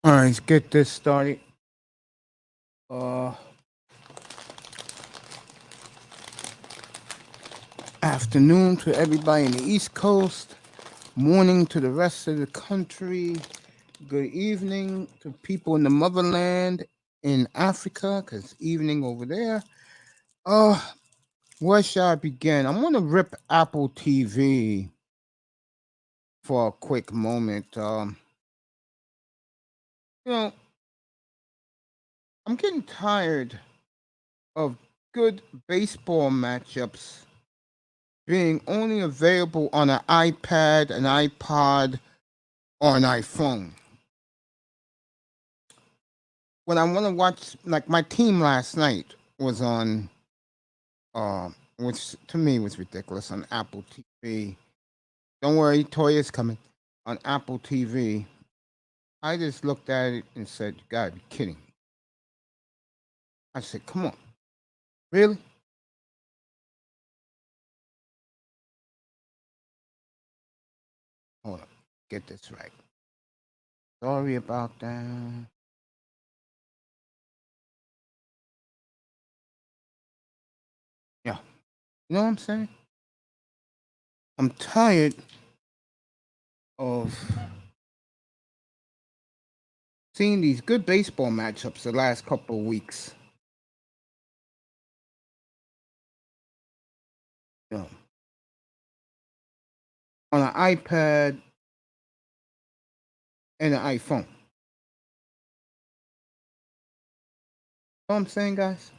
All right, let's get this started. Uh, Afternoon to everybody in the East Coast. Morning to the rest of the country. Good evening to people in the motherland in Africa, cause evening over there. Uh, where shall I begin? I'm gonna rip Apple TV for a quick moment. You know, I'm getting tired of good baseball matchups being only available on an iPad, an iPod, or an iPhone. When I want to watch, like my team last night was on, which to me was ridiculous, on Apple TV. Don't worry, Toyah's coming on Apple TV. I just looked at it and said, "You gotta be kidding me!" I said, "Come on, really?" Hold on, get this right. Sorry about that. Yeah, you know what I'm saying? I'm tired of seeing these good baseball matchups the last couple of weeks. You know, on an iPad and an iPhone. You know what I'm saying, guys?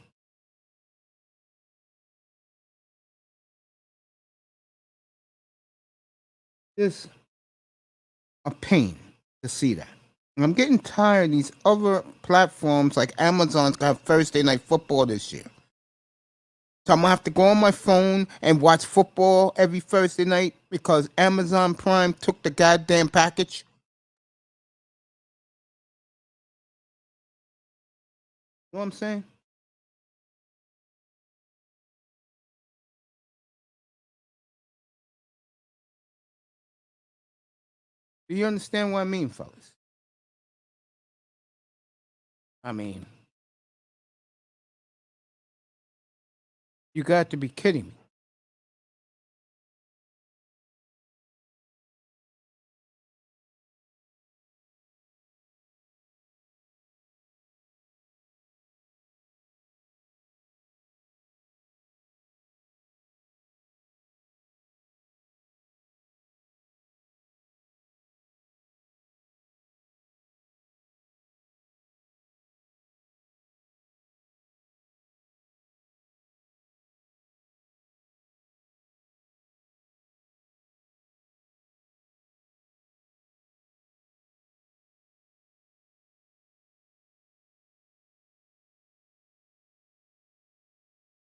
It's a pain to see that. And I'm getting tired of these other platforms like Amazon's got Thursday night football this year. So I'm gonna have to go on my phone and watch football every Thursday night because Amazon Prime took the goddamn package. You know what I'm saying? Do you understand what I mean, fellas? I mean, you got to be kidding me.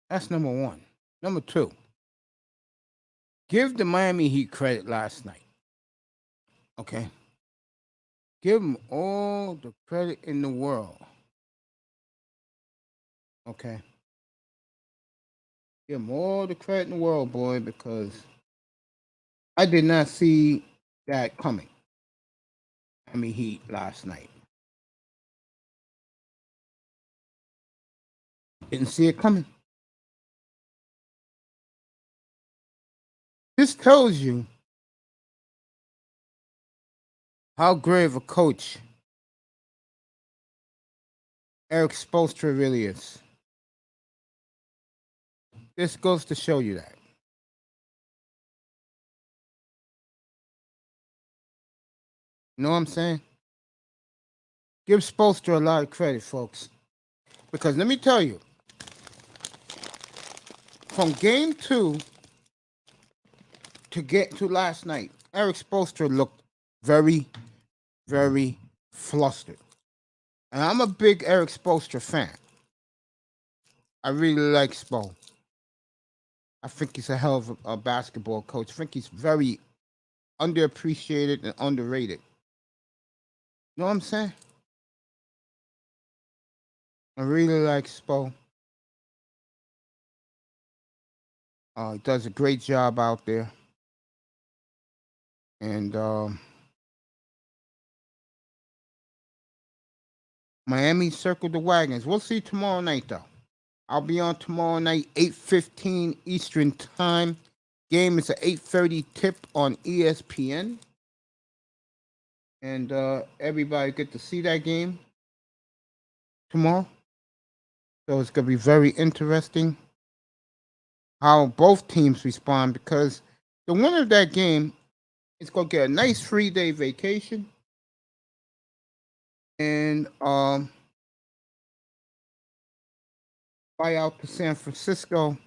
That's number one. Number two, give the Miami Heat credit last night. Okay? Give them all the credit in the world. Okay? Give them all the credit in the world, boy, because I did not see that coming. Miami Heat last night. Didn't see it coming. This tells you how great of a coach Eric Spoelstra really is. This goes to show you that. You know what I'm saying? Give Spoelstra a lot of credit, folks. Because let me tell you, from game two to get to last night, Eric Spoelstra looked very, very flustered. And I'm a big Eric Spoelstra fan. I really like Spo. I think he's a hell of a basketball coach. I think he's very underappreciated and underrated. You know what I'm saying? I really like Spo. He does a great job out there. And Miami circled the wagons. We'll see tomorrow night, though. I'll be on tomorrow night, 8:15 Eastern Time. Game is at 8:30 tip on ESPN. And everybody get to see that game tomorrow. So it's going to be very interesting how both teams respond, because the winner of that game is going to get a nice 3-day vacation and fly out to San Francisco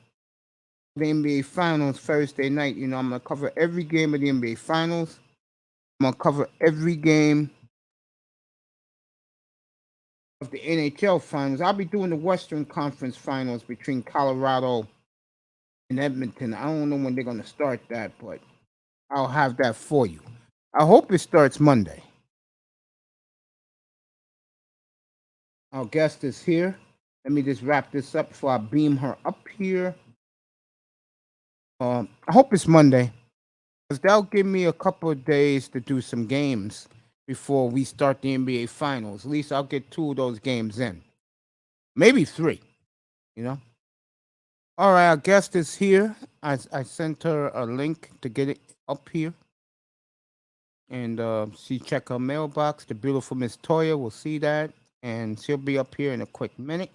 for the NBA Finals Thursday night. I'm going to cover every game of the NBA Finals. I'm going to cover every game of the NHL Finals. I'll be doing the Western Conference Finals between Colorado and Edmonton. I don't know when they're going to start that, but I'll have that for you. I hope it starts Monday. Our guest is here. Let me just wrap this up before I beam her up here. I hope it's Monday, because that'll give me a couple of days to do some games before we start the NBA Finals. At least I'll get 2 of those games in. Maybe 3, All right, our guest is here. I sent her a link to get it up here. And she checked her mailbox. The beautiful Miss Toyah will see that. And she'll be up here in a quick minute.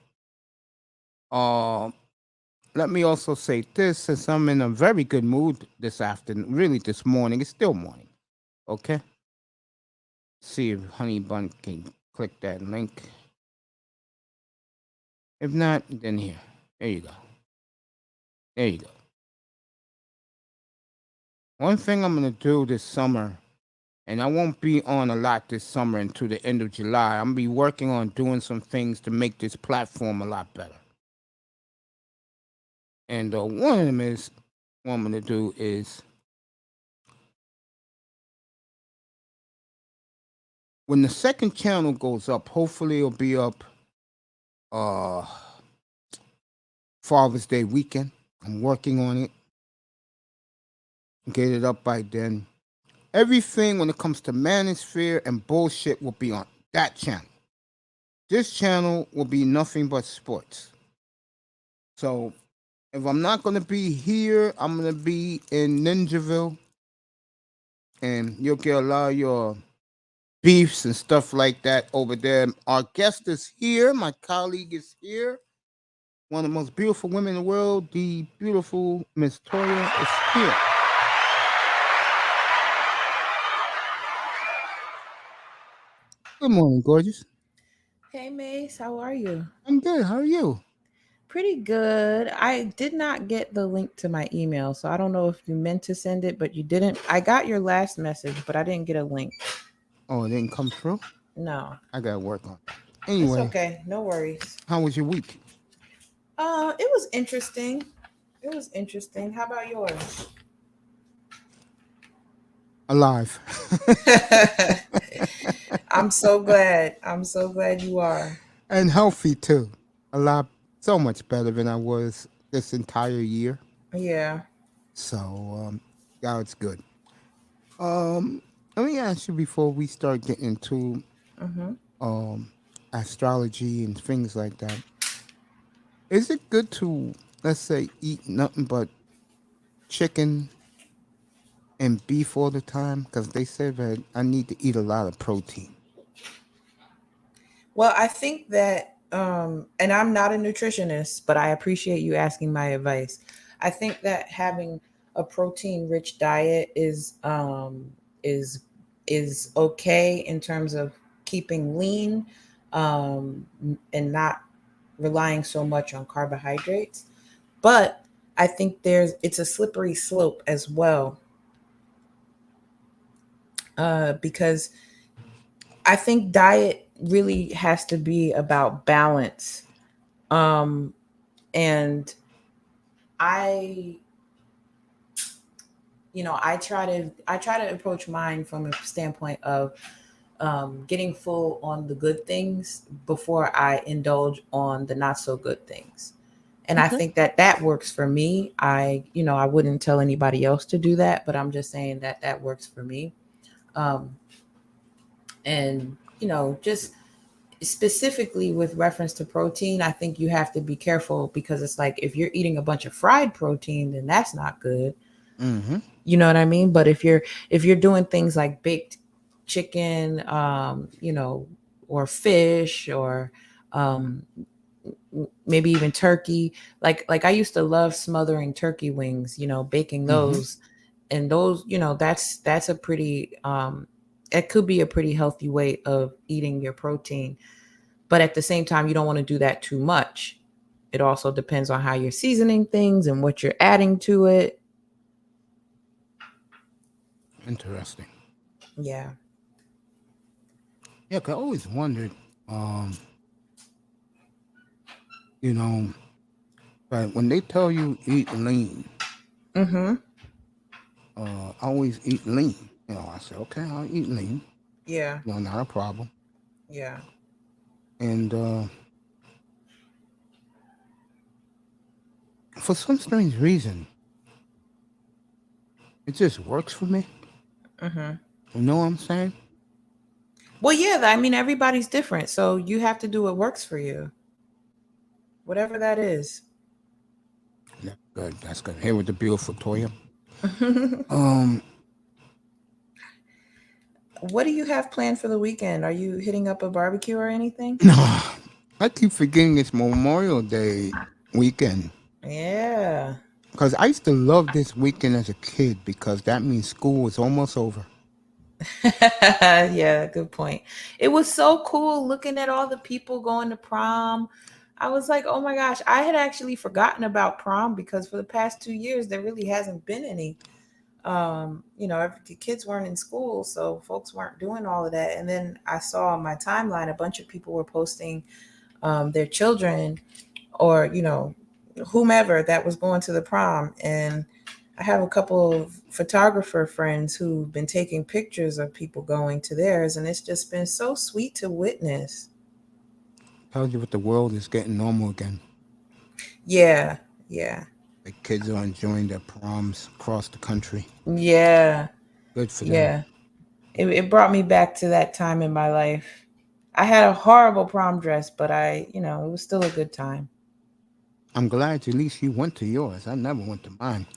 Let me also say this, since I'm in a very good mood this afternoon, really this morning, it's still morning, okay? See if Honey Bun can click that link. If not, then here. There you go. There you go. One thing I'm going to do this summer, and I won't be on a lot this summer until the end of July, I'm going to be working on doing some things to make this platform a lot better. And one of them is, what I'm going to do is, when the second channel goes up, hopefully it'll be up Father's Day weekend. I'm working on it. Get it up by then. Everything when it comes to manosphere and bullshit will be on that channel. This channel will be nothing but sports. So if I'm not going to be here, I'm going to be in Ninjaville. And you'll get a lot of your beefs and stuff like that over there. Our guest is here. My colleague is here. One of the most beautiful women in the world, the beautiful Miss Toyah, is here. Good morning, gorgeous. Hey, Mace, how are you? I'm good. How are you? Pretty good. I did not get the link to my email, so I don't know if you meant to send it, but you didn't. I got your last message, but I didn't get a link. Oh, it didn't come through? No. I got to work on it. It's Anyway, okay. No worries. how was your week? It was interesting. It was interesting. How about yours? Alive. I'm so glad. I'm so glad you are. And healthy too. So much better than I was this entire year. Yeah. So, God's good. Let me ask you before we start getting into astrology and things like that. Is it good to, let's say, eat nothing but chicken and beef all the time? Because they say that I need to eat a lot of protein. Well, I think that, and I'm not a nutritionist, but I appreciate you asking my advice. I think that having a protein-rich diet is is okay in terms of keeping lean, and not relying so much on carbohydrates. But I think it's a slippery slope as well, because I think diet really has to be about balance. Um, and I, I try to approach mine from a standpoint of getting full on the good things before I indulge on the not so good things. And I Okay. think that that works for me. I wouldn't tell anybody else to do that, but I'm just saying that that works for me. Um, and just specifically with reference to protein, I think you have to be careful because it's like if you're eating a bunch of fried protein, then that's not good. Mm-hmm. You know what I mean? But if you're doing things like baked chicken, or fish, or um, maybe even turkey, like I used to love smothering turkey wings, baking Mm-hmm. those, and those, that's a pretty it could be a pretty healthy way of eating your protein. But at the same time, you don't want to do that too much. It also depends on how you're seasoning things and what you're adding to it. Interesting. Yeah. Yeah, 'cause I always wondered, you know, but when they tell you eat lean, Mm-hmm. I always eat lean. I said, okay, I'll eat lean. Yeah. Not a problem. Yeah. And for some strange reason, it just works for me. Mm-hmm. You know what I'm saying? Well, yeah, I mean, everybody's different. So you have to do what works for you, whatever that is. Yeah, good. That's good. Here with the beautiful Toyah. What Um, do you have planned for the weekend? Are you hitting up a barbecue or anything? I keep forgetting it's Memorial Day weekend. Yeah. Because I used to love this weekend as a kid because that means school was almost over. Yeah, good point. It was so cool looking at all the people going to prom. I was like, oh my gosh, I had actually forgotten about prom because for the past 2 years, there really hasn't been any. The kids weren't in school, so folks weren't doing all of that. And then I saw on my timeline a bunch of people were posting their children or, whomever that was going to the prom. And I have a couple of photographer friends who've been taking pictures of people going to theirs, and it's just been so sweet to witness. Tells you what the world is getting normal again. Yeah, yeah, The kids are enjoying their proms across the country. yeah, Good for them. yeah. It brought me back to that time in my life. I had a horrible prom dress, but it was still a good time. I'm glad at least you went to yours. I never went to mine.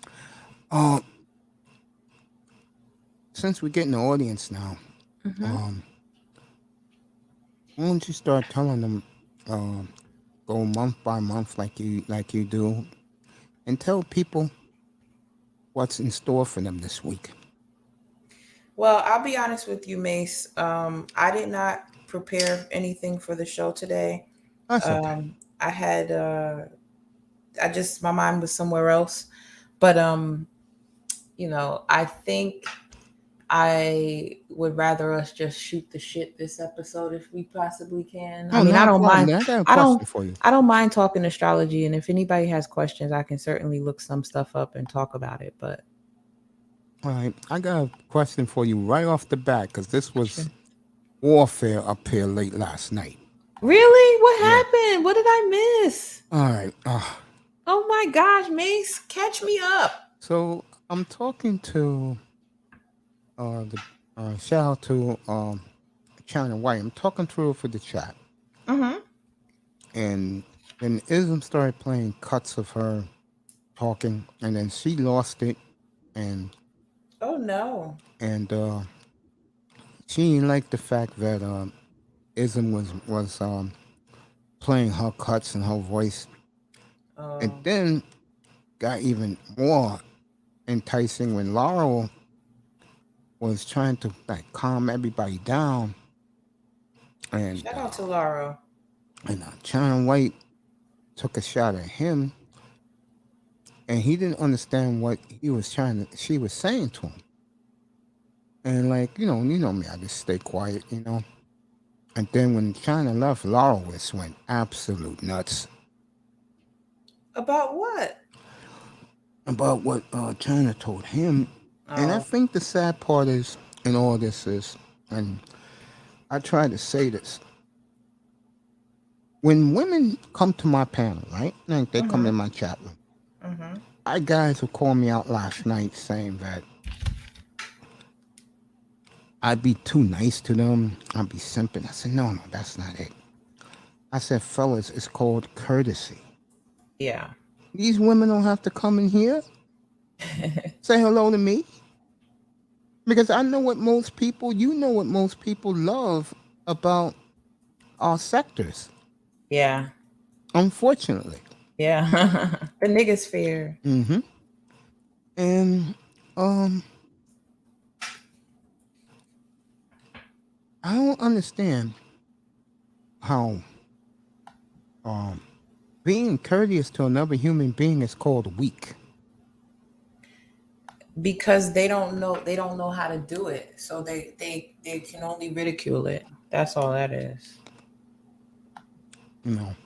Uh, since we get in the audience now, Hmm. um, why don't you start telling them, um, go month by month like you do, and tell people what's in store for them this week. Well, I'll be honest with you, Mace. I did not prepare anything for the show today. That's okay. I had my mind was somewhere else. But I think I would rather us just shoot the shit this episode if we possibly can. I Oh, mean, not a problem. I got a I don't question for you. I don't mind talking astrology, and if anybody has questions, I can certainly look some stuff up and talk about it. But All right, I got a question for you right off the bat because this sure. was warfare up here late last night. Really? What Yeah. happened? What did I miss? All right. Oh my gosh, Mace, catch me up. So I'm talking to the shout out to China White. I'm talking to her for the chat, Mm-hmm. and then Ism started playing cuts of her talking, and then she lost it, and Oh no. and she didn't like the fact that Ism was playing her cuts and her voice, and Oh. then got even more enticing when Laurel was trying to like calm everybody down, and Shout out to Laura. China White took a shot at him, and he didn't understand what she was saying to him, and like you know me, I just stay quiet. And then when China left, Laurel just went absolute nuts About what? about what China told him. And I Oh. think the sad part is in all this is, and I try to say this, when women come to my panel, right? Like they come Mm-hmm. in my chat room. Mm-hmm. I guys who called me out last night saying that I'd be too nice to them. I'd be simping. I said, no, that's not it. I said, fellas, it's called courtesy. Yeah. These women don't have to come in here, say hello to me. Because I know what most people, you know what most people love about our sectors, Yeah. unfortunately. Yeah. The niggas fear. Mm-hmm. And um, I don't understand how um being courteous to another human being is called weak. Because they don't know how to do it. So they can only ridicule it. That's all that is. You know.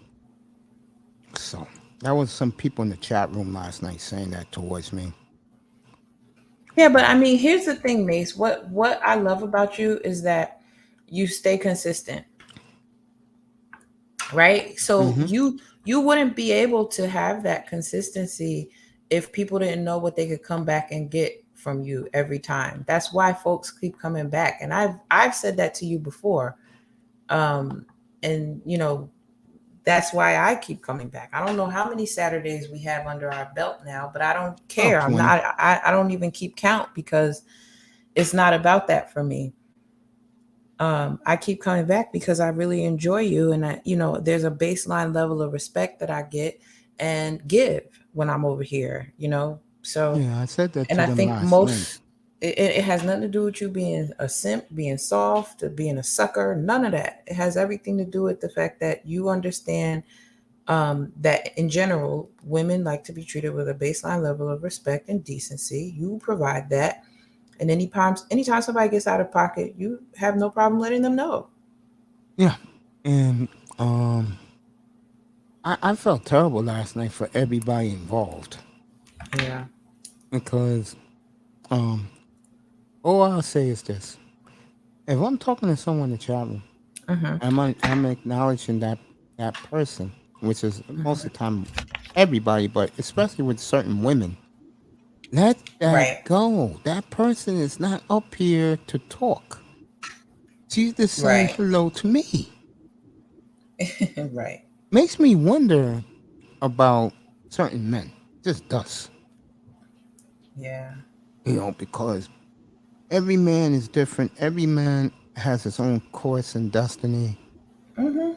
So that was some people in the chat room last night saying that towards me. Yeah, but I mean, here's the thing, Mace. What I love about you is that you stay consistent, right? So Mm-hmm. you wouldn't be able to have that consistency if people didn't know what they could come back and get from you every time. That's why folks keep coming back. And I've said that to you before. Um and that's why I keep coming back. I don't know how many Saturdays we have under our belt now, but I don't About care. I'm 20. not I don't even keep count because it's not about that for me. I keep coming back because I really enjoy you, and there's a baseline level of respect that I get and give when I'm over here. So, Yeah, I said that and to I them think last night. it has nothing to do with you being a simp, being soft, or being a sucker. None of that. It has everything to do with the fact that you understand that in general, women like to be treated with a baseline level of respect and decency. You provide that, and anytime somebody gets out of pocket, you have no problem letting them know. Yeah. And I felt terrible last night for everybody involved Yeah. because um all I'll say is this. If I'm talking to someone in the chat room, Mm-hmm. I'm acknowledging that person, which is most of the time everybody, but especially with certain women. Let that Right. go. That person is not up here to talk. She's just saying Right. hello to me. Right. Makes me wonder about certain men. Just does. Yeah. Because every man is different. Every man has his own course and destiny. Mm-hmm.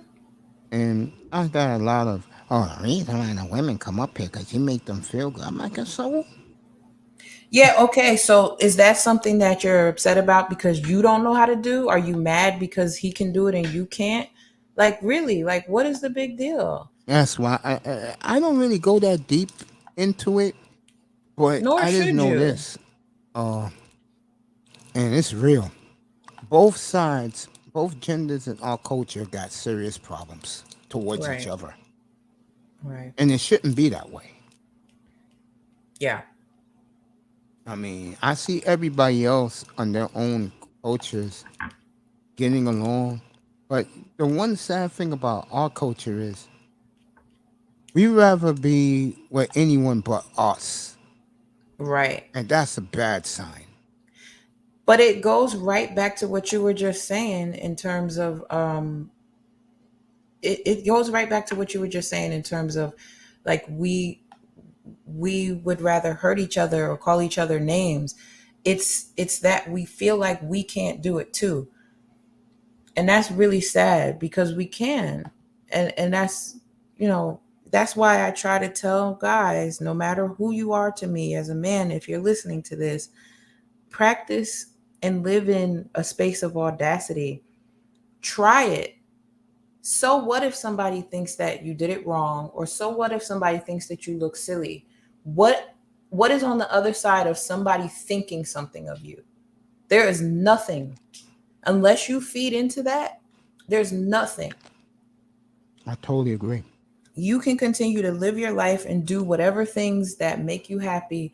And I got a lot of, oh, the reason why the women come up here because you make them feel good. I'm like, so? Yeah. Okay. So is that something that you're upset about because you don't know how to do? Are you mad because he can do it and you can't? Like, really? Like, what is the big deal? That's why I don't really go that deep into it, but Nor I just should know you. this, uh, and it's real. Both sides, both genders in our culture got serious problems towards each Right. other. Right. And it shouldn't be that way. Yeah. I mean, I see everybody else on their own cultures getting along. But the one sad thing about our culture is we rather be with anyone but us. Right. And that's a bad sign. But it goes right back to what you were just saying in terms of it goes right back to what you were just saying in terms of like we would rather hurt each other or call each other names. It's that we feel like we can't do it too, and that's really sad because we can. And that's why I try to tell guys, no matter who you are to me as a man, if you're listening to this, practice and live in a space of audacity. Try it. So what if somebody thinks that you did it wrong, or so what if somebody thinks that you look silly? What is on the other side of somebody thinking something of you? There is nothing. Unless you feed into that, there's nothing. I totally agree. You can continue to live your life and do whatever things that make you happy,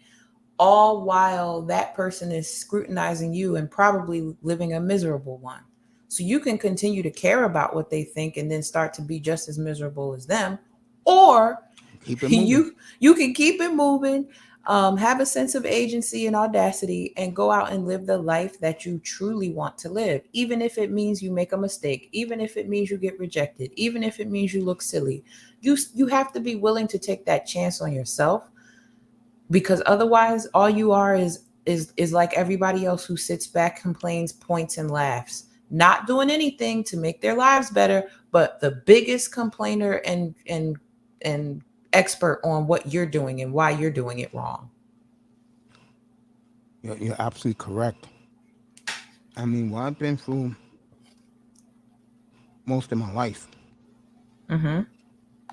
all while that person is scrutinizing you and probably living a miserable one. So you can continue to care about what they think and then start to be just as miserable as them, or Keep it moving. you can keep it moving, Have a sense of agency and audacity and go out and live the life that you truly want to live, even if it means you make a mistake, even if it means you get rejected, even if it means you look silly. You have to be willing to take that chance on yourself, because otherwise all you are is like everybody else who sits back, complains, points and laughs, not doing anything to make their lives better, but the biggest complainer and expert on what you're doing and why you're doing it wrong. You're absolutely correct. I mean, what I've been through most of my life, Mm-hmm.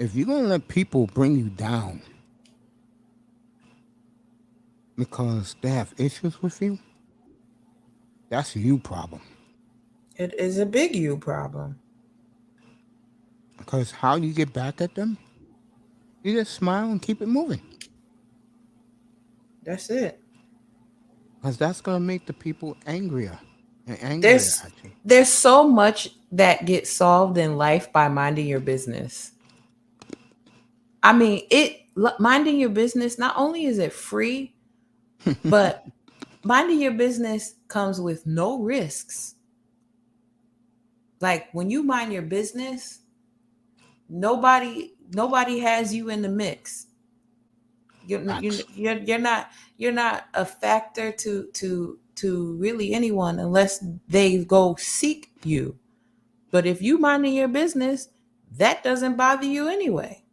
if you're going to let people bring you down because they have issues with you, that's a you problem. It is a big you problem. Because how you get back at them, you just smile and keep it moving. That's it. Because that's going to make the people angrier and angrier There's at you. there's so much that gets solved in life by minding your business. I mean, minding your business, not only is it free, but minding your business comes with no risks. Like when you mind your business, nobody has you in the mix. Facts. You're not a factor to really anyone unless they go seek you. But if you minding your business, that doesn't bother you anyway.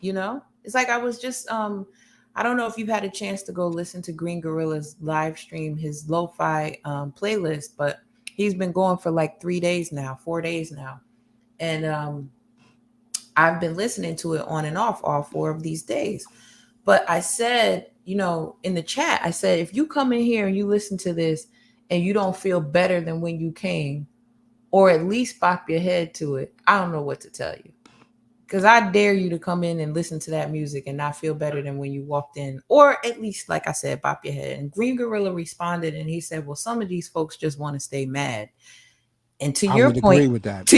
It's like I was just I don't know if you've had a chance to go listen to Green Gorilla's live stream, his lo-fi playlist, but he's been going for like 3 days now, 4 days now. And I've been listening to it on and off all 4 of these days. But I said, in the chat, I said, if you come in here and you listen to this and you don't feel better than when you came, or at least bop your head to it, I don't know what to tell you. Because I dare you to come in and listen to that music and not feel better than when you walked in, or at least, like I said, bop your head. And Green Gorilla responded and he said, well, some of these folks just want to stay mad. And to I your would point, agree with that.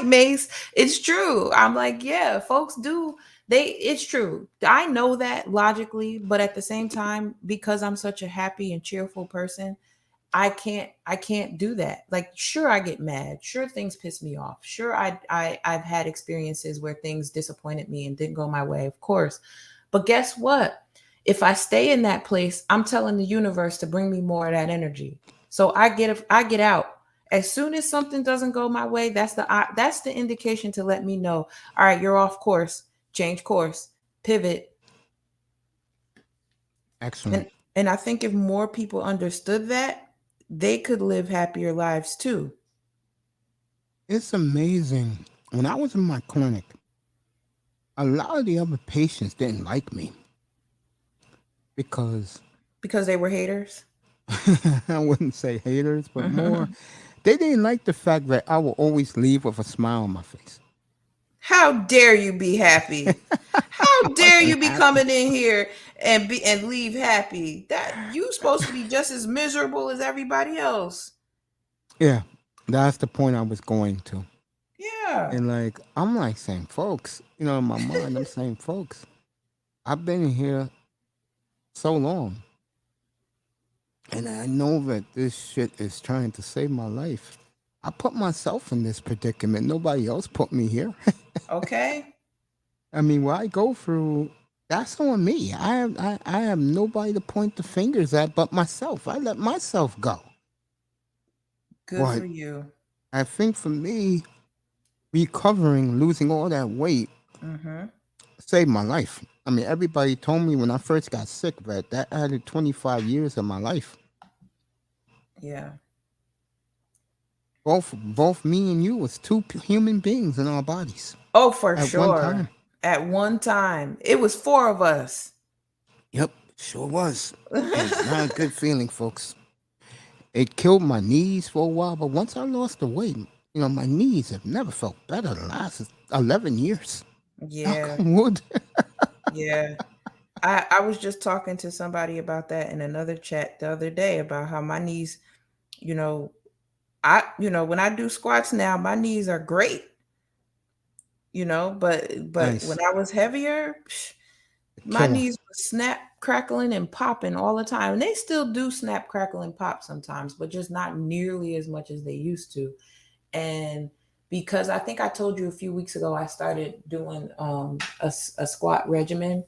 Mace, it's true. I'm like, yeah, folks do. It's true. I know that logically, but at the same time, because I'm such a happy and cheerful person, I can't do that. Like, sure, I get mad. Sure, things piss me off. Sure, I've had experiences where things disappointed me and didn't go my way, of course. But guess what? If I stay in that place, I'm telling the universe to bring me more of that energy. So I get out. As soon as something doesn't go my way, that's the indication to let me know. All right, you're off course. Change course. Pivot. Excellent. And I think if more people understood that, they could live happier lives too. It's amazing. When I was in my clinic, a lot of the other patients didn't like me because Because they were haters. I wouldn't say haters, but more, they didn't like the fact that I will always leave with a smile on my face. How dare you be happy? I How dare you wasn't be happy. coming in here and leave happy? That you supposed to be just as miserable as everybody else. Yeah, that's the point I was going to. Yeah. And like, I'm like saying, folks, in my mind, I'm saying, folks, I've been in here so long. And I know that this shit is trying to save my life. I put myself in this predicament. Nobody else put me here. Okay. I mean, what I go through, that's on me. I have nobody to point the fingers at but myself. I let myself go. Good But for you. I think for me, recovering, losing all that weight, Mm-hmm. saved my life. I mean, everybody told me when I first got sick that added 25 years of my life. Yeah. Both me and you was two human beings in our bodies Oh, for at one sure. time. At one time, it was four of us. Yep, sure was. And it's not a good feeling, folks. It killed my knees for a while, but once I lost the weight, my knees have never felt better the last 11 years. Knock Yeah. on wood. Yeah. I was just talking to somebody about that in another chat the other day about how my knees, you know, when I do squats now, my knees are great, but when Nice. I was heavier, My killer. knees would snap, crackling, and popping all the time. And they still do snap, crackle, and pop sometimes, but just not nearly as much as they used to. And because I think I told you a few weeks ago, I started doing a squat regimen,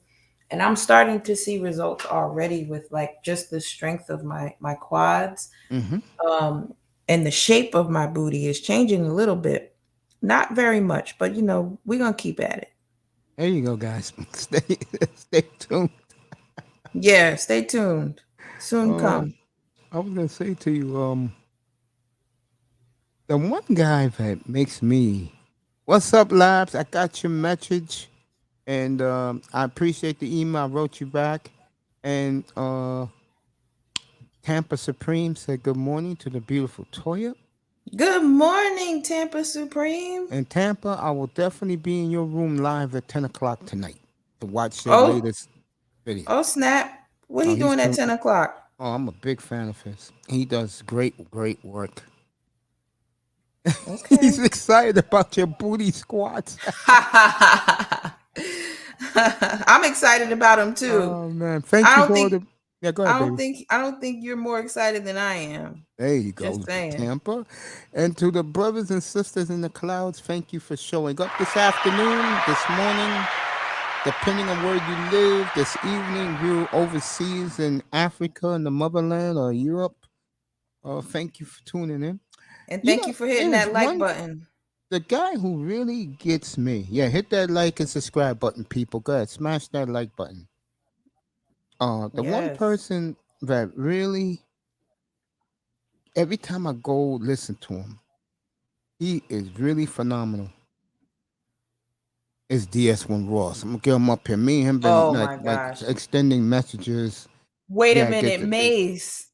and I'm starting to see results already with like just the strength of my quads, Mm-hmm. um, and the shape of my booty is changing a little bit, not very much, but we're gonna keep at it. There you go, guys. Stay tuned. Yeah, stay tuned. Soon Um, come. I was gonna say to you, the one guy that makes me, what's up, Labs? I got your message, and I appreciate the email. I wrote you back, and Tampa Supreme said good morning to the beautiful Toyah. Good morning, Tampa Supreme. And Tampa, I will definitely be in your room live at 10 o'clock tonight to watch your Oh, latest video. oh, snap. What Oh, he he's doing at doing. 10 o'clock? Oh, I'm a big fan of his. He does great, great work. He's Okay. excited about your booty squats. I'm excited about him too. Oh man, thank I you don't for all think the. Yeah, go I ahead, don't baby. think I don't think you're more excited than I am. There you Just go, saying. Tampa. And to the brothers and sisters in the clouds, thank you for showing up this afternoon, this morning, depending on where you live, this evening, you're overseas in Africa, in the motherland, or Europe. Thank you for tuning in. And You thank know, you for hitting there's that like one, button. the guy who really gets me. Yeah, hit that like and subscribe button, people. Go ahead, smash that like button. The one Yes. person that really, every time I go listen to him, he is really phenomenal. Is DS1 Ross? I'm gonna get him up here. Me and him been Oh like my like gosh. extending messages. Wait a Yeah, get minute, the. Mace.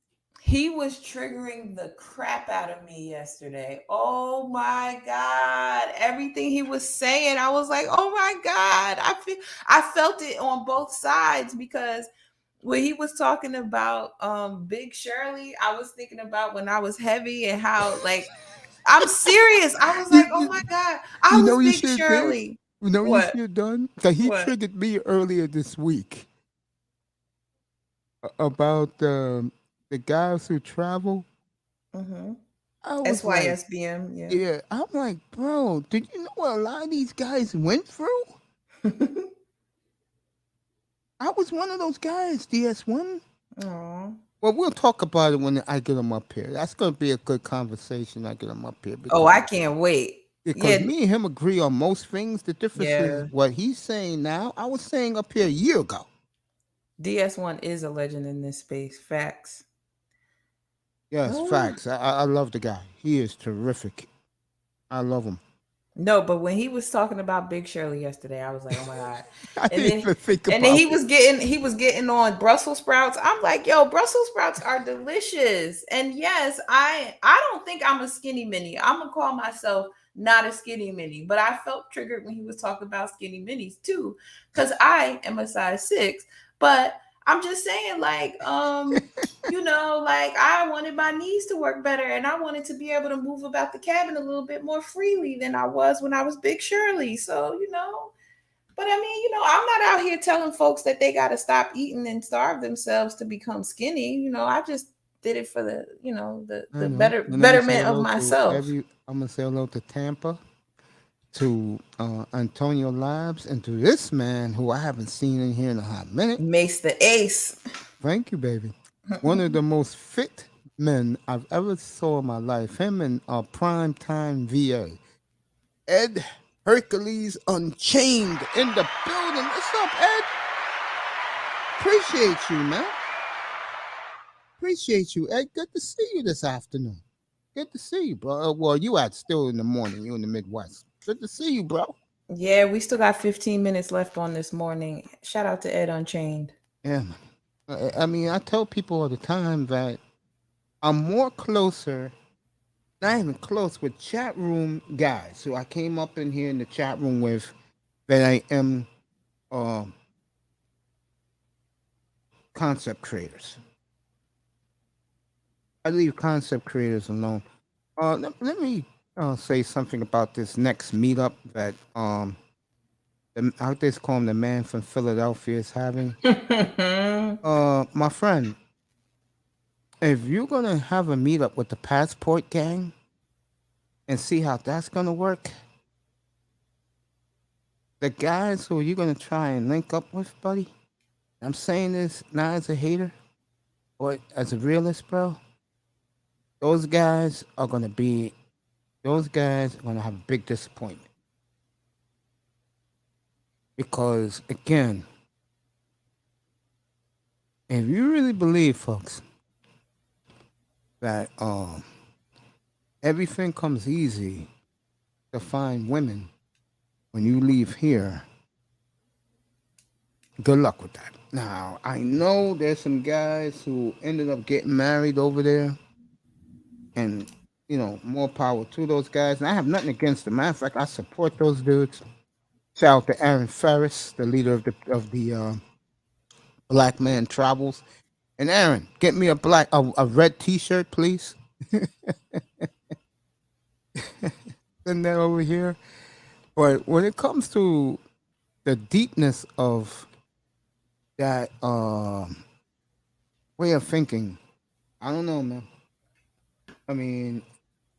He was triggering the crap out of me yesterday. Oh my god. Everything he was saying, I was like, "Oh my god." I felt it on both sides because when he was talking about Big Shirley, I was thinking about when I was heavy and how like I'm serious. I was you, like, "Oh you, my god, I you know was you Big should have did. Shirley." You know you What? should have done. Cause he What? triggered me earlier this week about the guys who travel. Mhm. I was like, SYSBM, yeah. yeah. I'm like, bro, did you know what a lot of these guys went through? I was one of those guys, DS1. Aw. Well, we'll talk about it when I get him up here. That's going to be a good conversation. I get him up here Oh, I can't wait. because Yeah, me and him agree on most things. The difference is yeah. what he's saying now. I was saying up here a year ago. DS1 is a legend in this space. Facts. Yes, Oh. facts. I love the guy. He is terrific. I love him. No, but when he was talking about Big Shirley yesterday, I was like, "Oh my god!" I And didn't then, even think and then about it. he was getting on Brussels sprouts. I'm like, "Yo, Brussels sprouts are delicious." And yes, I don't think I'm a skinny mini. I'm gonna call myself not a skinny mini, but I felt triggered when he was talking about skinny minis too, because I am a size 6. But I'm just saying, like, like I wanted my knees to work better and I wanted to be able to move about the cabin a little bit more freely than I was when I was Big Shirley. So, but I mean, I'm not out here telling folks that they got to stop eating and starve themselves to become skinny. I just did it for the I know. And I'm gonna say betterment of hello to myself. every. I'm gonna say hello to Tampa, to Antonio Labs, and to this man who I haven't seen in here in a hot minute. Mace the Ace. Thank you, baby. One of the most fit men I've ever saw in my life. Him and prime time VA. Ed Hercules Unchained in the building. What's up, Ed? Appreciate you, man. Appreciate you, Ed. Good to see you this afternoon. Good to see you, bro. Well, you out still in the morning. You in the Midwest. Good to see you, bro. Yeah, we still got 15 minutes left on this morning. Shout out to Ed Unchained. Yeah, man. I mean, I tell people all the time that I'm more closer, not even close, with chat room guys who I came up in here in the chat room with than I am uh, concept creators. I leave concept creators alone. Let me say something about this next meetup that I just call him the man from Philadelphia is having. My friend, if you're gonna have a meetup with the Passport Gang and see how that's gonna work, the guys who you're gonna try and link up with, buddy. I'm saying this not as a hater, but as a realist, bro. Those guys are gonna be. Those guys are gonna have a big disappointment because, again, if you really believe, folks, that everything comes easy to find women when you leave here, good luck with that. Now, I know there's some guys who ended up getting married over there, and more power to those guys. And I have nothing against them. Matter of fact, I support those dudes. Shout out to Aaron Ferris, the leader of the Black Man Travels. And Aaron, get me a red T-shirt, please. Send that over here. But when it comes to the deepness of that way of thinking, I don't know, man. I mean,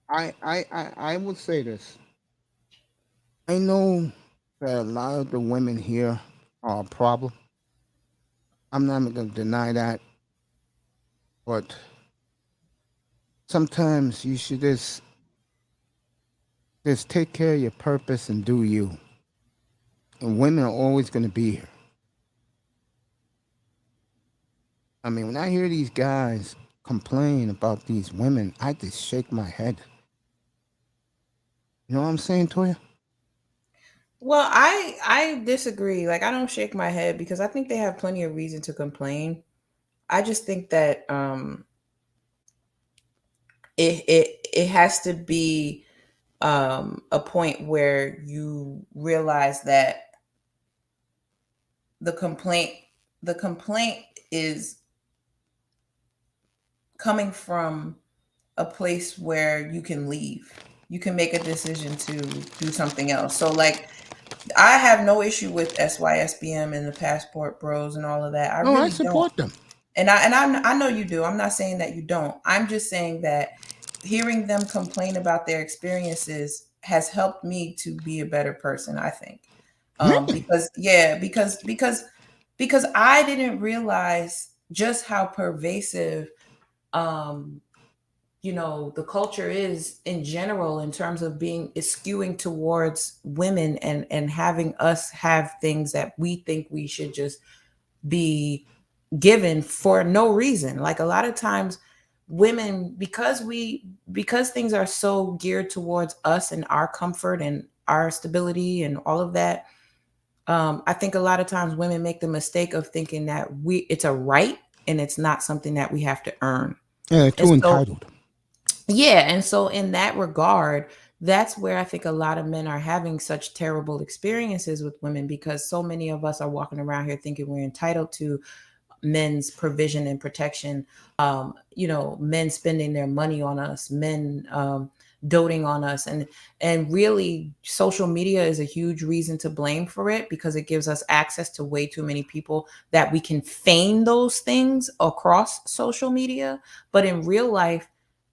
I would say this. I know that a lot of the women here are a problem. I'm not going to deny that, but sometimes you should just take care of your purpose and do you. And women are always going to be here. I mean, when I hear these guys complain about these women, I just shake my head. You know what I'm saying, Toya? Well, I disagree. Like I don't shake my head because I think they have plenty of reason to complain. I just think that it has to be a point where you realize that the complaint the complaint is coming from a place where you can leave. You can make a decision to do something else. So like I have no issue with SYSBM and the Passport Bros and all of that. I No, I really don't. support them. I know you do. I'm not saying that you don't. I'm just saying that hearing them complain about their experiences has helped me to be a better person, I think. Really? Because yeah, because I didn't realize just how pervasive um the culture is in general in terms of being is skewing towards women and having us have things that we think we should just be given for no reason. Like a lot of times women, because things are so geared towards us and our comfort and our stability and all of that, I think a lot of times women make the mistake of thinking that it's a right and it's not something that we have to earn. Yeah, they're And too so entitled. yeah, and so in that regard, that's where I think a lot of men are having such terrible experiences with women because so many of us are walking around here thinking we're entitled to men's provision and protection. Men spending their money on us, men doting on us, and really, social media is a huge reason to blame for it because it gives us access to way too many people that we can feign those things across social media, but in real life.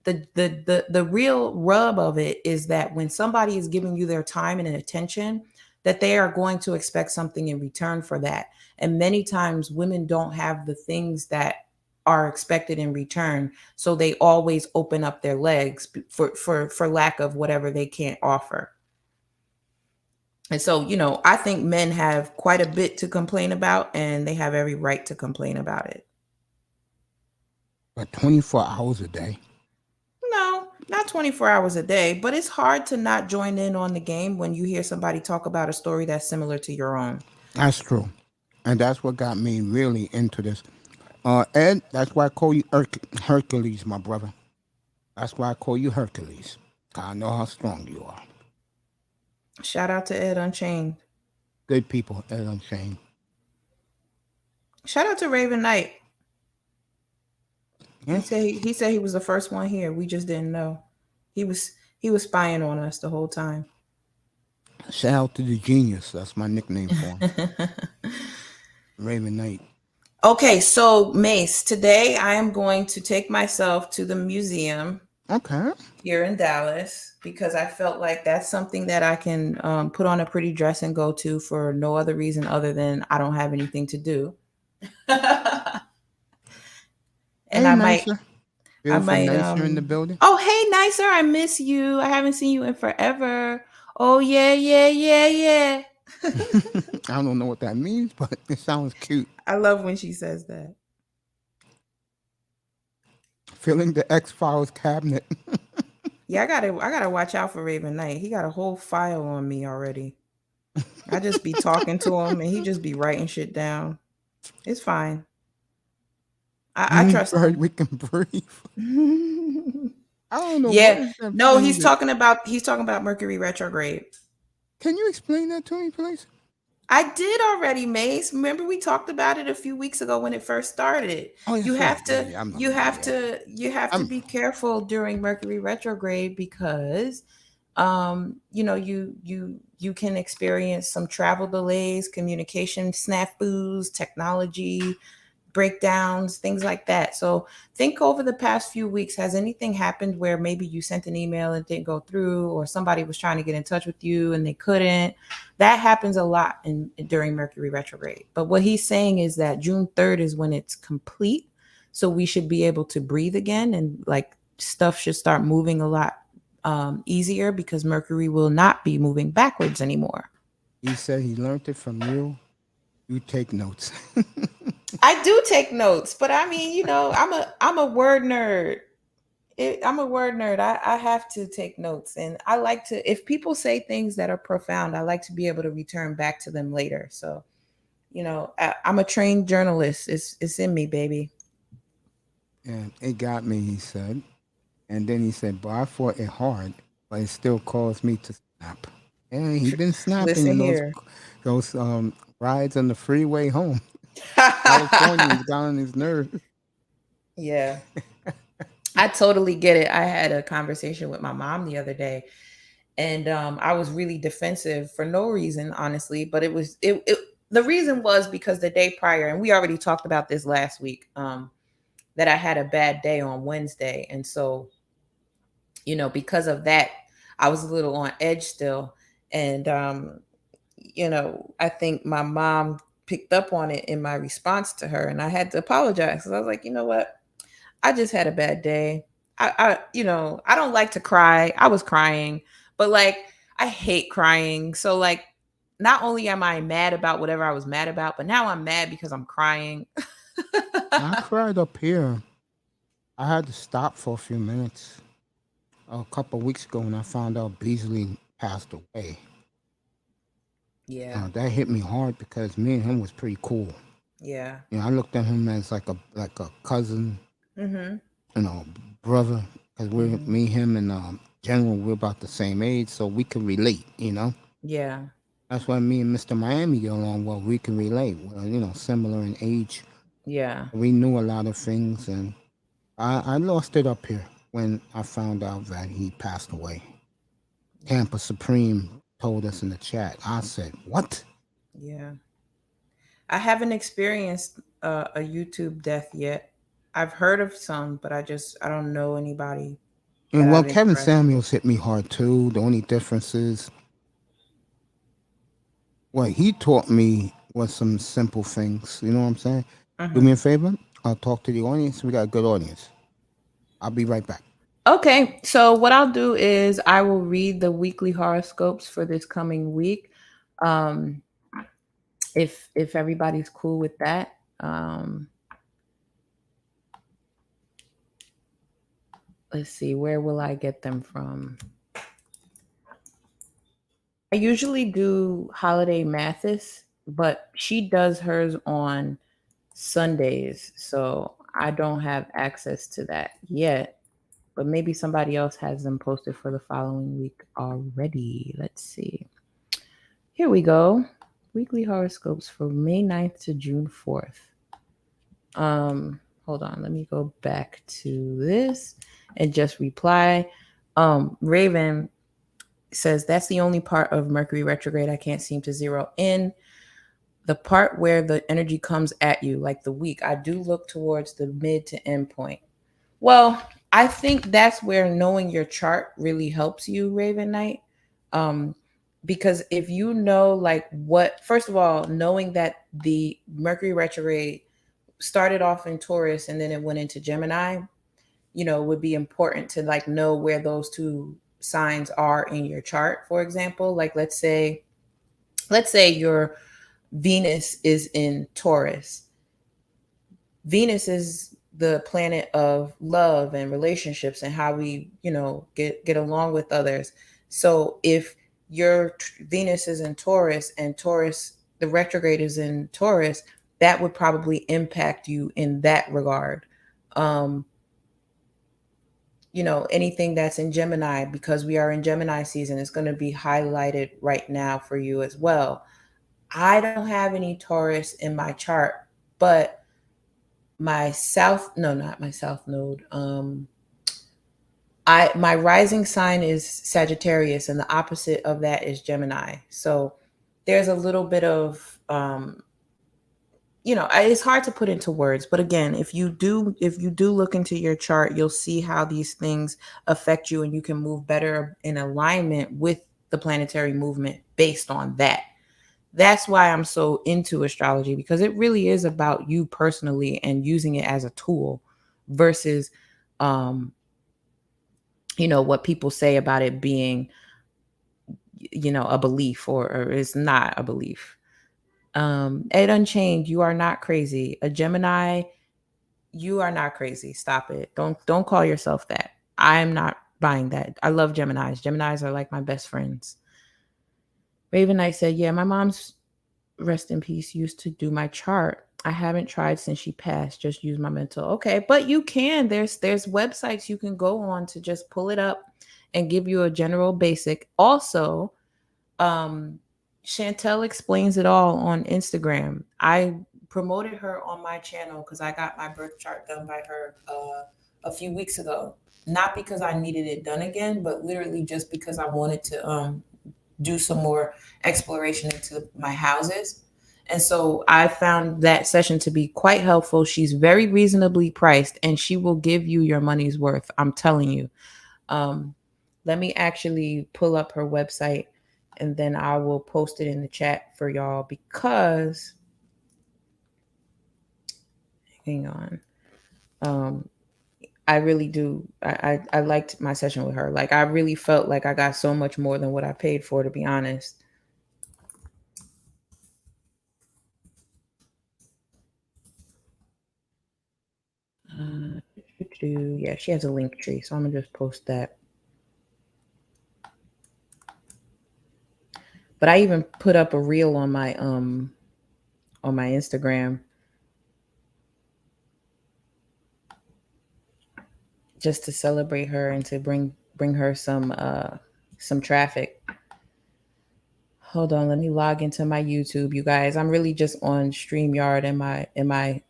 The real rub of it is that when somebody is giving you their time and attention, that they are going to expect something in return for that. And many times women don't have the things that are expected in return. So they always open up their legs for lack of whatever they can't offer. And so, I think men have quite a bit to complain about and they have every right to complain about it. But 24 hours a day. No, not 24 hours a day, but it's hard to not join in on the game when you hear somebody talk about a story that's similar to your own. That's true. And that's what got me really into this. Ed, that's why I call you Hercules, my brother. That's why I call you Hercules. I know how strong you are. Shout out to Ed Unchained. Good people, Ed Unchained. Shout out to Raven Knight. Yeah. He said he was the first one here. We just didn't know. He was spying on us the whole time. Shout out to the genius. That's my nickname for him. Raven Knight. Okay, so Mace, today I am going to take myself to the museum Okay. here in Dallas because I felt like that's something that I can put on a pretty dress and go to for no other reason other than I don't have anything to do. And Hey, I might, nicer. I Beautiful might, nicer in the building. oh, hey, nicer, I miss you. I haven't seen you in forever. Oh, yeah, yeah, yeah, yeah. I don't know what that means, but it sounds cute. I love when she says that. Filling the X-Files cabinet. Yeah, I gotta watch out for Raven Knight. He got a whole file on me already. I just be talking to him and he just be writing shit down. It's fine. I trust Bloomberg, him. we can breathe. I don't know what Yeah. is that No, thing he's that. talking about Mercury retrograde. Can you explain that to me, please? I did already, Mace. Remember we talked about it a few weeks ago when it first started. Oh, You that's right. have Yeah, to yeah. I'm you have yeah. to you have to I'm be careful during Mercury retrograde because you can experience some travel delays, communication snafus, technology breakdowns, things like that. So think over the past few weeks, has anything happened where maybe you sent an email and it didn't go through, or somebody was trying to get in touch with you and they couldn't? That happens a lot during Mercury retrograde. But what he's saying is that June 3rd is when it's complete. So we should be able to breathe again, and like stuff should start moving a lot easier because Mercury will not be moving backwards anymore. He said he learned it from you. You take notes. I do take notes, but I mean, I'm a word nerd. I'm a word nerd. I have to take notes, and I like to. If people say things that are profound, I like to be able to return back to them later. So, I'm a trained journalist. It's in me, baby. And it got me, he said. And then he said, but I fought it hard, but it still caused me to snap. And he been snapping Listen in here. those rides on the freeway home. Californians got on his nerves. Yeah, I totally get it. I had a conversation with my mom the other day, and I was really defensive for no reason, honestly. But the reason was because the day prior, and we already talked about this last week, that I had a bad day on Wednesday, and so because of that, I was a little on edge still, and I think my mom picked up on it in my response to her, and I had to apologize because I was like, you know what, I just had a bad day. I don't like to cry. I was crying, but like I hate crying. So like not only am I mad about whatever I was mad about, but now I'm mad because I'm crying. I cried up here. I had to stop for a few minutes a couple of weeks ago when I found out Beasley passed away. Yeah. That hit me hard because me and him was pretty cool. Yeah. I looked at him as like a cousin, Mhm. brother, because we're Mhm. me, him, and General. We're about the same age, so we can relate. Yeah. That's why me and Mr. Miami get along well. We can relate. We're similar in age. Yeah. We knew a lot of things, and I lost it up here when I found out that he passed away. Tampa Supreme told us in the chat. I said, "What?" Yeah. I haven't experienced a YouTube death yet. I've heard of some, but I don't know anybody that And well, I've Kevin interacted with. Samuels hit me hard too. The only difference is what he taught me was some simple things. You know what I'm saying? Do me Mhm. a favor. I'll talk to the audience. We got a good audience. I'll be right back. Okay, so what I'll do is I will read the weekly horoscopes for this coming week. Um, if everybody's cool with that. Let's see, where will I get them from? I usually do Holiday Mathis, but she does hers on Sundays, so I don't have access to that yet. But maybe somebody else has them posted for the following week already. Let's see. Here we go. Weekly horoscopes for May 9th to June 4th. Hold on, let me go back to this and just reply. Raven, says that's the only part of Mercury retrograde I can't seem to zero in. The part where the energy comes at you, like the week, I do look towards the mid to end point. Well, I think that's where knowing your chart really helps you, Raven Knight. Um, because if you know, like, what, first of all, knowing that the Mercury retrograde started off in Taurus and then it went into Gemini, would be important to like know where those two signs are in your chart. For example, like let's say your Venus is in Taurus. Venus is the planet of love and relationships and how we, get along with others. So if your Venus is in Taurus and Taurus, the retrograde is in Taurus, that would probably impact you in that regard. Um, anything that's in Gemini, because we are in Gemini season, is going to be highlighted right now for you as well. I don't have any Taurus in my chart, but not my south node. My rising sign is Sagittarius, and the opposite of that is Gemini. So there's a little bit of it's hard to put into words, but again, if you do look into your chart, you'll see how these things affect you, and you can move better in alignment with the planetary movement based on that. That's why I'm so into astrology, because it really is about you personally and using it as a tool versus what people say about it being a belief, or it's not a belief. Ed Unchained, you are not crazy. A Gemini, you are not crazy. Stop it. Don't call yourself that. I'm not buying that. I love Geminis. Geminis are like my best friends. Raven Knight said, yeah, my mom's, rest in peace, used to do my chart. I haven't tried since she passed. Just use my mental. Okay, but you can. There's websites you can go on to just pull it up and give you a general basic. Also, Chantel explains it all on Instagram. I promoted her on my channel because I got my birth chart done by her a few weeks ago. Not because I needed it done again, but literally just because I wanted to do some more exploration into my houses. And so I found that session to be quite helpful. She's very reasonably priced, and she will give you your money's worth. I'm telling you. Let me actually pull up her website, and then I will post it in the chat for y'all, because hang on. I really do. I liked my session with her. Like, I really felt like I got so much more than what I paid for, to be honest. Yeah, she has a link tree, so I'm gonna just post that. But I even put up a reel on my Instagram just to celebrate her and to bring her some traffic. Hold on, let me log into my YouTube, you guys. I'm really just on StreamYard and my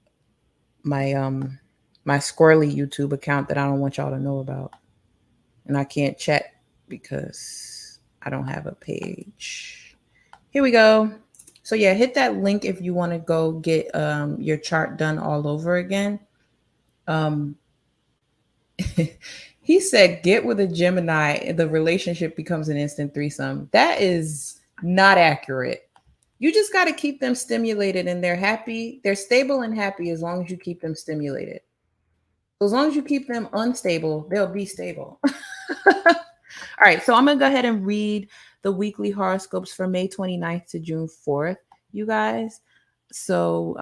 squirrely YouTube account that I don't want y'all to know about. And I can't chat because I don't have a page. Here we go. So yeah, hit that link if you want to go get your chart done all over again. He said, get with a Gemini, the relationship becomes an instant threesome. That is not accurate. You just got to keep them stimulated, and they're happy. They're stable and happy as long as you keep them stimulated. So as long as you keep them unstable, they'll be stable. All right. So I'm going to go ahead and read the weekly horoscopes for May 29th to June 4th, you guys. So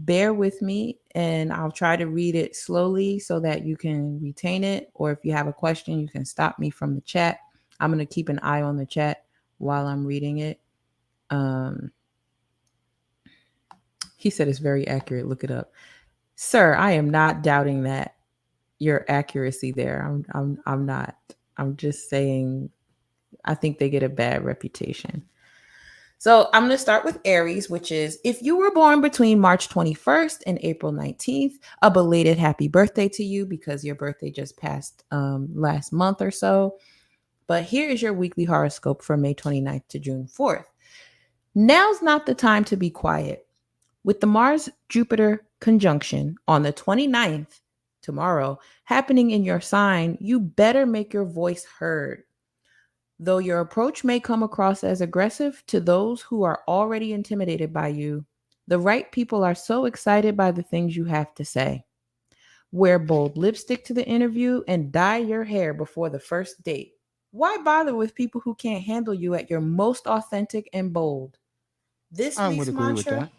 bear with me, and I'll try to read it slowly so that you can retain it. Or if you have a question, you can stop me from the chat. I'm going to keep an eye on the chat while I'm reading it. He said it's very accurate. Look it up. Sir, I am not doubting that your accuracy there. I'm not. I'm just saying I think they get a bad reputation. So I'm going to start with Aries, which is, if you were born between March 21st and April 19th, a belated happy birthday to you, because your birthday just passed last month or so. But here is your weekly horoscope for May 29th to June 4th. Now's not the time to be quiet. With the Mars Jupiter conjunction on the 29th, tomorrow, happening in your sign, you better make your voice heard. Though your approach may come across as aggressive to those who are already intimidated by you, the right people are so excited by the things you have to say. Wear bold lipstick to the interview and dye your hair before the first date. Why bother with people who can't handle you at your most authentic and bold? This I would week's agree with mantra that.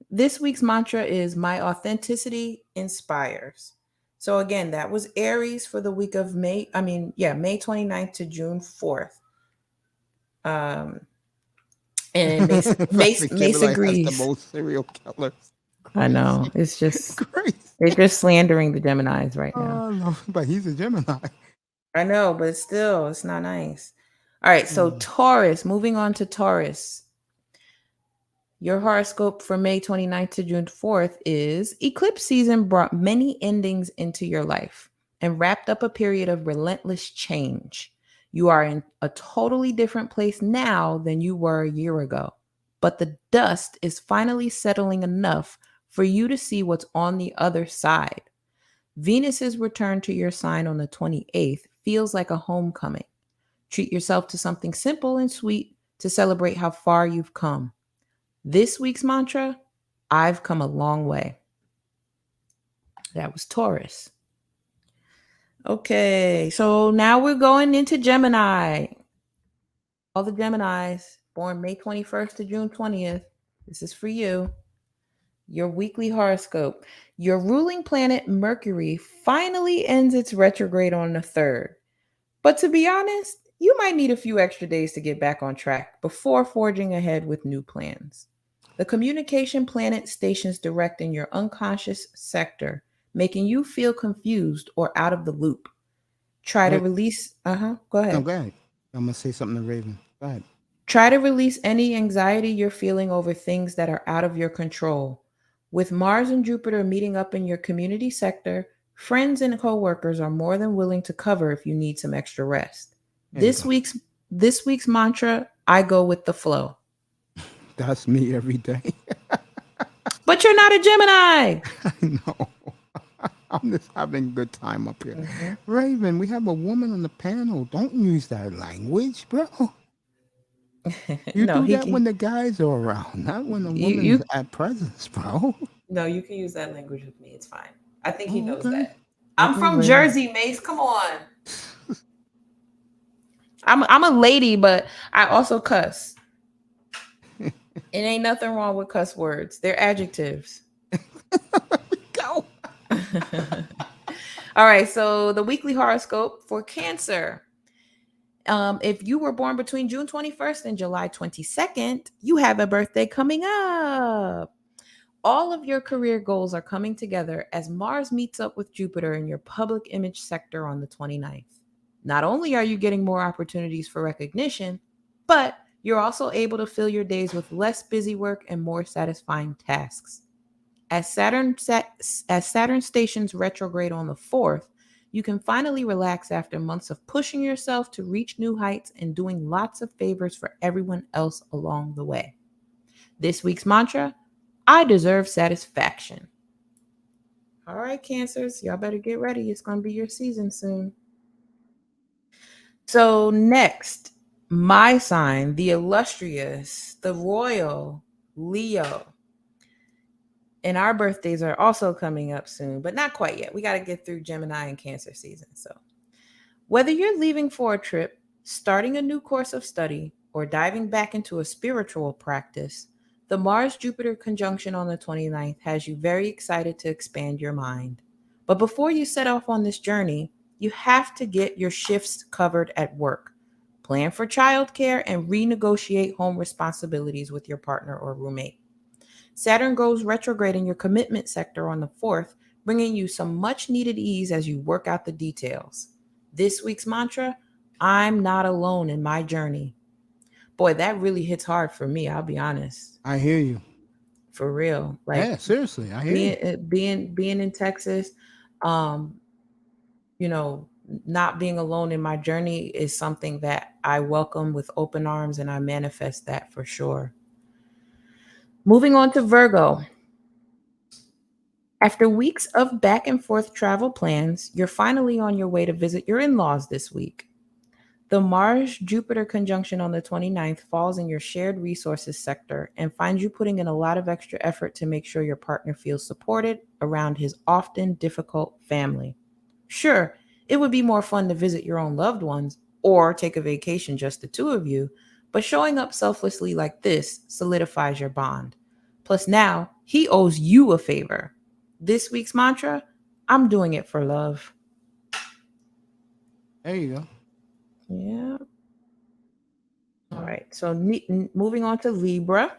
this week's mantra is my authenticity inspires. So again, that was Aries for the week of May 29th to June 4th. Um, and Private Mace Kimberly has the agrees. most serial killers. I know. Crazy. It's just Crazy. they're just slandering the Geminis right now. Oh, no, but he's a Gemini. I know, but still, it's not nice. All right, so Mm. Taurus, moving on to Taurus. Your horoscope for May 29th to June 4th is eclipse season brought many endings into your life and wrapped up a period of relentless change. You are in a totally different place now than you were a year ago, but the dust is finally settling enough for you to see what's on the other side. Venus's return to your sign on the 28th feels like a homecoming. Treat yourself to something simple and sweet to celebrate how far you've come. This week's mantra, I've come a long way. That was Taurus. Okay, so now we're going into Gemini. All the Geminis born May 21st to June 20th. This is for you. Your weekly horoscope. Your ruling planet Mercury finally ends its retrograde on the 3rd. But to be honest, you might need a few extra days to get back on track before forging ahead with new plans. The communication planet stations direct in your unconscious sector, making you feel confused or out of the loop. Try to Wait, release, go no, ahead. go ahead. I'm gonna say something to Raven. Go ahead. Try to release any anxiety you're feeling over things that are out of your control. With Mars and Jupiter meeting up in your community sector, friends and coworkers are more than willing to cover if you need some extra rest. There you This go. week's mantra, I go with the flow. That's me every day. But you're not a Gemini. I know. I'm just having a good time up here. Mhm. Raven, we have a woman on the panel. Don't use that language, bro. You No, do he that can. when the guys are around, not when the You woman's you at presence, bro. no, you can use that language with me. It's fine. I think he Oh, knows okay. that. I'm Okay, from Raven. Jersey, Mace. Come on. I'm a lady, but I also cuss. It ain't nothing wrong with cuss words. They're adjectives. Go. All right, so the weekly horoscope for Cancer. If you were born between June 21st and July 22nd, you have a birthday coming up. All of your career goals are coming together as Mars meets up with Jupiter in your public image sector on the 29th. Not only are you getting more opportunities for recognition, but you're also able to fill your days with less busy work and more satisfying tasks. As Saturn stations retrograde on the 4th, you can finally relax after months of pushing yourself to reach new heights and doing lots of favors for everyone else along the way. This week's mantra, I deserve satisfaction. All right, Cancers, y'all better get ready. It's going to be your season soon. So, next, my sign, the illustrious, the royal Leo. And our birthdays are also coming up soon, but not quite yet. We got to get through Gemini and Cancer season. So, whether you're leaving for a trip, starting a new course of study, or diving back into a spiritual practice, the Mars Jupiter conjunction on the 29th has you very excited to expand your mind. But before you set off on this journey, you have to get your shifts covered at work. Plan for childcare and renegotiate home responsibilities with your partner or roommate. Saturn goes retrograde in your commitment sector on the 4th, bringing you some much needed ease as you work out the details. This week's mantra, I'm not alone in my journey. Boy, that really hits hard for me, I'll be honest. I hear you. For real. Like Yeah, seriously, I hear you. being in Texas, um, you know, not being alone in my journey is something that I welcome with open arms, and I manifest that for sure. Moving on to Virgo. After weeks of back and forth travel plans, you're finally on your way to visit your in laws this week. The Mars Jupiter conjunction on the 29th falls in your shared resources sector and finds you putting in a lot of extra effort to make sure your partner feels supported around his often difficult family. Sure, it would be more fun to visit your own loved ones or take a vacation just the two of you, but showing up selflessly like this solidifies your bond. Plus, now he owes you a favor. This week's mantra: I'm doing it for love. There you go. Yeah. All right. So, moving on to Libra,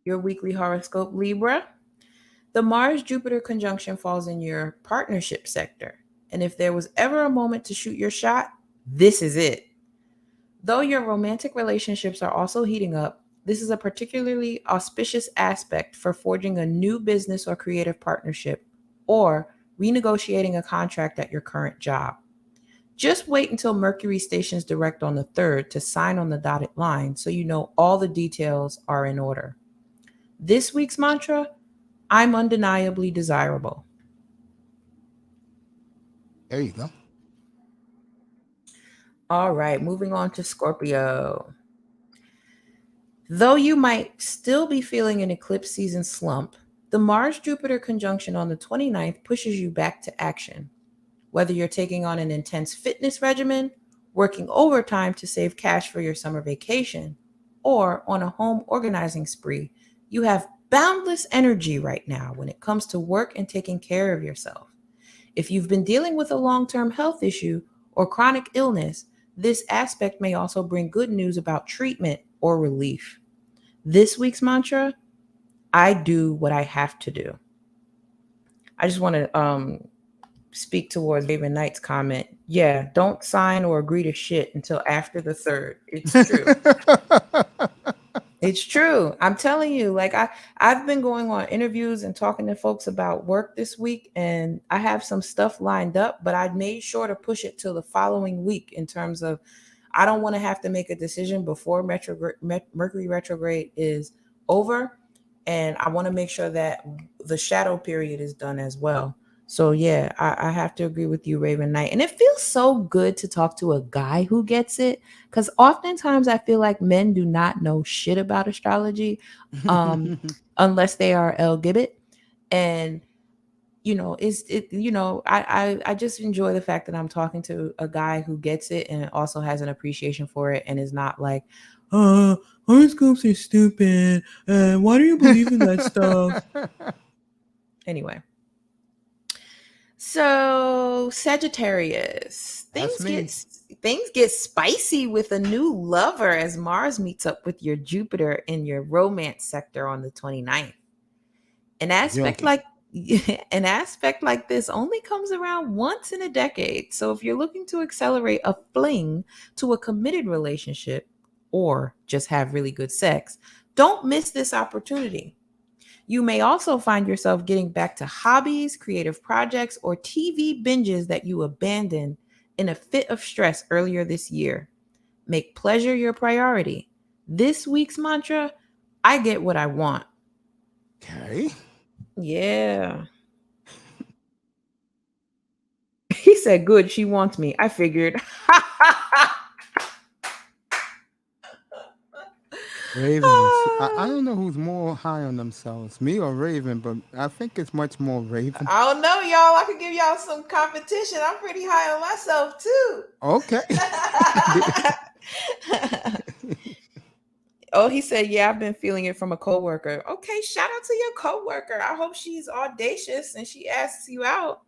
your weekly horoscope, Libra. The Mars Jupiter conjunction falls in your partnership sector. And if there was ever a moment to shoot your shot, this is it. Though your romantic relationships are also heating up, this is a particularly auspicious aspect for forging a new business or creative partnership or renegotiating a contract at your current job. Just wait until Mercury stations direct on the 3rd to sign on the dotted line so you know all the details are in order. This week's mantra: I'm undeniably desirable. There you go. All right, moving on to Scorpio. Though you might still be feeling an eclipse season slump, the Mars Jupiter conjunction on the 29th pushes you back to action. Whether you're taking on an intense fitness regimen, working overtime to save cash for your summer vacation, or on a home organizing spree, you have boundless energy right now when it comes to work and taking care of yourself. If you've been dealing with a long-term health issue or chronic illness, this aspect may also bring good news about treatment or relief. This week's mantra: I do what I have to do. I just want to speak towards Raven Knight's comment. Yeah, don't sign or agree to shit until after the 3rd. It's true. It's true. I'm telling you, like I've been going on interviews and talking to folks about work this week, and I have some stuff lined up, but I made sure to push it till the following week in terms of I don't want to have to make a decision before Mercury retrograde is over, and I want to make sure that the shadow period is done as well. So yeah, I have to agree with you, Raven Knight. And it feels so good to talk to a guy who gets it. Because oftentimes I feel like men do not know shit about astrology unless they are El Gibbet. And I just enjoy the fact that I'm talking to a guy who gets it and also has an appreciation for it and is not like, horoscopes are stupid. Why do you believe in that stuff? Anyway. So Sagittarius, things get spicy with a new lover as Mars meets up with your Jupiter in your romance sector on the 29th. An aspect like this only comes around once in a decade. So if you're looking to accelerate a fling to a committed relationship or just have really good sex, don't miss this opportunity. You may also find yourself getting back to hobbies, creative projects, or TV binges that you abandoned in a fit of stress earlier this year. Make pleasure your priority. This week's mantra: I get what I want. Okay. Yeah. He said, good, she wants me. I figured. Raven, I don't know who's more high on themselves, me or Raven, but I think it's much more Raven. I don't know, y'all. I could give y'all some competition. I'm pretty high on myself, too. Okay. Oh, he said, yeah, I've been feeling it from a coworker. Okay, shout out to your coworker. I hope she's audacious and she asks you out.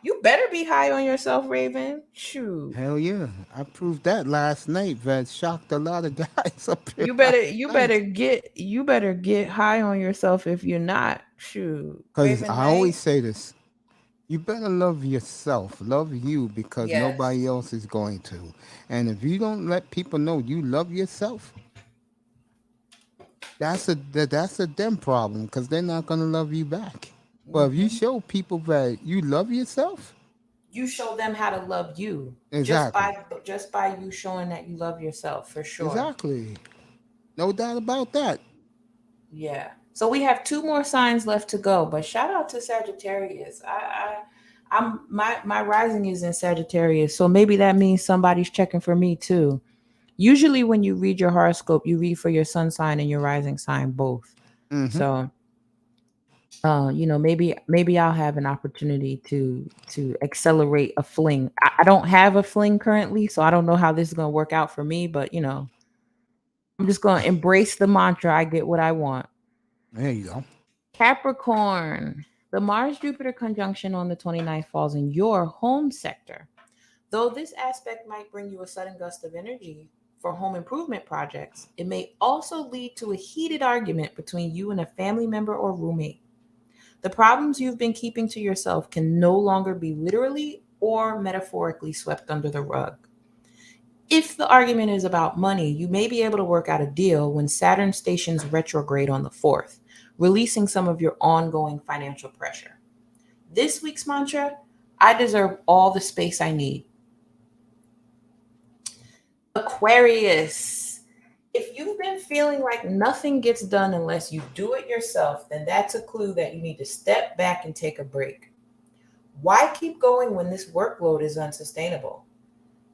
You better be high on yourself, Raven. Shoot. Hell yeah. I proved that last night. That shocked a lot of guys up here. You better get high on yourself if you're not. Shoot. Because I always say this. You better love yourself. Love you because nobody else is going to. And if you don't let people know you love yourself, that's a them problem because they're not going to love you back. But if you show people that you love yourself, you show them how to love you Exactly. just by you showing that you love yourself, for sure. Exactly. No doubt about that. Yeah. So we have two more signs left to go, but shout out to Sagittarius. I'm my rising is in Sagittarius, so maybe that means somebody's checking for me too. Usually when you read your horoscope, you read for your sun sign and your rising sign both. Mm-hmm. So maybe I'll have an opportunity to accelerate a fling. I don't have a fling currently, so I don't know how this is gonna work out for me, but I'm just gonna embrace the mantra, I get what I want. There you go. Capricorn. The Mars Jupiter conjunction on the 29th falls in your home sector. Though this aspect might bring you a sudden gust of energy for home improvement projects, it may also lead to a heated argument between you and a family member or roommate. The problems you've been keeping to yourself can no longer be literally or metaphorically swept under the rug. If the argument is about money, you may be able to work out a deal when Saturn stations retrograde on the 4th, releasing some of your ongoing financial pressure. This week's mantra: I deserve all the space I need. Aquarius. If you've been feeling like nothing gets done unless you do it yourself, then that's a clue that you need to step back and take a break. Why keep going when this workload is unsustainable?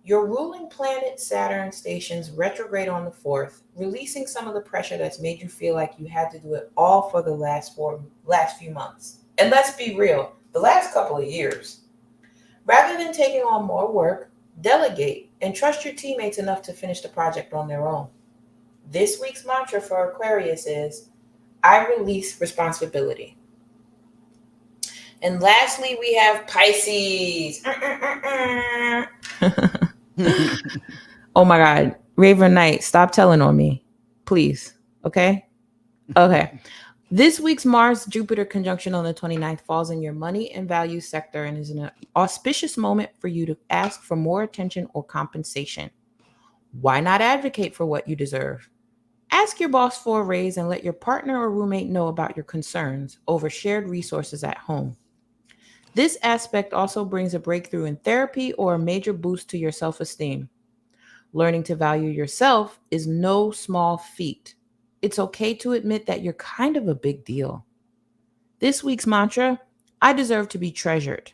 Your ruling planet Saturn stations retrograde on the 4th, releasing some of the pressure that's made you feel like you had to do it all for the last few months. And let's be real, the last couple of years. Rather than taking on more work, delegate and trust your teammates enough to finish the project on their own. This week's mantra for Aquarius is, I release responsibility. And lastly, we have Pisces. Oh my God. Raven Knight, stop telling on me. Please. Okay? Okay. This week's Mars Jupiter conjunction on the 29th falls in your money and values sector and is an auspicious moment for you to ask for more attention or compensation. Why not advocate for what you deserve? Ask your boss for a raise and let your partner or roommate know about your concerns over shared resources at home. This aspect also brings a breakthrough in therapy or a major boost to your self-esteem. Learning to value yourself is no small feat. It's okay to admit that you're kind of a big deal. This week's mantra: I deserve to be treasured.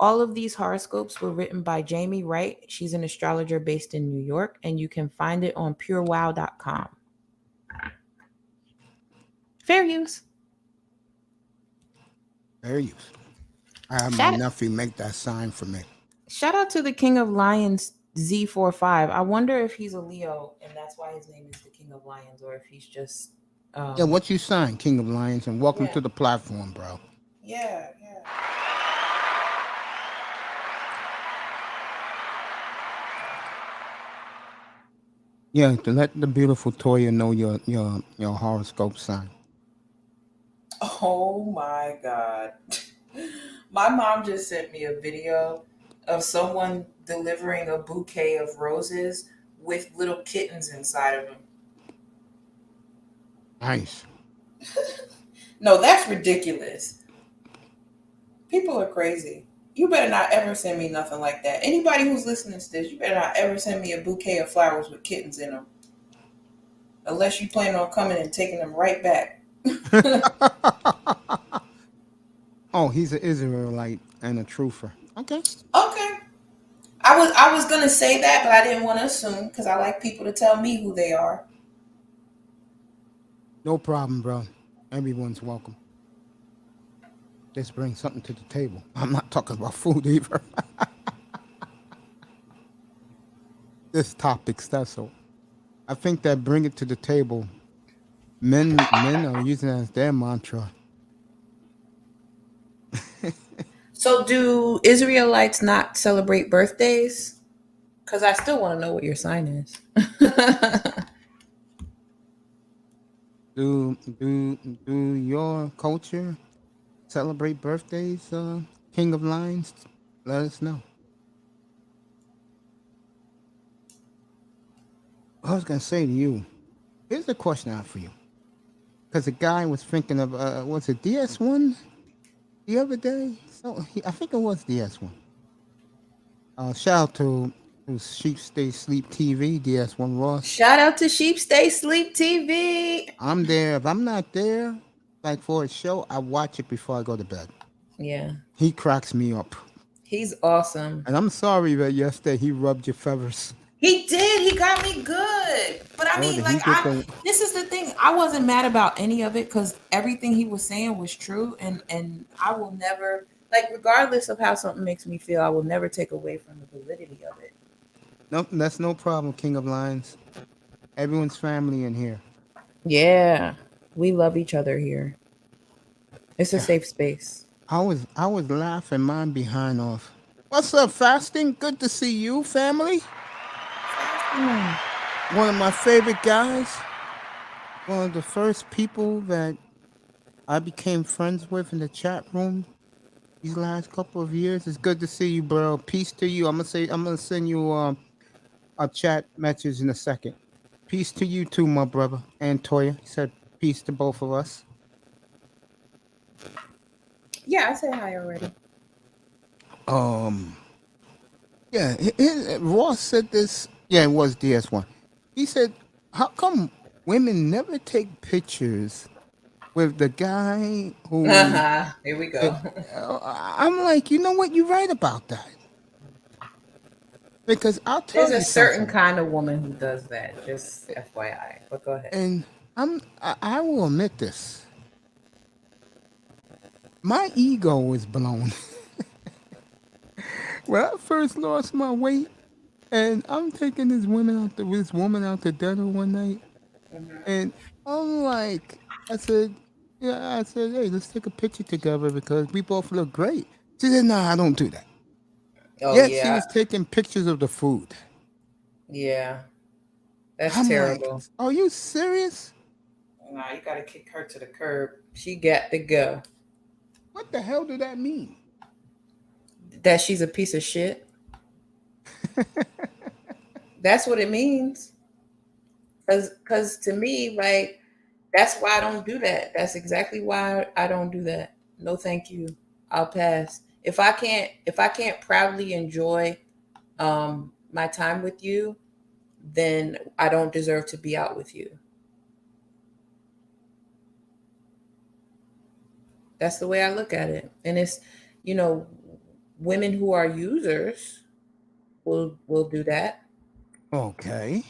All of these horoscopes were written by Jamie Wright. She's an astrologer based in New York, and you can find it on purewow.com. Fair use. Fair use. I have my Shout, nephew make that sign for me. shout out to the King of Lions Z45. I wonder if he's a Leo and that's why his name is the King of Lions, or if he's just Yeah, what you sign, King of Lions, and welcome yeah. to the platform, bro. Yeah. Yeah, to let the beautiful Toyah know your horoscope sign. Oh my God. My mom just sent me a video of someone delivering a bouquet of roses with little kittens inside of them. Nice. No, that's ridiculous. People are crazy. You better not ever send me nothing like that. Anybody who's listening to this, you better not ever send me a bouquet of flowers with kittens in them. Unless you plan on coming and taking them right back. Oh, he's an Israelite and a truther. Okay. Okay. I was gonna say that, but I didn't want to assume because I like people to tell me who they are. No problem, bro. Everyone's welcome. Just bring something to the table. I'm not talking about food either. This topic's that so. I think that bring it to the table. Men are using it as their mantra. So, do Israelites not celebrate birthdays? Because I still want to know what your sign is. Do your culture celebrate birthdays, King of Lions? Let us know. I was gonna say to you, here's a question I have for you. Because the guy was thinking of was it DS1 the other day? No, I think it was DS1. Shout out to Sheep Stay Sleep TV, DS1 Ross. Shout out to Sheep Stay Sleep TV. I'm there. If I'm not there, like for a show, I watch it before I go to bed. Yeah, He cracks me up. he's awesome. And I'm sorry that yesterday he rubbed your feathers. He did. He got me good. But I Oh, mean, did like, he get the? this is the thing. I wasn't mad about any of it because everything he was saying was true, and I will never, like, regardless of how something makes me feel, I will never take away from the validity of it. Nope, that's no problem, King of Lions. Everyone's family in here. Yeah, we love each other here. It's a safe space. I was laughing mine behind off. What's up, fasting? Good to see you, family. Mm. One of my favorite guys. One of the first people that I became friends with in the chat room these last couple of years. It's good to see you, bro. Peace to you. I'm gonna send you a chat message in a second. Peace to you too, my brother. And Toyah. He said peace to both of us. Yeah, I said hi already. Um yeah, Ross said this. Yeah, it was DS1. He said, how come women never take pictures with the guy who Here we go. I'm like, you know what? You're right about that. Because I'll tell There's a you certain something. kind of woman who does that. Just FYI. But go ahead. And I will admit this. My ego is blown. When I first lost my weight and I'm taking this woman out to dinner one night, and I'm like, I said, hey, let's take a picture together because we both look great. She said, no, I don't do that. Oh Yet she yeah, was taking pictures of the food. yeah. That's I'm like, terrible. are you serious? Nah, you gotta kick her to the curb. She got to go. What the hell did that mean? That she's a piece of shit. That's what it means. Cause to me, like, that's why I don't do that. That's exactly why I don't do that. No, thank you. I'll pass. If I can't proudly enjoy my time with you, then I don't deserve to be out with you. That's the way I look at it. And it's, you know, women who are users will do that. Okay.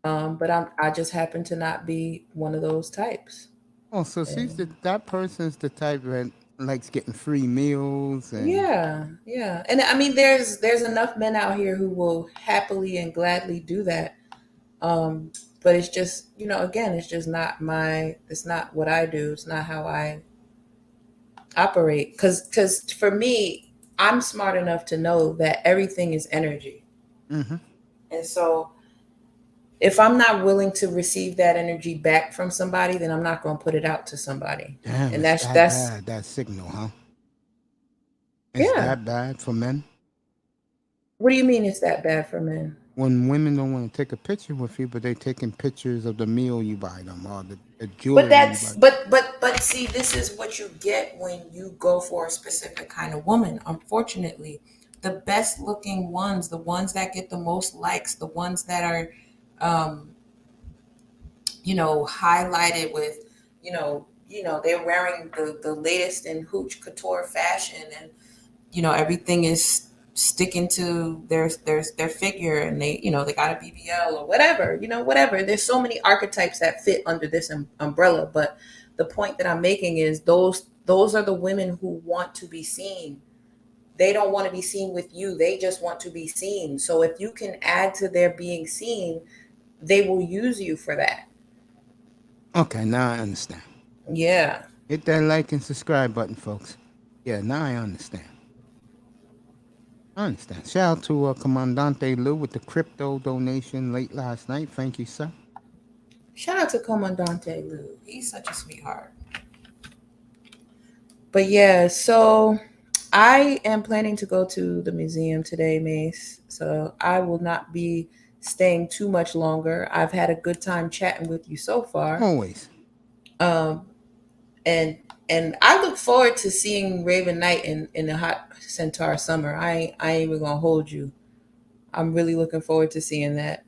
But I just happen to not be one of those types. Oh, so And that person's the type that likes getting free meals and yeah, yeah. And I mean, there's enough men out here who will happily and gladly do that. Um, but it's just, again, it's just not it's not what I do. It's not how I operate. Cause for me, I'm smart enough to know that everything is energy. mm-hmm. And so if I'm not willing to receive that energy back from somebody, then I'm not going to put it out to somebody. Damn, And it's that that's bad, that signal, huh? It's yeah. that bad for men? What do you mean it's that bad for men? When women don't want to take a picture with you, but they taking pictures of the meal you buy them or the But jewelry you buy. that's but see, this is what you get when you go for a specific kind of woman. Unfortunately, the best looking ones, the ones that get the most likes, the ones that are um, highlighted with, they're wearing the latest in hooch couture fashion, and everything is sticking to their figure, and they got a BBL or whatever, whatever. There's so many archetypes that fit under this umbrella, but the point that I'm making is those are the women who want to be seen. They don't want to be seen with you. They just want to be seen. So if you can add to their being seen, they will use you for that. Okay, now I understand. Yeah. Hit that like and subscribe button, folks. Yeah, now I understand. I understand. Shout out to Commandante Lou with the crypto donation late last night. Thank you, sir. Shout out to Comandante Lou. He's such a sweetheart. But yeah, so I am planning to go to the museum today, Mace. So I will not be staying too much longer. I've had a good time chatting with you so far. Always. Um, and And I look forward to seeing Raven Knight in the hot Centaur summer. I ain't even gonna hold you. I'm really looking forward to seeing that.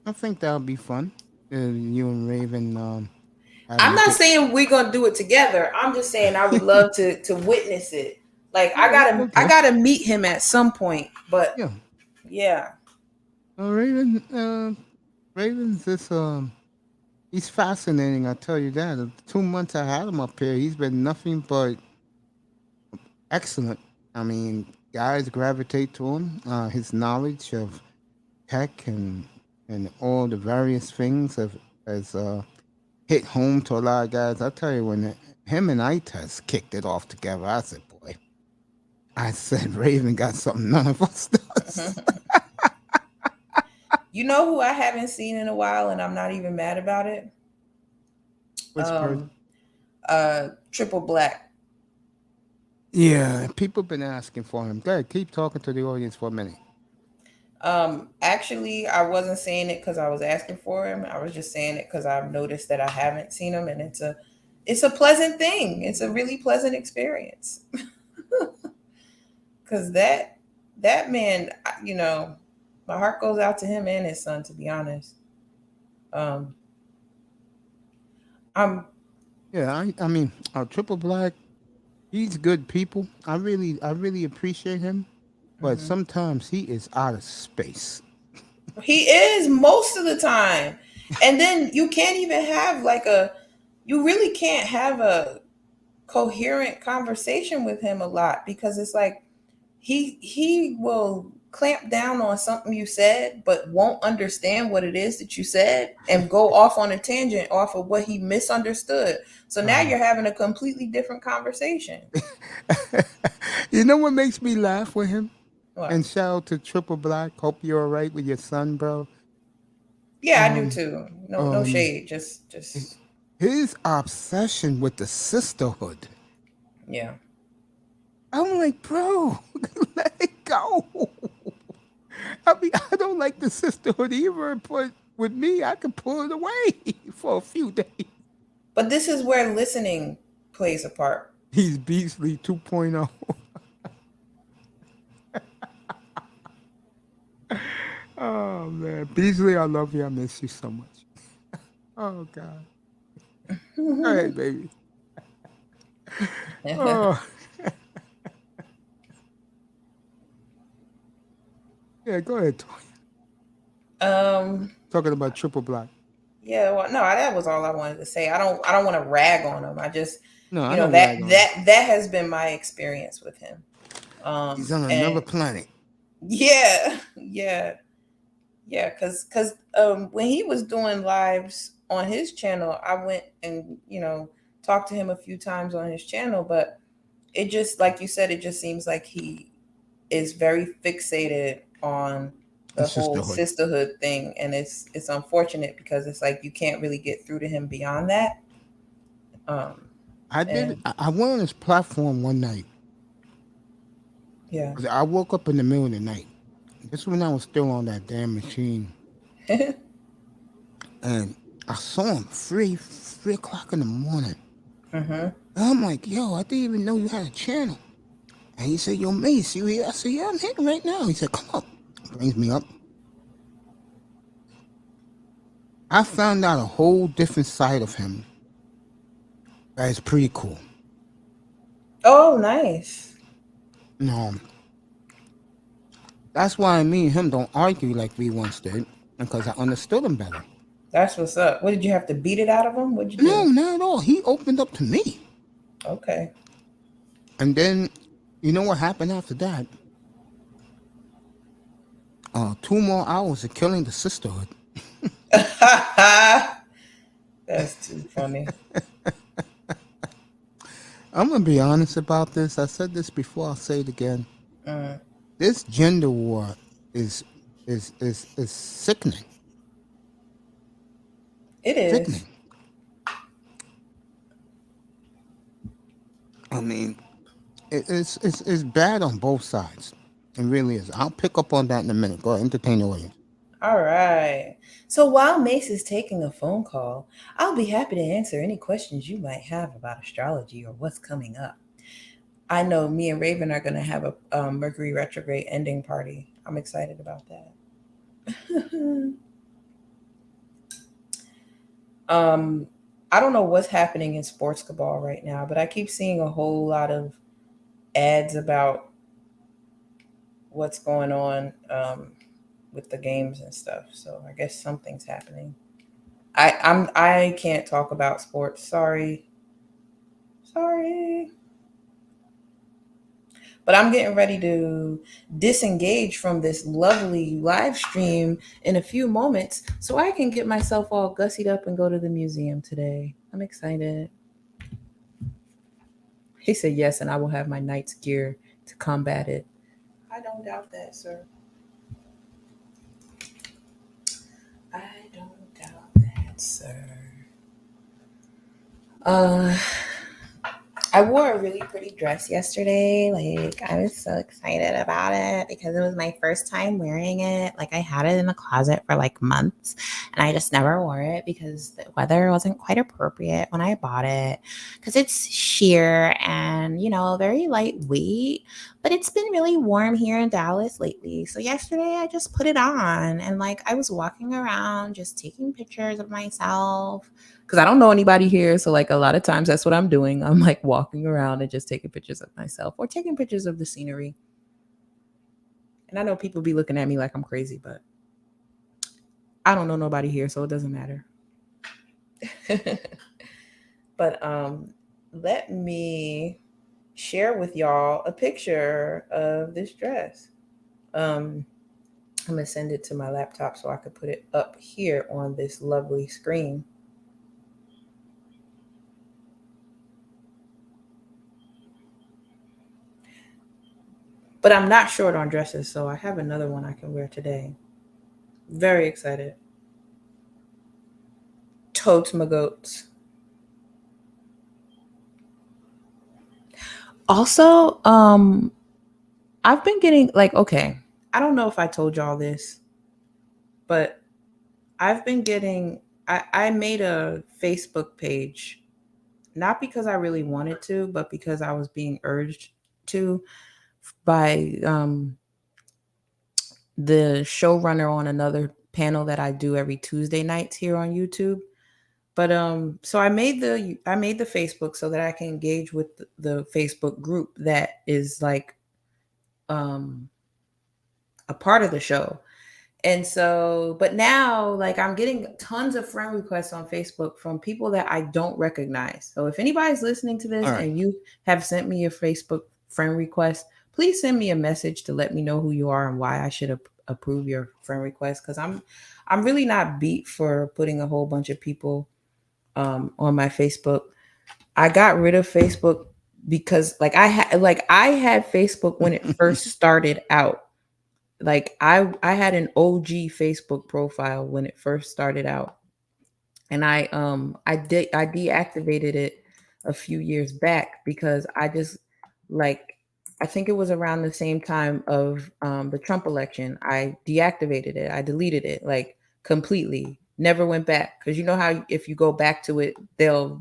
I think that'll be fun. You and Raven I'm having not get saying we're gonna do it together. I'm just saying I would love to witness it. Like yeah, I okay. gotta meet him at some point. But Yeah. yeah. Raven Raven's this he's fascinating, I tell you that. The 2 months I had him up here, he's been nothing but excellent. I mean, guys gravitate to him. His knowledge of tech and all the various things have has hit home to a lot of guys. I tell you, when him and Itas kicked it off together, I said, boy, I said Raven got something none of us does. You know who I haven't seen in a while, and I'm not even mad about it. Which person? Um, Triple Black. Yeah, people been asking for him. Go ahead, keep talking to the audience for a minute. Actually, I wasn't saying it because I was asking for him. I was just saying it because I've noticed that I haven't seen him, and it's a pleasant thing. It's a really pleasant experience. Because that man, my heart goes out to him and his son. To be honest, um, I'm. Yeah, I mean, Triple Black, he's good people. I really appreciate him, but Mhm. sometimes he is out of space. He is most of the time, and then you can't even have like a. You really can't have a coherent conversation with him a lot because it's like he will clamp down on something you said but won't understand what it is that you said and go off on a tangent off of what he misunderstood, so now Uh, you're having a completely different conversation. you know what makes me laugh with him? What? And shout out to Triple Black. Hope you're all right with your son, bro. Yeah, I do Um, too. No um, shade, just his obsession with the sisterhood. yeah. I'm like, bro, let it go. I mean, I don't like the sisterhood either, but with me, I can pull it away for a few days. But this is where listening plays a part. He's Beasley 2.0. Oh man, Beasley, I love you. I miss you so much. Oh God. All right, baby. Oh yeah, go ahead, Toy. um Talking about Triple Black. Yeah, well, no, that was all I wanted to say. I don't want to rag on him. I just, No, I don't that rag on him. that has been my experience with him. He's on another And planet. yeah, yeah, yeah, because when he was doing lives on his channel, I went and talked to him a few times on his channel, but it just like you said, it just seems like he is very fixated on The the whole sisterhood. sisterhood thing, and it's unfortunate because it's like you can't really get through to him beyond that. Um, I did. and I went on his platform one night. yeah. 'Cause I woke up in the middle of the night. This when I was still on that damn machine, and I saw him 3 o'clock in the morning. Hmm. And I'm like, yo, I didn't even know you had a channel. And he said, yo, Mace, you here? I said, yeah, I'm here right now. He said, come up. Brings me up. I found out a whole different side of him that is pretty cool. Oh, nice. No, that's why me and him don't argue like we once did, because I understood him better. That's what's up. What did you have to beat it out of him? What'd you No, do? not at all. He opened up to me. Okay. And then, you know what happened after that? 2 more hours of killing the sisterhood. That's too funny. I'm gonna be honest about this. I said this before. I'll say it again. Mm, This gender war is is sickening. it is. Sickening. I mean, it's bad on both sides. It really is. I'll pick up on that in a minute. Go ahead, entertain the audience. All right. So while Mace is taking a phone call, I'll be happy to answer any questions you might have about astrology or what's coming up. I know me and Raven are going to have a Mercury retrograde ending party. I'm excited about that. um, I don't know what's happening in sports cabal right now, but I keep seeing a whole lot of ads about what's going on with the games and stuff. So I guess something's happening. I can't talk about sports. Sorry. Sorry. But I'm getting ready to disengage from this lovely live stream in a few moments so I can get myself all gussied up and go to the museum today. I'm excited. He said yes, and I will have my knight's gear to combat it. I don't doubt that, sir. I don't doubt that, sir. Uh, I wore a really pretty dress yesterday. Like, I was so excited about it because it was my first time wearing it. Like, I had it in the closet for like months and I just never wore it because the weather wasn't quite appropriate when I bought it. Because it's sheer and, very lightweight. But it's been really warm here in Dallas lately. So, yesterday I just put it on and like I was walking around just taking pictures of myself because I don't know anybody here. So like a lot of times that's what I'm doing. I'm like walking around and just taking pictures of myself or taking pictures of the scenery. And I know people be looking at me like I'm crazy, but I don't know nobody here, so it doesn't matter. But let me share with y'all a picture of this dress. I'm gonna send it to my laptop so I could put it up here on this lovely screen. But I'm not short on dresses, so I have another one I can wear today. Very excited. Totes my goats. Also, I've been getting like, okay, I don't know if I told y'all this, but I've been getting I made a Facebook page, not because I really wanted to, but because I was being urged to by the showrunner on another panel that I do every Tuesday nights here on YouTube. But so I made the Facebook so that I can engage with the Facebook group that is like um a part of the show. And so, but now like I'm getting tons of friend requests on Facebook from people that I don't recognize. So if anybody's listening to this All right. and you have sent me a Facebook friend request, please send me a message to let me know who you are and why I should approve your friend request because I'm really not beat for putting a whole bunch of people on my Facebook. I got rid of Facebook because I had Facebook when it first started out. Like I had an OG Facebook profile when it first started out. And I deactivated it a few years back because I just like I think it was around the same time of the Trump election. I deactivated it. I deleted it like completely. Never went back because you know how if you go back to it, they'll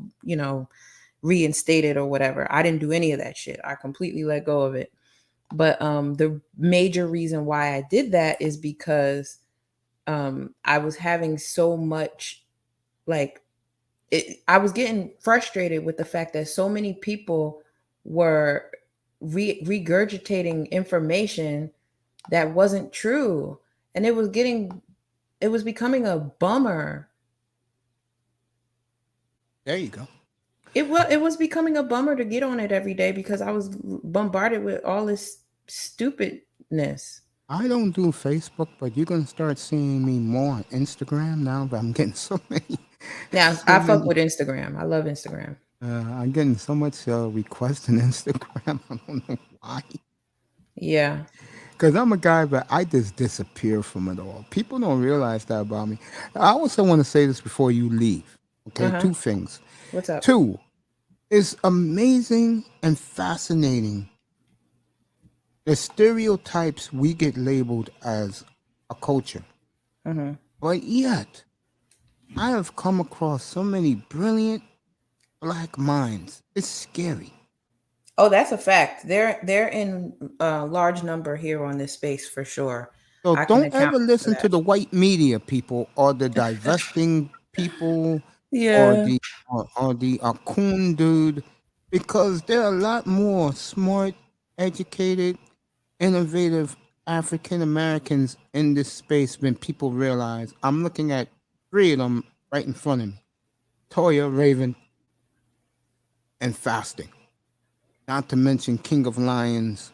reinstate it or whatever. I didn't do any of that shit. I completely let go of it. But the major reason why I did that is because I was having so much like I was getting frustrated with the fact that so many people were regurgitating information that wasn't true, and it was becoming a bummer. There you go. It was becoming a bummer to get on it every day because I was bombarded with all this stupidness. I don't do Facebook, but you're gonna start seeing me more on Instagram now. But I'm getting so many, Now so I fuck many. with Instagram. I love Instagram. I'm getting so much requests on Instagram. I don't know why. Yeah. Because I'm a guy, but I just disappear from it all. People don't realize that about me. I also want to say this before you leave. Uh Okay, huh. two things. What's up? Two, it's amazing and fascinating the stereotypes we get labeled as a culture. Hmm. But yet, I have come across so many brilliant black minds. It's scary. Oh, that's a fact. They're in large number here on this space for sure. So I can don't account ever for listen to that. the white media people or the divesting people or Yeah. the coon dude, because there are a lot more smart, educated, innovative African Americans in this space than people realize. I'm looking at three of them right in front of me: Toyah, Raven, and Fasting. Not to mention King of Lions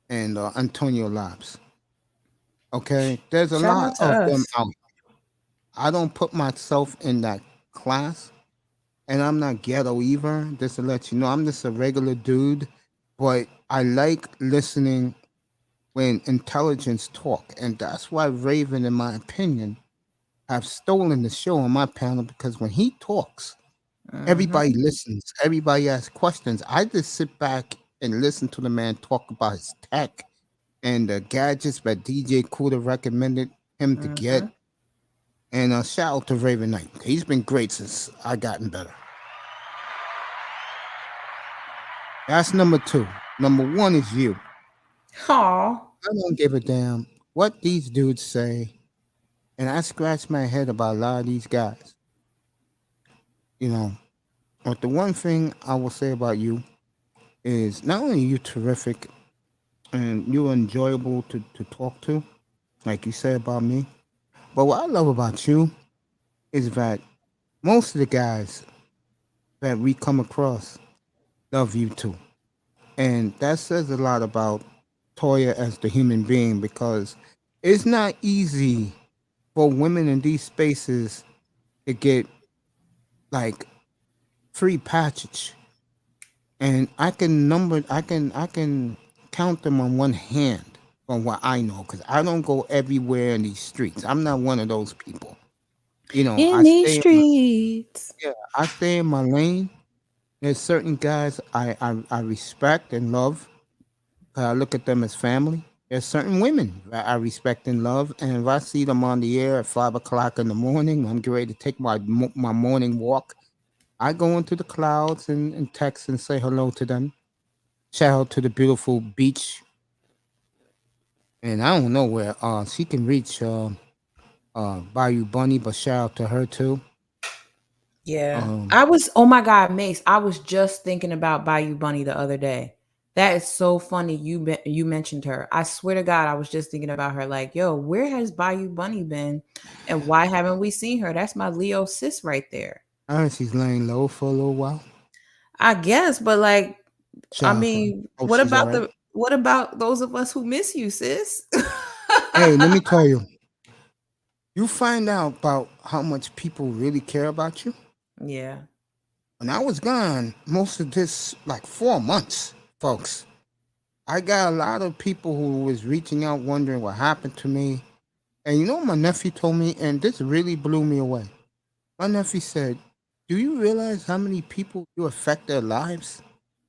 and Antonio Labs. Okay, there's a Shout lot out to of them us. out. I don't put myself in that class, and I'm not ghetto either. Just to let you know, I'm just a regular dude, but I like listening when intelligence talk, and that's why Raven, in my opinion, have stolen the show on my panel, because when he talks, everybody Hmm. listens, everybody asks questions. I just sit back and listen to the man talk about his tech and the gadgets that DJ Kuda recommended him to get. Hmm. And shout out to Raven Knight. He's been great since I gotten better. That's number two. Number one is you. Aw. I don't give a damn what these dudes say. And I scratch my head about a lot of these guys. You know, but the one thing I will say about you is not only are you terrific and you're enjoyable to talk to, like you say about me, but what I love about you is that most of the guys that we come across love you too. And that says a lot about Toya as the human being, because it's not easy for women in these spaces to get like free passage. And I can count them on one hand from what I know, because I don't go everywhere in these streets. I'm not one of those people. You know, In these streets. I stay in my lane. There's certain guys I respect and love. I look at them as family. There's certain women that I respect and love, and if I see them on the air at 5 o'clock in the morning, I'm getting ready to take my morning walk. I go into the clouds and text and say hello to them. Shout out to the beautiful beach, and I don't know where she can reach Bayou Bunny, but shout out to her too. Yeah. Um, I was, oh my God, Mace, I was just thinking about Bayou Bunny the other day. That is so funny you mentioned her. I swear to God, I was just thinking about her like, yo, where has Bayou Bunny been? And why haven't we seen her? That's my Leo sis right there. I heard she's laying low for a little while. I guess, but like, I Shout out to her. mean, Hope she's all right. what about those of us who miss you, sis? Hey, let me tell you, you find out about how much people really care about you. Yeah. When I was gone, most of this, like 4 months, folks, I got a lot of people who was reaching out wondering what happened to me. And you know what my nephew told me? And this really blew me away. My nephew said, "Do you realize how many people you affect their lives?"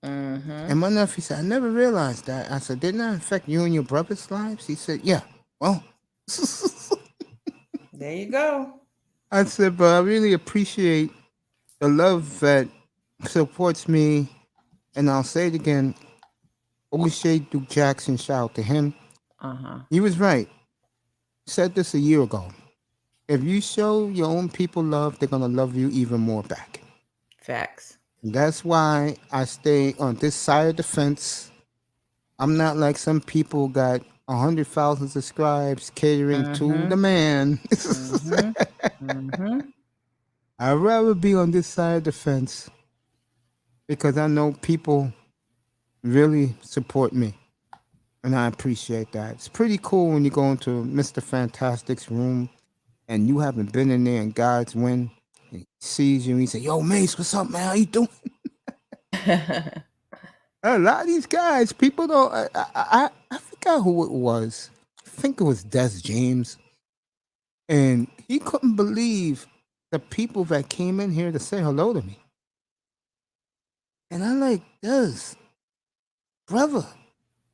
Mm-hmm. And my nephew said, "I never realized that." I said, "Didn't that affect you and your brother's lives?" He said, "Yeah." Well, There you go. I said, "But I really appreciate the love that supports me." And I'll say it again, O'Shea Duke Jackson, shout out to him. Uh-huh. He was right. Said this a year ago. If you show your own people love, they're gonna love you even more back. Facts. That's why I stay on this side of the fence. I'm not like some people got 100,000 subscribes catering to Mm-hmm. the man. Mm-hmm. Mm-hmm. I'd rather be on this side of the fence because I know people really support me. And I appreciate that. It's pretty cool when you go into Mr. Fantastic's room and you haven't been in there and God's win. He sees you and he say, "Yo, Mace, what's up, man? How you doing?" A lot of these guys, people don't. I forgot who it was. I think it was Des James, and he couldn't believe the people that came in here to say hello to me. And I'm like, Des, brother,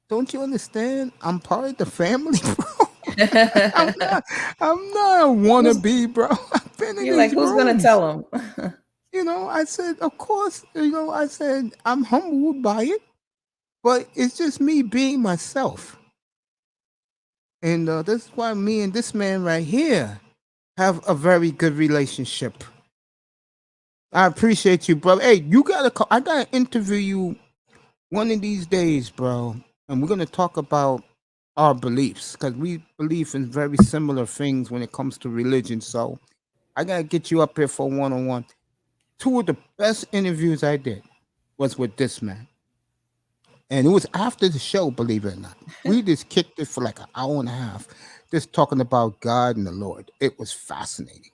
don't you understand? I'm part of the family, bro. I'm not. I'm not a Who's wannabe, bro. I've been in you're like, these who's gonna rooms. tell him? I said, of course. I said I'm humbled by it, but it's just me being myself, and this is why me and this man right here have a very good relationship. I appreciate you, bro. Hey, you gotta. I gotta interview you one of these days, bro, and we're gonna talk about our beliefs because we believe in very similar things when it comes to religion. So I gotta get you up here for one on one. Two of the best interviews I did was with this man, and it was after the show. Believe it or not, we just kicked it for like an hour and a half, just talking about God and the Lord. It was fascinating.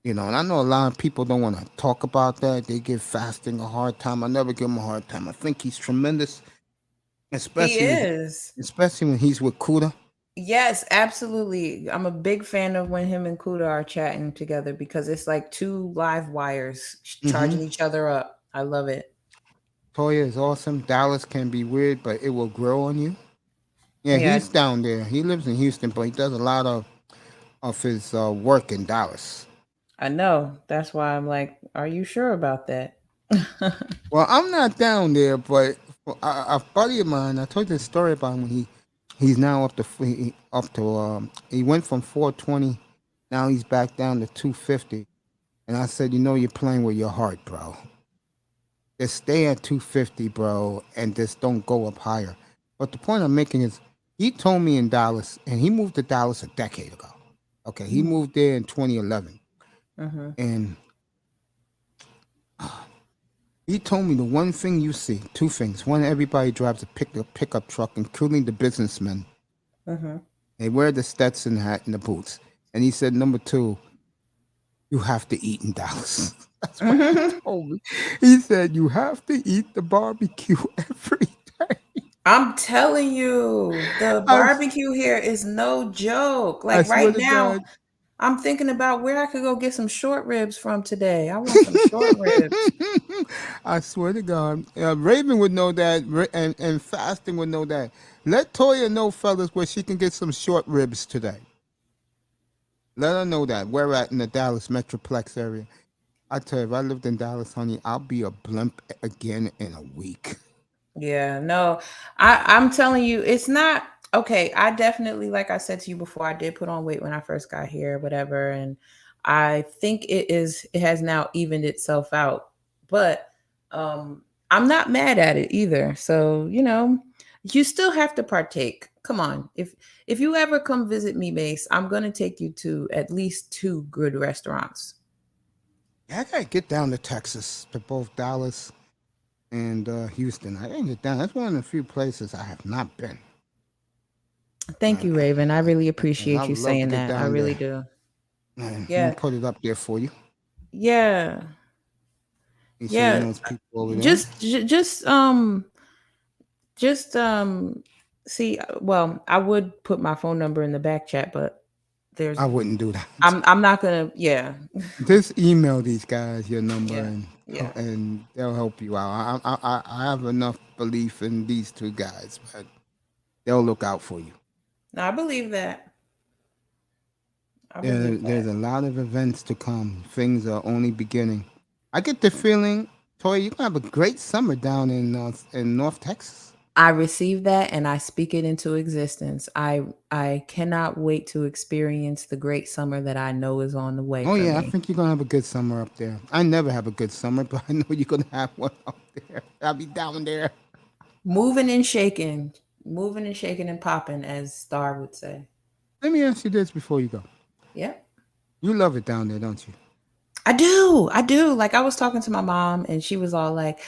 And I know a lot of people don't want to talk about that. They give fasting a hard time. I never give him a hard time. I think he's tremendous, He especially when is. especially when he's with Kuda. Yes, absolutely. I'm a big fan of when him and Kuda are chatting together because it's like two live wires Mm-hmm. charging each other up. I love it. Toyah is awesome. Dallas can be weird, but it will grow on you. Yeah, Yeah, he's down there. He lives in Houston, but he does a lot of his work in Dallas. I know. That's why I'm like, are you sure about that? Well, I'm not down there, but a buddy of mine, I told you the story about him when he's now he went from 420, now he's back down to 250, and I said, you're playing with your heart, bro. Just stay at 250, bro, and just don't go up higher. But the point I'm making is, he told me in Dallas, and he moved to Dallas a decade ago. Okay, he Mm-hmm. moved there in 2011, Mm-hmm. and he told me the one thing you see, two things. One, everybody drives a pickup truck, including the businessmen. Mm-hmm. They wear the Stetson hat and the boots. And he said, number two, you have to eat in Dallas. That's what he Mm-hmm. told me. He said, you have to eat the barbecue every day. I'm telling you, the I, barbecue here is no joke. I Like swear right to now, God. I'm thinking about where I could go get some short ribs from today. I want some short ribs. I swear to God. Raven would know that, and Fasting would know that. Let Toya know, fellas, where she can get some short ribs today. Let her know that. We're at in the Dallas Metroplex area. I tell you, if I lived in Dallas, honey, I'll be a blimp again in a week. Yeah, no, I'm telling you, it's not okay. I definitely, like I said to you before, I did put on weight when I first got here, whatever, and I think it has now evened itself out. But um, I'm not mad at it either. So you still have to partake. Come on, if you ever come visit me, Mace, I'm gonna take you to at least two good restaurants. Yeah, I gotta get down to Texas, to both Dallas and Houston. I gotta get down. That's one of the few places I have not been. Thank Uh, you, Raven. I really and I appreciate you would love to saying get that. I down really there. do. And I'm gonna Yeah. put it up there for you. Yeah. You say you Yeah. know people over there. Just j- just see well, I would put my phone number in the back chat, but there's I wouldn't do that. I'm not gonna yeah. Just email these guys your number, Yeah. and Yeah. and they'll help you out. I have enough belief in these two guys, but they'll look out for you. No, I believe that. I There's believe there's that. a lot of events to come. Things are only beginning. I get the feeling, Toy, you're gonna have a great summer down in North Texas. I receive that and I speak it into existence. I cannot wait to experience the great summer that I know is on the way Oh for yeah, I me. think you're gonna have a good summer up there. I never have a good summer, but I know you're gonna have one up there. I'll be down there. Moving and shaking, moving and shaking and popping, as Star would say. Let me ask you this before you go. Yeah. You love it down there, don't you? I do. I do. Like I was talking to my mom and she was all like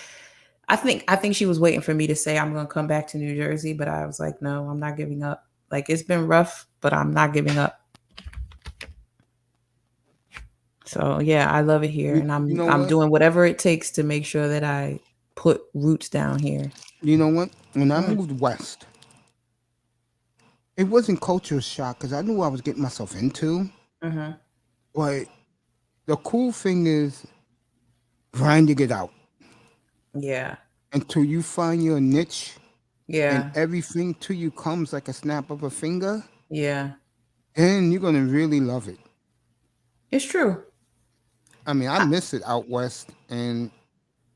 I think she was waiting for me to say I'm going to come back to New Jersey, but I was like, "No, I'm not giving up." Like it's been rough, but I'm not giving up. So, yeah, I love it here and You know I'm what? doing whatever it takes to make sure that I put roots down here. You know what? When I Mm. moved west, it wasn't culture shock because I knew what I was getting myself into. Mhm. But the cool thing is grinding it out Yeah. until you find your niche. and Yeah. everything to you comes like a snap of a finger, Yeah. then you're gonna really love it. It's true. I mean, I miss it out west, and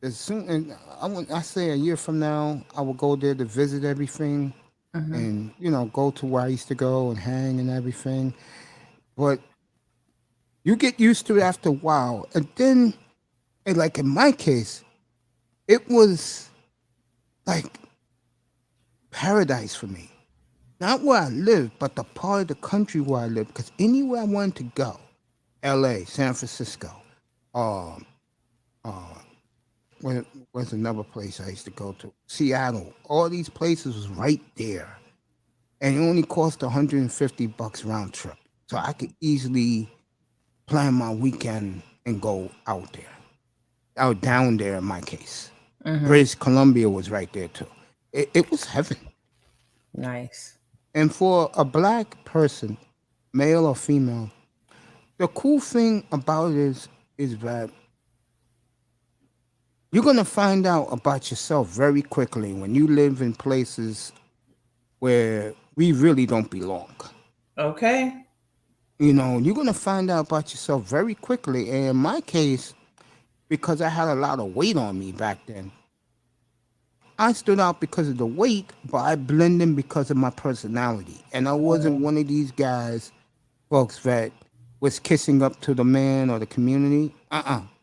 as soon and I say a year from now, I will go there to visit everything, Hmm. and go to where I used to go and hang and everything. But you get used to it after a while, and then, and like in my case, it was like paradise for me. Not where I live, but the part of the country where I live. Because anywhere I wanted to go, L.A., San Francisco, um, uh, where's another place I used to go to? Seattle. All these places was right there, and it only cost $150 round trip, so I could easily plan my weekend and go out there, out down there in my case. Hmm. British Columbia was right there too. It was heaven. Nice. And for a black person, male or female, the cool thing about it is that you're gonna find out about yourself very quickly when you live in places where we really don't belong. Okay. You're gonna find out about yourself very quickly. And in my case, because I had a lot of weight on me back then, I stood out because of the weight, but I blended in because of my personality. And I wasn't one of these guys, folks, that was kissing up to the man or the community.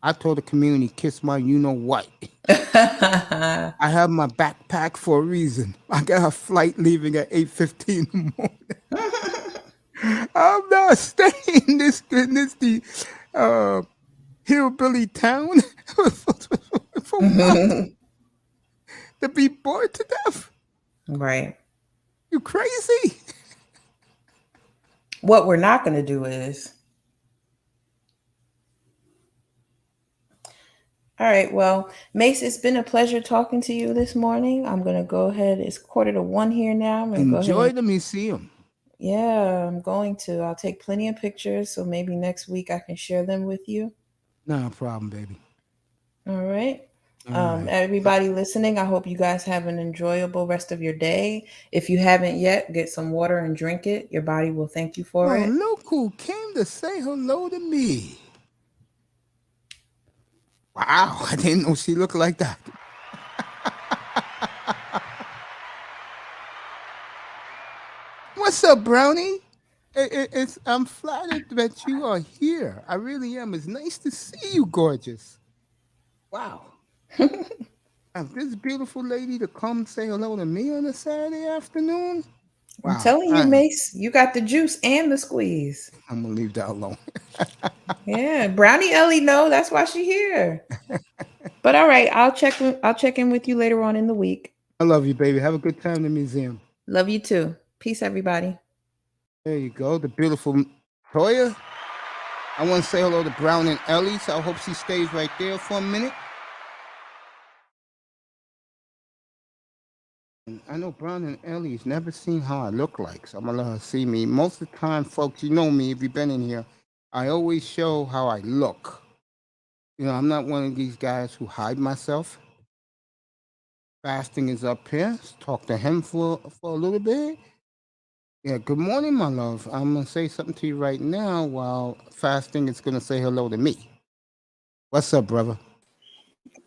I told the community, kiss my you know what. I have my backpack for a reason. I got a flight leaving at 8:15 in the morning. I'm not staying in this the uh, hillbilly town for what? To be bored to death? Right. You crazy? What we're not going to do is. All right. Well, Mace, it's been a pleasure talking to you this morning. I'm going to go ahead. It's 1:45 here now. I'm going to go ahead Enjoy and, the museum. yeah, I'm going to. I'll take plenty of pictures. So maybe next week I can share them with you. No problem, baby. All right. All right. Everybody listening, I hope you guys have an enjoyable rest of your day. If you haven't yet, get some water and drink it. Your body will thank you for Oh, it. look who came to say hello to me. Wow, I didn't know she looked like that. What's up, Brownie? I'm flattered that you are here. I really am. It's nice to see you, gorgeous. Wow. And this beautiful lady to come say hello to me on a Saturday afternoon. I'm Wow. telling you, Mace, you got the juice and the squeeze. I'm gonna leave that alone. Yeah, Brownie Ellie, no, that's why she here. But all right, I'll check in with you later on in the week. I love you, baby. Have a good time in the museum. Love you too. Peace, everybody. There you go. The beautiful Toyah. I want to say hello to Brown and Ellie, so I hope she stays right there for a minute. And I know Brown and Ellie's never seen how I look like, so I'm gonna let her see me. Most of the time, folks, you know me if you've been in here, I always show how I look. I'm not one of these guys who hide myself. Fasting is up here. Let's talk to him for a little bit. Yeah, good morning, my love. I'm gonna say something to you right now while fasting is gonna say hello to me. What's up, brother?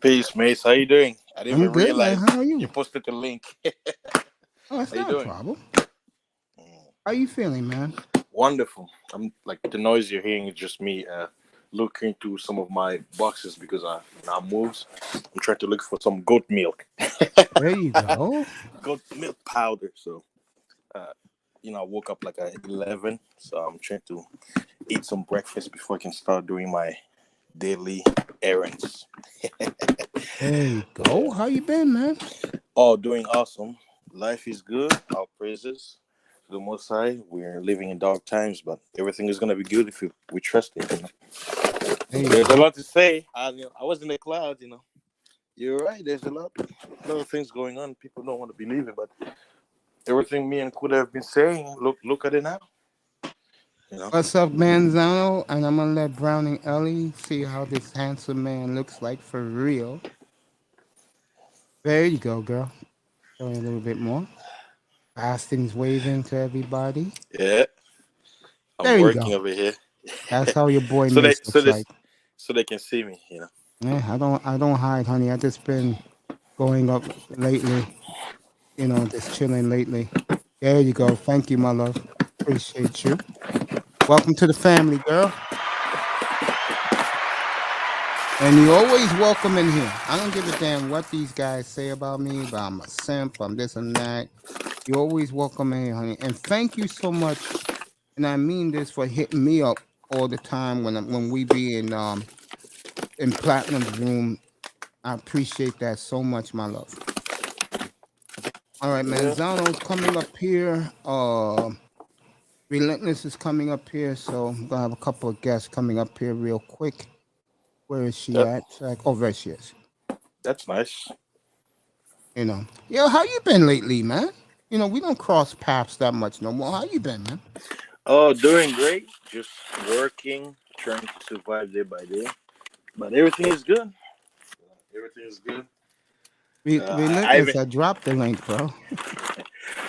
Peace, Mace. How you doing? I didn't I'm even good, man. realize How are you you? posted the link. Oh, it's How you not a doing? problem. How you feeling, man? Wonderful. I'm like the noise you're hearing is just me looking through some of my boxes because I moved. I'm trying to look for some goat milk. There you go. Goat milk powder. So I woke up like at 11, so I'm trying to eat some breakfast before I can start doing my daily errands. There you Yeah. go. How you been, man? Oh, doing awesome. Life is good. Our praises to the Most High. We're living in dark times, but everything is gonna be good if we trust it. There you There's a go. lot to say. I was in the clouds. You're right. There's a lot of things going on. People don't want to believe it, but everything me and Kuda have been saying. Look at it now. What's up, Manzano? And I'm gonna let Brown and Ellie see how this handsome man looks like for real. There you go, girl. Show you a little bit more. Fasting's waving to everybody. Yeah, There I'm you working go. over here. That's how your boy so they Mace looks like. so they can see me. Yeah, I don't hide, honey. I just been going up lately. Just chilling lately. There you go. Thank you, my love. Appreciate you. Welcome to the family, girl. And you always welcome in here. I don't give a damn what these guys say about me, but I'm a simp, I'm this and that. You always welcome in here, honey. And thank you so much. And I mean this for hitting me up all the time when we be in Platinum's room. I appreciate that so much, my love. All right, Manzano's coming up here. Relentless is coming up here, so I'm gonna have a couple of guests coming up here real quick. Where is she at? Oh, there she is. That's nice. Yo, how you been lately, man? We don't cross paths that much no more. How you been, man? Oh, doing great. Just working, trying to survive day by day. But everything is good. Everything is good. Relentless, I dropped the link, bro.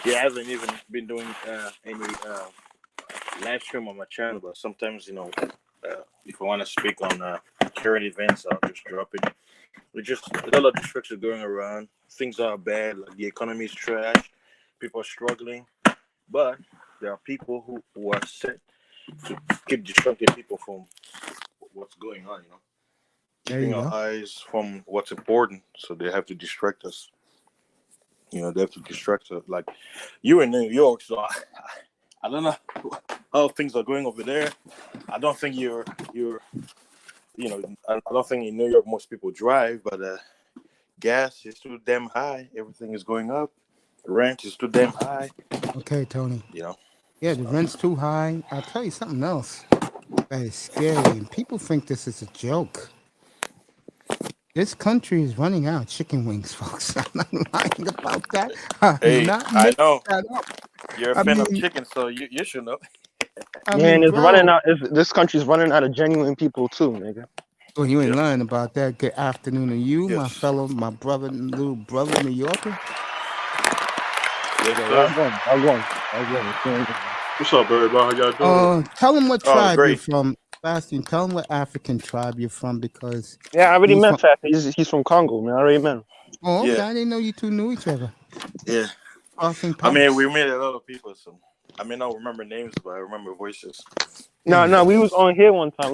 Yeah, I haven't even been doing any live stream on my channel, but sometimes, if I want to speak on current events, I'll just drop it. There's just a lot of distractions going around. Things are bad, like the economy is trash. People are struggling. But there are people who are set to keep distracting people from what's going on, keeping our eyes from what's important. So they have to distract us. They have to distract us. Like you in New York, so I don't know how things are going over there. I don't think I don't think in New York most people drive, but gas is too damn high. Everything is going up. Rent is too damn high. Okay, Tony. Yeah, the rent's too high. I'll tell you something else that is scary. People think this is a joke. This country is running out of chicken wings, folks. I'm not lying about that. I know. You're a fan of chicken, so you should know. It's running out. This country's running out of genuine people too, nigga. Oh, you ain't lying about that. Good afternoon to you, my little brother, New Yorker. What's up, everybody? How y'all doing? Tell them what tribe you're from. Fasting. Tell them what African tribe you're from, because I already met Fasting. He's from Congo, man. I already met him. Oh, okay. I didn't know you two knew each other. Yeah. Crossing paths. I mean, we met a lot of people, so I may not remember names, but I remember voices. No, we was on here one time.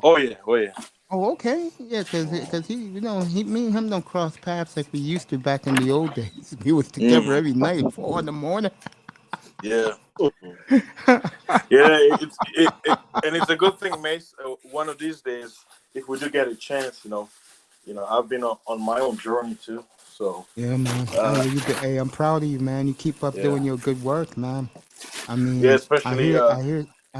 Oh yeah. Oh, okay. Yeah, because he, me and him don't cross paths like we used to back in the old days. We was together every night, 4 a.m. Yeah. Yeah, and it's a good thing, Mace. One of these days, if we do get a chance, I've been on my own journey too. So yeah, man. Hey, I'm proud of you, man. You keep up doing your good work, man. I mean, especially I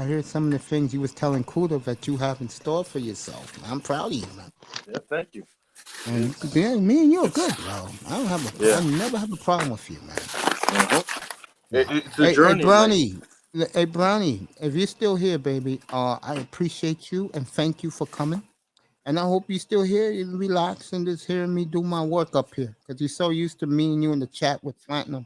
hear some of the things you was telling Kuda that you have in store for yourself. I'm proud of you, man. Yeah, thank you. And me and you are good, bro. I never have a problem with you, man. Mm-hmm. It's a journey. Hey, Brownie, if you're still here, baby, I appreciate you and thank you for coming. And I hope you're still here. You relax and just hearing me do my work up here, because you're so used to me and you in the chat with Platinum.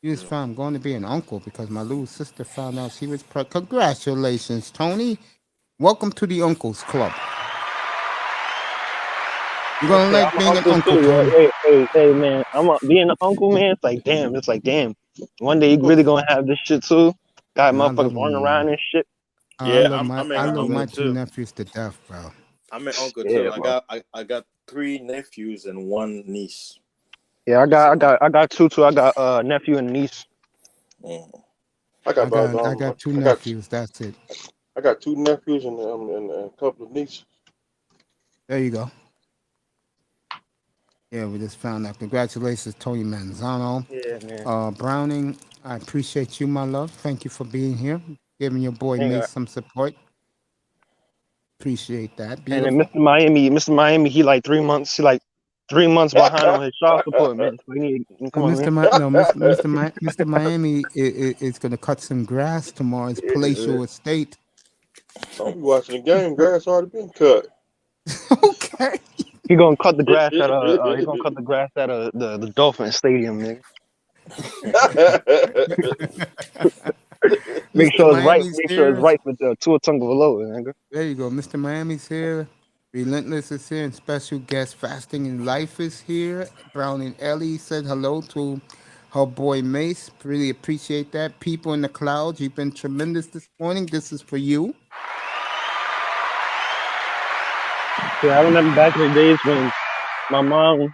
You just found I'm going to be an uncle because my little sister found out she was pregnant. Congratulations, Tony. Welcome to the Uncles Club. You're going to like being an uncle, Tony. Hey, man. Being an uncle, man, it's like, damn. One day you really going to have this shit, too. Got motherfuckers running around and shit. I love my two nephews to death, bro. I'm an uncle, too. I got 3 nephews and 1 niece. Yeah, I got 2, too. I got a nephew and niece. I got 2 nephews. That's it. I got 2 nephews and a couple of nieces. There you go. Yeah, we just found out. Congratulations, Tony Manzano. Yeah, man. Browning, I appreciate you, my love. Thank you for being here, giving your boy Nate some support. Appreciate that. Beautiful. And then Mr. Miami, he like 3 months. He like 3 months behind on his child support, man. So Mr. Miami is going to cut some grass tomorrow. His palatial estate. I'm watching the game. Grass already been cut. Okay. He gonna cut the grass at the Dolphin Stadium, nigga. Make Mr. sure it's right. Miami's Make sure it's here. right for the Tua Tagovailoa, nigga. There you go. Mr. Miami's here. Relentless is here, and special guest Fasting in Life is here. Browning Ellie said hello to her boy Mace. Really appreciate that. People in the clouds, you've been tremendous this morning. This is for you. Yeah, I remember back in the days when my mom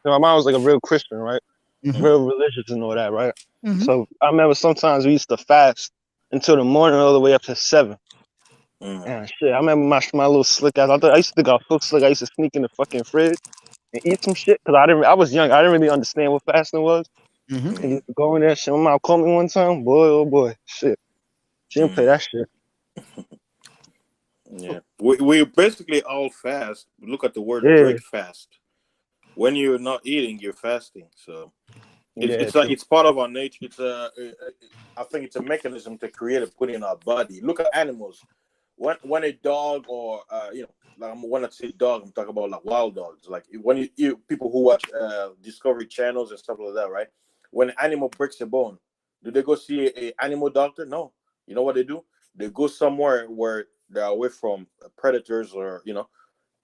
was like a real Christian, right? Mhm. Real religious and all that, right? Mhm. So I remember sometimes we used to fast until the morning, all the way up to 7. And shit, I remember my little slick ass. I used to think I was so slick. I used to sneak in the fucking fridge and eat some shit because I was young. I didn't really understand what fasting was. Mhm. And used to go in there. Shit, my mom called me one time. Boy, oh boy, shit. She didn't play that shit. Yeah, we basically all fast. Look at the word Yeah. break fast. When you're not eating, you're fasting. So it's true. like it's part of our nature. I think it's a mechanism to create a put in our body. Look at animals. When a dog or like when I say dog, I'm talking about like wild dogs. Like when you people who watch Discovery channels and stuff like that, right? When an animal breaks a bone, do they go see a animal doctor? No. You know what they do? They go somewhere where they're away from predators or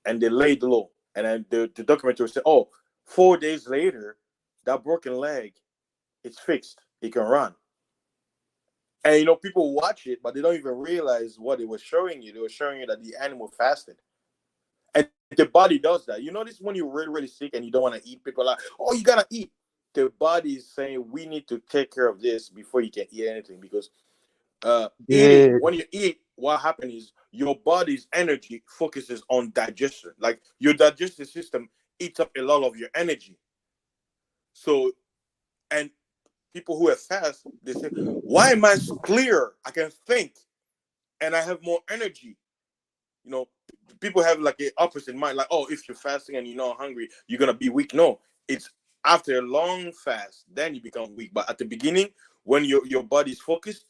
and they lay low. And then the documentary said, "Oh, 4 days later, that broken leg, it's fixed. He can run." And people watch it, but they don't even realize what it was showing you. They were showing you that the animal fasted. And the body does that. You notice when you're really, really sick and you don't want to eat, people are like, "Oh, you gotta eat." The body is saying, "We need to take care of this before you can eat anything." Because eating, when you eat, what happens is your body's energy focuses on digestion. Like your digestive system eats up a lot of your energy. So, and people who are fast, they say, "Why am I clear? I can think and I have more energy." People have like an opposite mind, like, "Oh, if you're fasting and you're not hungry, you're gonna be weak." No, it's after a long fast, then you become weak. But at the beginning, when your body's focused,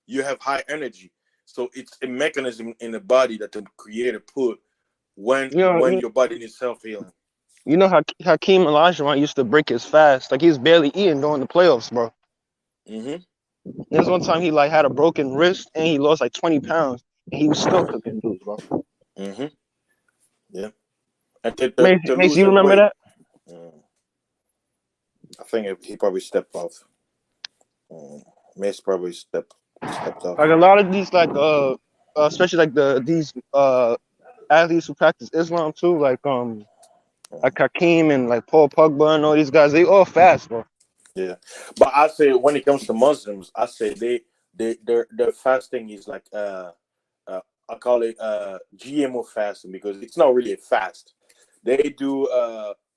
you have high energy. So it's a mechanism in the body that can create a put when your body needs self-healing. You know how Hakeem Olajuwon used to break his fast? Like he was barely eating during the playoffs, bro. There's one time he like had a broken wrist and he lost like 20 pounds and he was still cooking dudes, bro. Yeah. And to Mace, lose you remember weight, that? I think he probably stepped off. Mace probably stepped off. Like a lot of these, like especially like these athletes who practice Islam too, like Hakeem and like Paul Pogba and all these guys, they all fast, bro. Yeah, but I say when it comes to Muslims, I say their fasting is like I call it GMO fasting because it's not really a fast. They do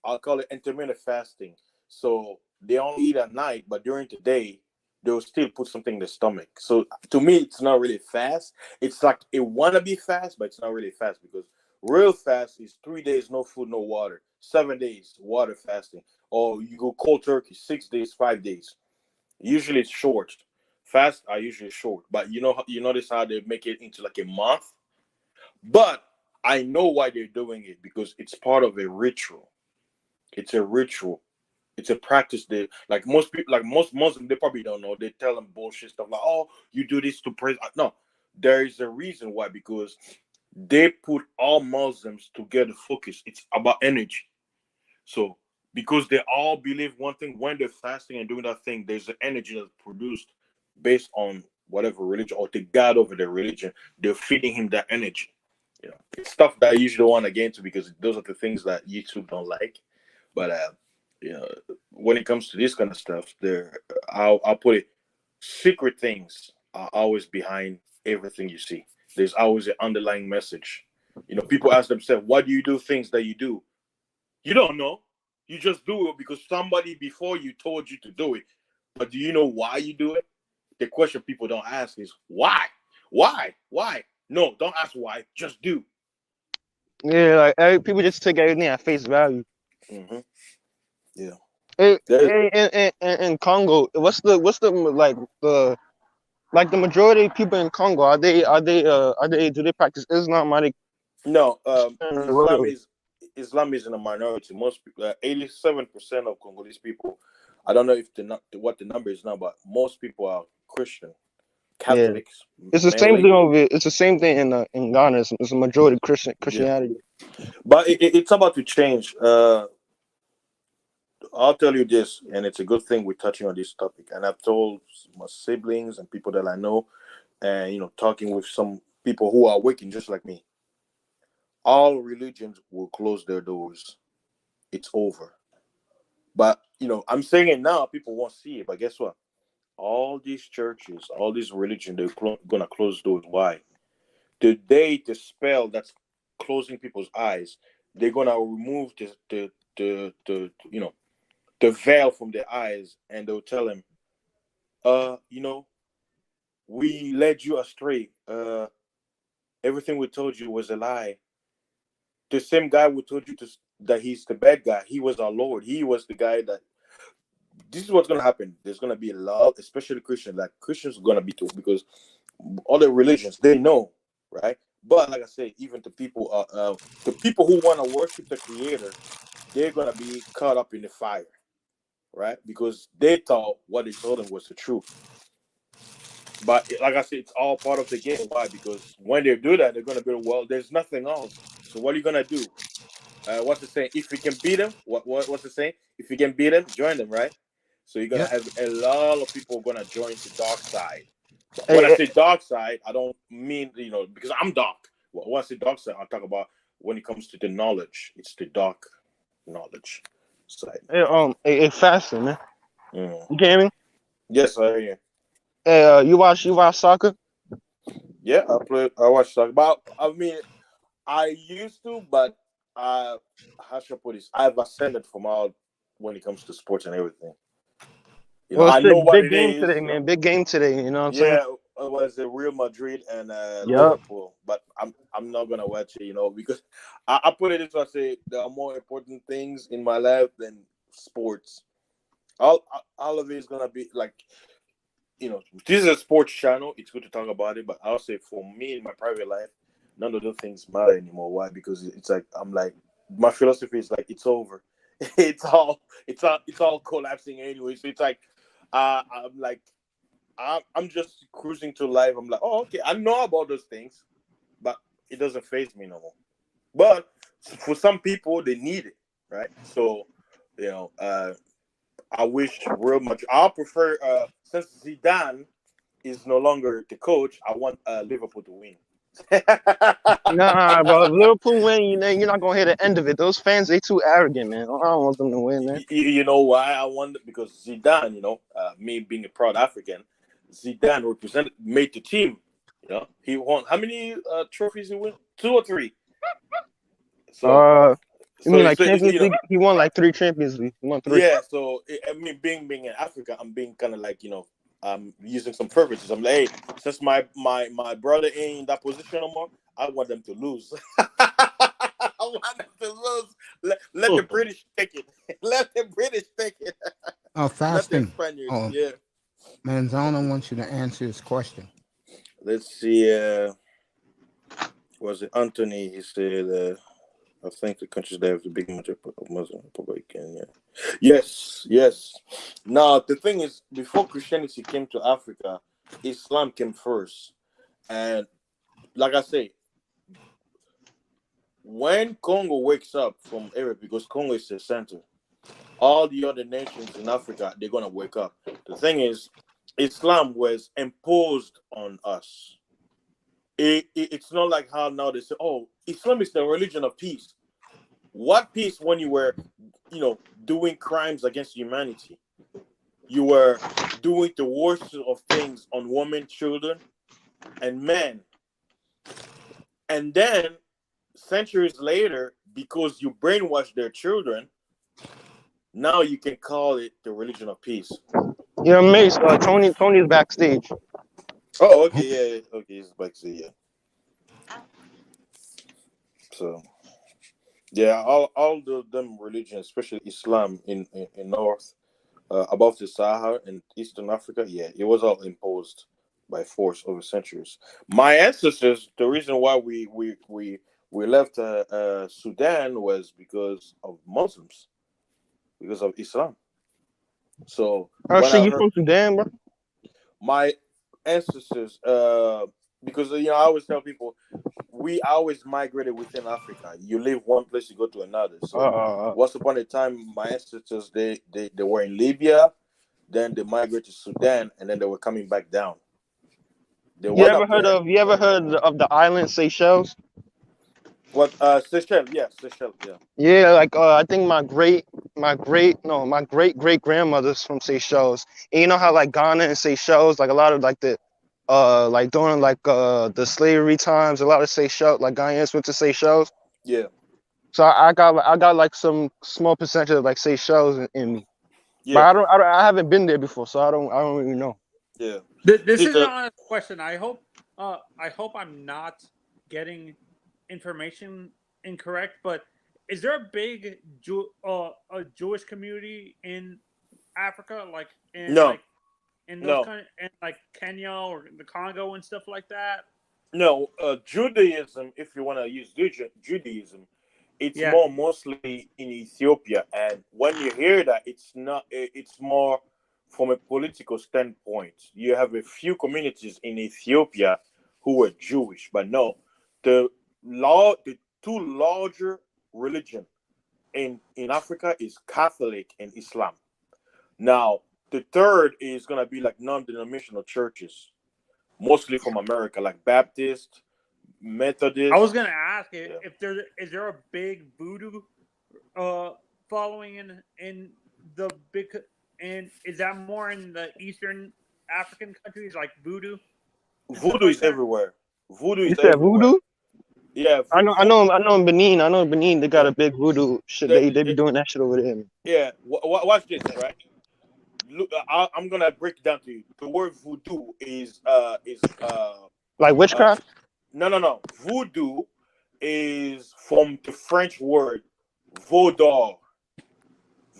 I'll call it intermittent fasting. So they only eat at night, but during the day they'll still put something in the stomach. So to me, it's not really fast. It's like it wanna be fast, but it's not really fast because real fast is 3 days no food, no water, 7 days water fasting, or you go cold turkey 6 days, 5 days. Usually it's short. Fast are usually short, but you notice how they make it into like a month. But I know why they're doing it because it's part of a ritual. It's a ritual. It's a practice. They like most people, like most Muslims, they probably don't know. They tell them bullshit stuff like, "Oh, you do this to praise." No, there is a reason why because they put all Muslims together. Focus. It's about energy. So because they all believe one thing, when they're fasting and doing that thing, there's an energy that's produced based on whatever religion or the God over their religion. They're feeding him that energy. It's stuff that I usually don't want to get into because those are the things that YouTube don't like. But when it comes to this kind of stuff, I'll put it. Secret things are always behind everything you see. There's always an underlying message. People ask themselves, "Why do you do things that you do?" You don't know. You just do it because somebody before you told you to do it. But do you know why you do it? The question people don't ask is why? Why? Why? No, don't ask why. Just do. Yeah, like people just take everything at face value. Yeah. In Congo, what's the the majority of people in Congo do they practice Islam? No, Islam is Islam is in a minority. Most people, 87% of Congolese people. I don't know if what the number is now, but most people are Christian, Yeah. Catholics. It's the same mainly. thing over here. It's the same thing in Ghana. It's a majority Christianity. But it's about to change. I'll tell you this, and it's a good thing we're touching on this topic. And I've told my siblings and people that I know, and talking with some people who are working just like me. All religions will close their doors. It's over. But I'm saying it now. People won't see it. But guess what? All these churches, all these religions, they're gonna close doors. Why? The spell that's closing people's eyes, they're gonna remove the veil from their eyes, and they'll tell them, we led you astray. Everything we told you was a lie. The same guy who told you that he's the bad guy, he was our Lord. He was the guy that. This is what's gonna happen. There's gonna be a lot, especially Christians. Like Christians are gonna be too, because other religions they know, right? But like I say, even the people who want to worship the Creator, they're gonna be caught up in the fire, right? Because they thought what they told them was the truth. But like I said, it's all part of the game. Why? Because when they do that, they're gonna be, well, there's nothing else. So what are you gonna do? What's the saying? If you can beat them, what's the saying? If you can beat them, join them, right? So you're gonna have a lot of people gonna join the dark side. When I say dark side, I don't mean because I'm dark. When I say dark side, I'll talk about when it comes to the knowledge. It's the dark knowledge side. Hey, fasting, man. You hear me? Yes, I hear you. Hey, you watch soccer? Yeah, I watch soccer. But I mean, I used to, but how should I put this? I've ascended from all when it comes to sports and everything. I know what big it game is. today, man. Big game today. You know what I'm saying? Yeah, it was Real Madrid and Liverpool. But I'm not gonna watch it, because I put it this way. I say there are more important things in my life than sports. All of it is gonna be like, this is a sports channel. It's good to talk about it, but I'll say for me in my private life, none of those things matter anymore. Why? Because it's like my philosophy is like it's over. it's all collapsing anyway. So it's like I'm just cruising to life. I'm like, oh, okay, I know about those things, but it doesn't faze me no more. But for some people, they need it, right? So I wish real much. I prefer since Zidane is no longer the coach, I want Liverpool to win. Nah, bro. If Liverpool win, you're not gonna hear the end of it. Those fans, they too arrogant, man. I don't want them to win, man. You know why I want it? Because Zidane, me being a proud African, Zidane made the team. He won how many trophies? He won 2 or 3. So. You mean like Champions League? He won like 3 Champions League. He won 3. Yeah, so being in Africa, I'm being kind of like I'm using some privileges. I'm like, hey, since my brother ain't in that position no more, I want them to lose. I want them to lose. Let the British take it. Let the British take it. Oh, fasting. Yeah. Manzano wants you to answer his question. Let's see. Was it Anthony? He said. I think the countries that have the big Muslim Republic. Yes. Now the thing is, before Christianity came to Africa, Islam came first, and like I say, when Congo wakes up from Europe, because Congo is the center, all the other nations in Africa they're gonna wake up. The thing is, Islam was imposed on us. It's not like how now they say, oh, Islam is the religion of peace. What peace when you were, doing crimes against humanity? You were doing the worst of things on women, children, and men. And then, centuries later, because you brainwashed their children, now you can call it the religion of peace. You're amazed. Tony's backstage. Oh, okay, yeah, okay, he's backstage, yeah. So, yeah, all them religions, especially Islam in North, above the Sahara and Eastern Africa, yeah, it was all imposed by force over centuries. My ancestors, the reason why we we left Sudan was because of Muslims, because of Islam. So Oh when shit, I you heard from Sudan, bro? my ancestors, because I always tell people we always migrated within Africa. You leave one place, you go to another. So once upon a time, my ancestors they were in Libya, then they migrated to Sudan, and then they were coming back down. They You went ever up heard there. of the island Seychelles? What Seychelles? Yeah, Seychelles. Yeah. Yeah, like I think my great great grandmother's from Seychelles. And you know how like Ghana and Seychelles, like a lot of like the like during like the slavery times, a lot of Seychelles like Ghanaians went to Seychelles. Yeah. So I got like some small percentage of like Seychelles in me. But Yeah. I haven't been there before, so I don't really know. Yeah. This See, is an honest question. I hope I'm not getting information incorrect, but is there a big a Jewish community in Africa, like in No. like in those No. kind of, in like Kenya or the Congo and stuff like that? No, Judaism, if you want to use Judaism, it's Yeah. more mostly in Ethiopia. And when you hear that, it's not. It's more from a political standpoint. You have a few communities in Ethiopia who were Jewish, but no, the two larger religion in Africa is Catholic and Islam. Now, the third is gonna be like non-denominational churches, mostly from America, like Baptist, Methodist. I was gonna ask Yeah. if is there a big voodoo following in the big, and is that more in the Eastern African countries like voodoo? Voodoo is everywhere. Voodoo You is said everywhere. voodoo? Yeah, I know in Benin. I know in Benin they got a big voodoo shit. They be doing that shit over there. Yeah, watch this, right? Look, I'm gonna break it down to you. The word voodoo is Like witchcraft? no. Voodoo is from the French word vaudor.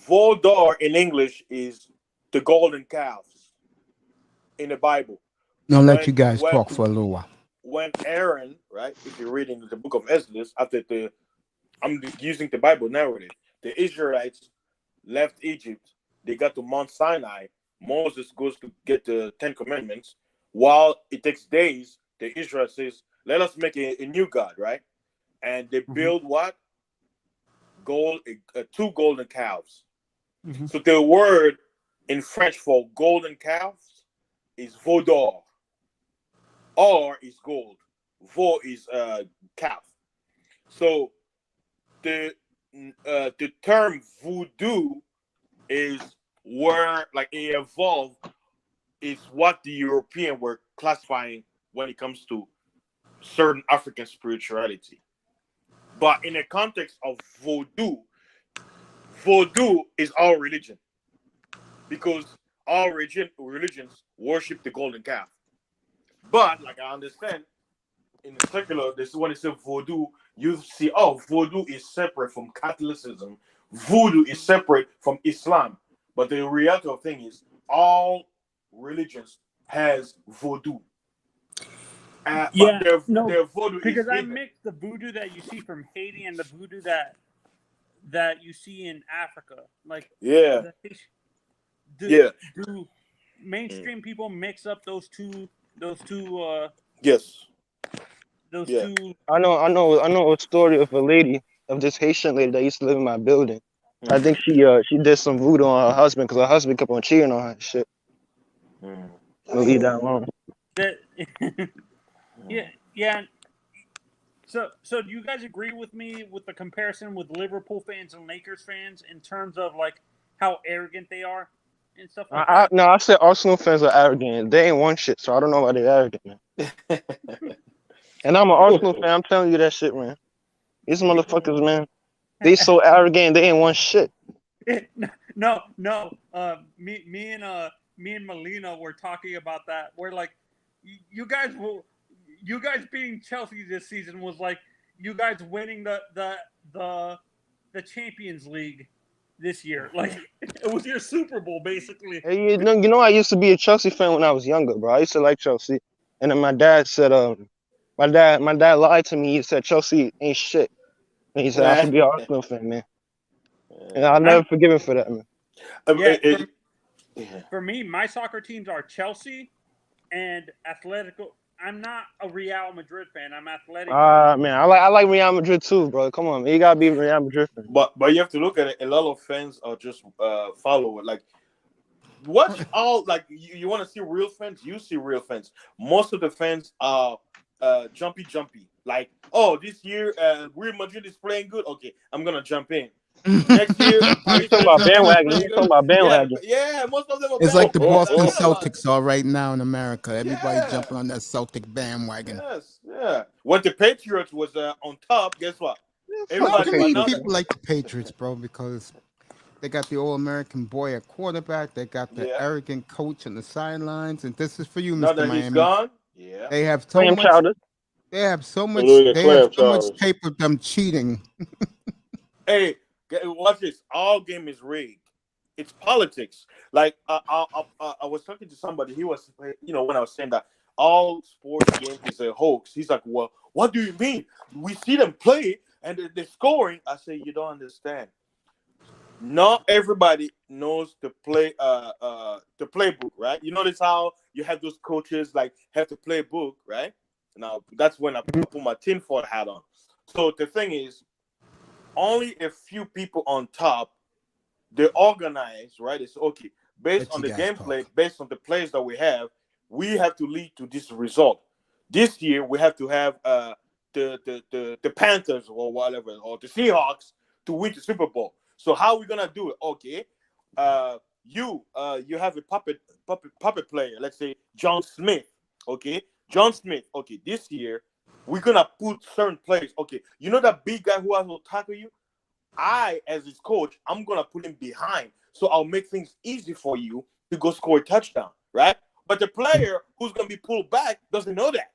Vaudor in English is the golden calves in the Bible. I'll let you guys talk for a little while. When Aaron, right? If you're reading the book of Exodus, I'm using the Bible narrative. The Israelites left Egypt. They got to Mount Sinai. Moses goes to get the 10 Commandments. While it takes days, the Israel says, "Let us make a new God," right? And they build what? Two golden calves. Mm-hmm. So the word in French for golden calves is vaudor. Or is gold. Vo is calf. So the term voodoo is where like it evolved, is what the European were classifying when it comes to certain African spirituality. But in the context of voodoo is our religion, because all religions worship the golden calf. But like I understand, in the secular, this is when it says voodoo, you see, voodoo is separate from Catholicism. Voodoo is separate from Islam. But the reality of thing is, all religions has voodoo. But their voodoo because is I hidden. mix the voodoo that you see from Haiti and the voodoo that you see in Africa. Like Yeah. Do mainstream people mix up those two? Yes. Those Yeah. two. I know a story of a lady, of this Haitian lady that used to live in my building. I think she did some voodoo on her husband because her husband kept on cheating on her and shit. We'll leave that alone. Yeah. So do you guys agree with me with the comparison with Liverpool fans and Lakers fans in terms of like how arrogant they are and stuff like that? No, I said Arsenal fans are arrogant. They ain't won shit, so I don't know why they're arrogant, man. And I'm an Arsenal fan. I'm telling you that shit, man. These motherfuckers, man, they so arrogant. They ain't won shit. No. Me and Melina were talking about that. We're like, you guys beating Chelsea this season was like you guys winning the Champions League this year. Like it was your Super Bowl, basically. Hey, you know, I used to be a Chelsea fan when I was younger, bro. I used to like Chelsea, and then my dad said, My dad lied to me. He said Chelsea ain't shit. And he said I should be an Arsenal fan, man. And I'll never forgive him for that, man. For me, my soccer teams are Chelsea and Atletico. I'm not a Real Madrid fan. I'm Atletico. Man, I like Real Madrid too, bro. Come on, man. You gotta be a Real Madrid fan. But you have to look at it. A lot of fans are just follow it. Like, watch all, like, you want to see real fans? You see real fans. Most of the fans are jumpy. Like, oh, this year Real Madrid is playing good. Okay, I'm gonna jump in. Next year, you talking about bandwagon. Yeah, most of them are It's like the Boston bandwagon. Celtics are right now in America. Everybody jumping on that Celtic bandwagon. Yes, yeah. When the Patriots was on top, guess what? How can many people like the Patriots, bro? Because they got the All-American boy at quarterback. They got the arrogant coach on the sidelines. And this is for you, now Mr. that Miami. he's gone, yeah. They have so much. Chowder. They have so much. Hallelujah, They have so clam much chowder. tape of them cheating. Hey, watch this. All game is rigged. It's politics. Like I was talking to somebody. He was, when I was saying that all sports game is a hoax. He's like, well, what do you mean? We see them play and they're scoring. I say, you don't understand. Not everybody knows the playbook, right? You notice how you have those coaches like have to play book, right? Now that's when I put my tinfoil hat on. So the thing is, only a few people on top, they're organized, right? It's okay. Based on the gameplay, based on the players that we have to lead to this result. This year, we have to have the Panthers or whatever, or the Seahawks to win the Super Bowl. So how are we gonna do it? Okay, you have a puppet player. Let's say John Smith. Okay, John Smith. Okay, this year we're gonna put certain players. Okay, you know that big guy who has to tackle you. I, as his coach, I'm gonna put him behind, so I'll make things easy for you to go score a touchdown, right? But the player who's gonna be pulled back doesn't know that.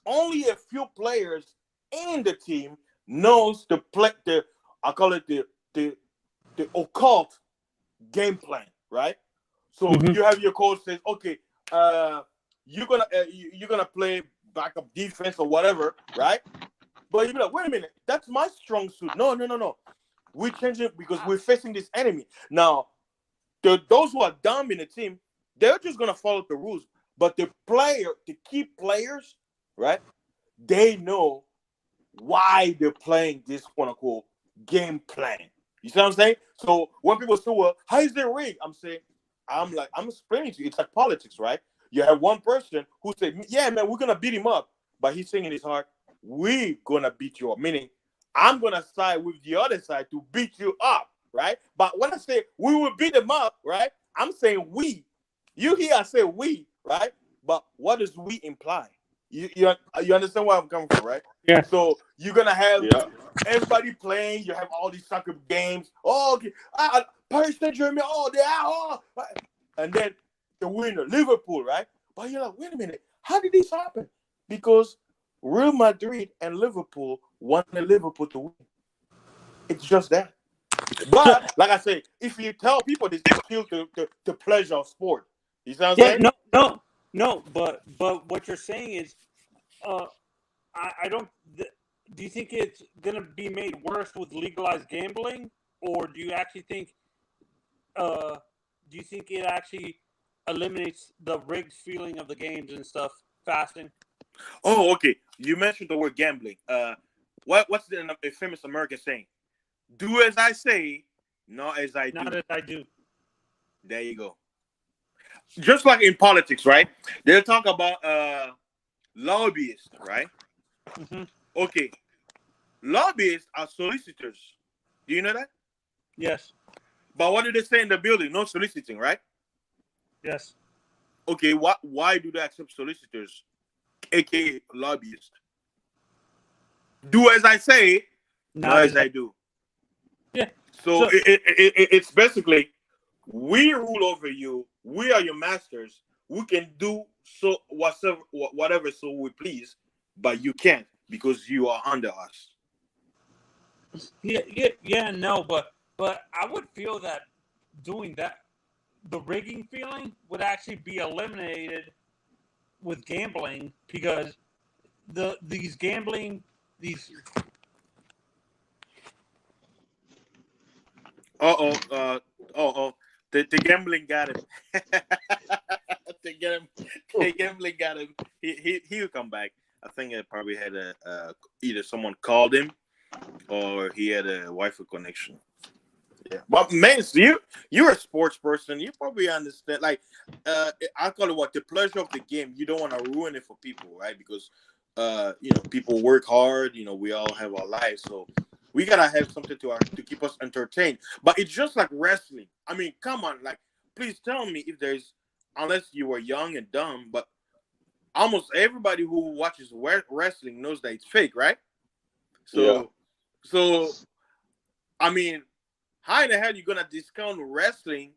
Only a few players in the team knows I call it the occult game plan, right? So you have your coach says, okay, you're gonna play backup defense or whatever, right? But you be like, wait a minute, that's my strong suit. No. We change it because we're facing this enemy. Now, those who are dumb in the team, they're just gonna follow the rules. But the key players, right? They know why they're playing this quote unquote game plan. You see what I'm saying? So when people say, well, how is it rigged? I'm explaining to you, it's like politics, right? You have one person who said, yeah, man, we're gonna beat him up, but he's saying in his heart, we're gonna beat you up, meaning I'm gonna side with the other side to beat you up, right? But when I say we will beat them up, right? I'm saying we. You hear I say we, right? But what does we imply? You understand where I'm coming from, right? Yeah. So you're gonna have everybody playing. You have all these soccer games. Oh, okay. Paris Saint-Germain. Oh, they are. Oh. And then the winner, Liverpool, right? But you're like, wait a minute. How did this happen? Because Real Madrid and Liverpool wanted Liverpool to win. It's just that. But like I say, if you tell people this, it kills the pleasure of sport. You see what I'm saying? No. But what you're saying is, I don't. Do you think it's gonna be made worse with legalized gambling, or do you actually think? Do you think it actually eliminates the rigged feeling of the games and stuff? Fasting. Oh, okay. You mentioned the word gambling. What's the famous American saying? Do as I say, not as I do. Not as I do. There you go. Just like in politics, right? They talk about lobbyists, right? Mm-hmm. Okay. Lobbyists are solicitors. Do you know that? Yes. But what do they say in the building? No soliciting, right? Yes. Okay, why do they accept solicitors, aka lobbyists? Do as I say, not as I do. Yeah. So it's basically, we rule over you. We are your masters. We can do whatever so we please, but you can't because you are under us. No, but I would feel that doing that, the rigging feeling would actually be eliminated with gambling, because these gambling these. The gambling got him. The gambling got him. He'll come back. I think it probably had either someone called him or he had a Wi-Fi connection. Yeah, but man, you're a sports person. You probably understand. Like, I call it the pleasure of the game. You don't want to ruin it for people, right? Because people work hard. We all have our lives, so we gotta have something to keep us entertained. But it's just like wrestling. I mean, come on, like, please tell me if there's, unless you were young and dumb, but almost everybody who watches wrestling knows that it's fake, right? So I mean, how in the hell are you gonna discount wrestling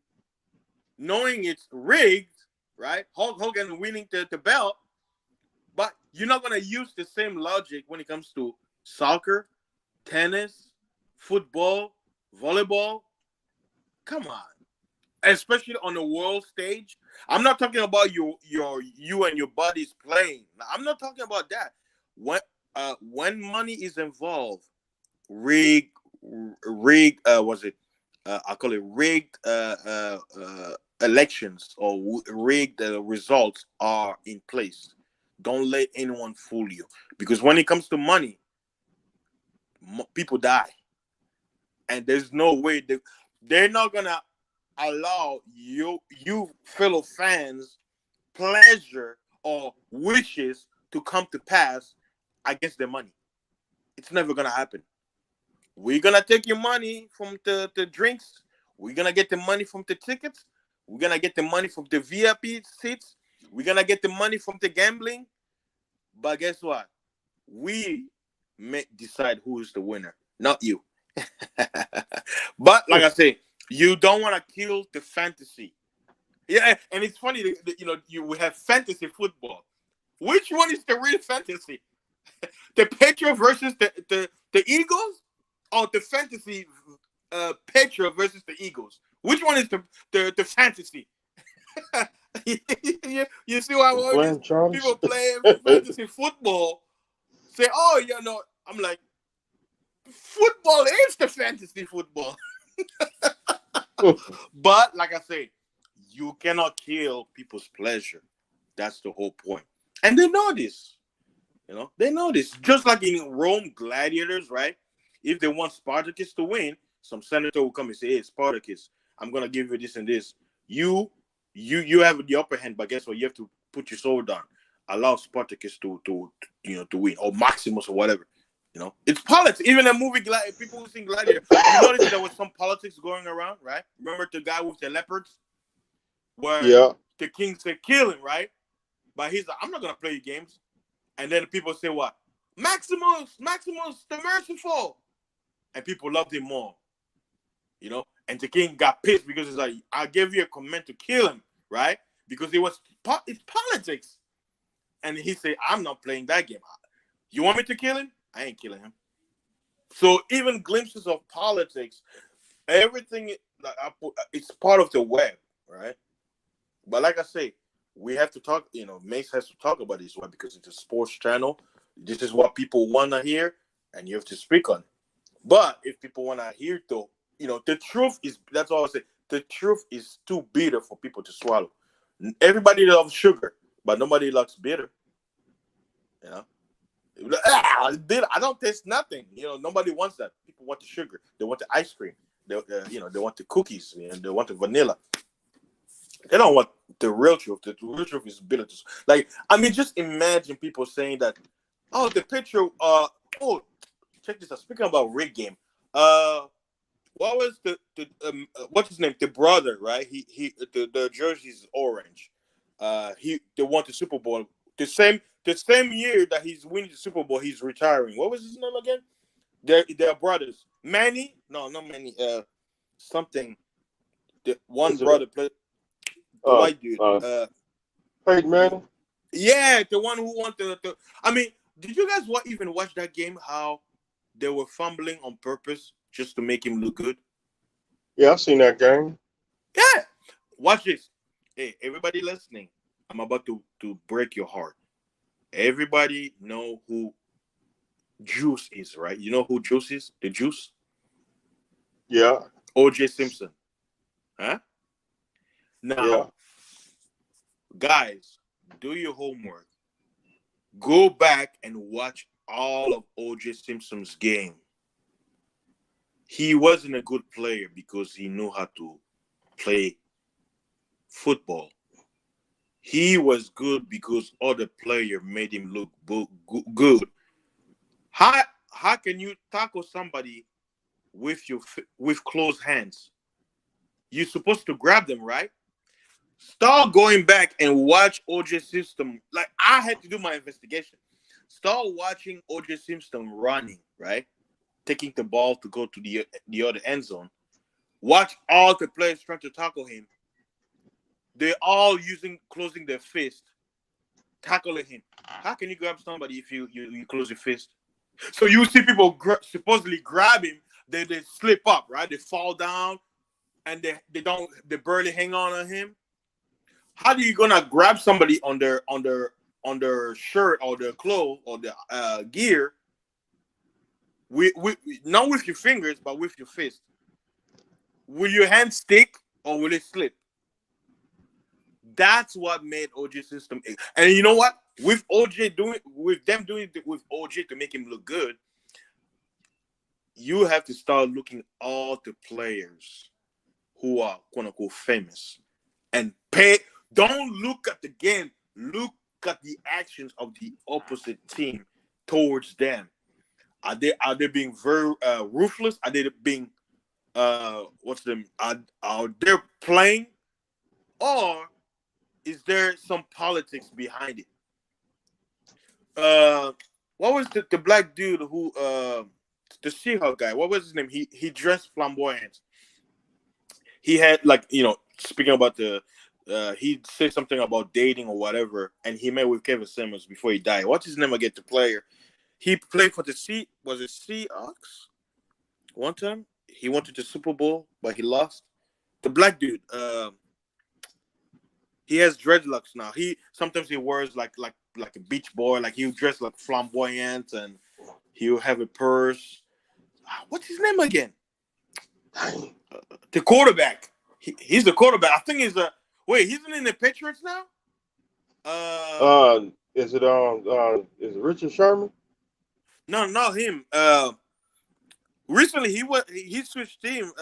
knowing it's rigged, right? Hulk Hogan winning the belt, but you're not gonna use the same logic when it comes to soccer, tennis, football, volleyball. Come on. Especially on the world stage. I'm not talking about you and your buddies playing. I'm not talking about that. When money is involved, rigged I call it rigged elections or rigged results are in place. Don't let anyone fool you, because when it comes to money, people die, and there's no way they're not gonna allow you fellow fans pleasure or wishes to come to pass against their money. It's never gonna happen. We're gonna take your money from the drinks. We're gonna get the money from the tickets. We're gonna get the money from the VIP seats. We're gonna get the money from the gambling. But guess what? We may decide who is the winner, not you. But like I say, you don't want to kill the fantasy. Yeah, and it's funny that, we have fantasy football. Which one is the real fantasy? The Patriot versus the Eagles, or the fantasy Patriot versus the Eagles? Which one is the fantasy? You see why people play fantasy football say, "Oh, I'm like, football is the fantasy football." But like I say, you cannot kill people's pleasure. That's the whole point. And they know this. They know this. Just like in Rome gladiators, right? If they want Spartacus to win, some senator will come and say, "Hey, Spartacus, I'm gonna give you this and this. You have the upper hand, but guess what? You have to put your sword down. Allow Spartacus to win, or Maximus or whatever." It's politics. Even a movie, people who sing Gladiator. You notice there was some politics going around, right? Remember the guy with the leopards, where the king said, "Kill him," right? But he's like, "I'm not gonna play your games." And then people say, "What? Maximus, the merciful," and people loved him more. And the king got pissed because he's like, "I gave you a command to kill him," right? Because it's politics. And he said, "I'm not playing that game. You want me to kill him? I ain't killing him." So even glimpses of politics, everything it's part of the web, right? But like I say, we have to talk. Mace has to talk about this one because it's a sports channel. This is what people want to hear, and you have to speak on it. But if people want to hear, though, the truth is, that's all I say. The truth is too bitter for people to swallow. Everybody loves sugar, but nobody loves bitter. Bitter. I don't taste nothing. Nobody wants that. People want the sugar. They want the ice cream. They want the cookies. They want the vanilla. They don't want the real truth. The real truth is bitter. Just imagine people saying that, "Oh, the picture. Check this out. Speaking about rig game. What was what's his name? The brother, right? The jersey is orange. They won the Super Bowl. The same year that he's winning the Super Bowl, he's retiring. What was his name again? They're brothers. Manny? No, not Manny. Something. The one brother played. The white dude. Peyton Manning? Yeah, the one who won the. Did you guys even watch that game? How they were fumbling on purpose just to make him look good? Yeah, I've seen that game. Yeah. Watch this. Hey, everybody listening, I'm about to break your heart. Everybody know who Juice is, right? You know who Juice is? The Juice? Yeah. O.J. Simpson. Huh? Now, Yeah. guys, do your homework. Go back and watch all of O.J. Simpson's game. He wasn't a good player because he knew how to play football. He was good because other player made him look good. How can you tackle somebody with closed hands? You're supposed to grab them, right? Start going back and watch O.J. Simpson. Like, I had to do my investigation. Start watching O.J. Simpson running, right? Taking the ball to go to the other end zone. Watch all the players trying to tackle him. They're all closing their fist, tackling him. How can you grab somebody if you close your fist? So you see people supposedly grab him, they slip up, right? They fall down, and they barely hang on him. How are you gonna grab somebody on their shirt or their clothes or their gear? Not with your fingers, but with your fist. Will your hand stick or will it slip? That's what made OJ system. And you know what? With OJ doing with OJ to make him look good, you have to start looking all the players who are quote unquote famous and pay. Don't look at the game. Look at the actions of the opposite team towards them. Are they being very ruthless? Are they being what's them? Are they playing, or is there some politics behind it? What was the black dude who the Seahawk guy? What was his name? He dressed flamboyant. He had speaking about he said something about dating or whatever, and he met with Kevin Simmons before he died. What's his name again? The player. He played for the Seahawks one time. He went to the Super Bowl, but he lost. The black dude. He has dreadlocks now. Sometimes he wears like a beach boy. Like he'll dress like flamboyant, and he'll have a purse. What's his name again? The quarterback. He's the quarterback. I think he's he's in the Patriots now. Is it Richard Sherman? No, not him. Recently he switched team.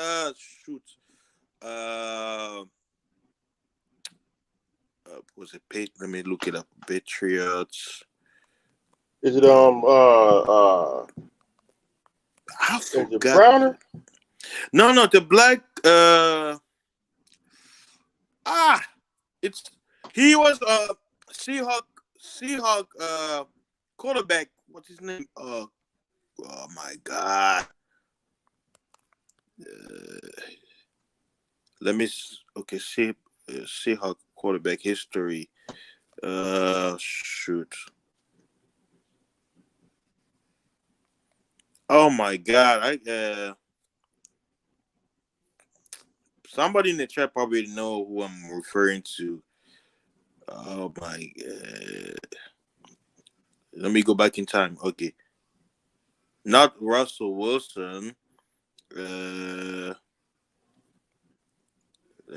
Was it Let me look it up. Patriots. Is it I forgot. Is it Browner? No, the black. He was Seahawk quarterback. What's his name? Oh my God. Let me see Seahawk quarterback history. Shoot. Oh my God! Somebody in the chat probably know who I'm referring to. Oh my God! Let me go back in time. Okay, not Russell Wilson. Let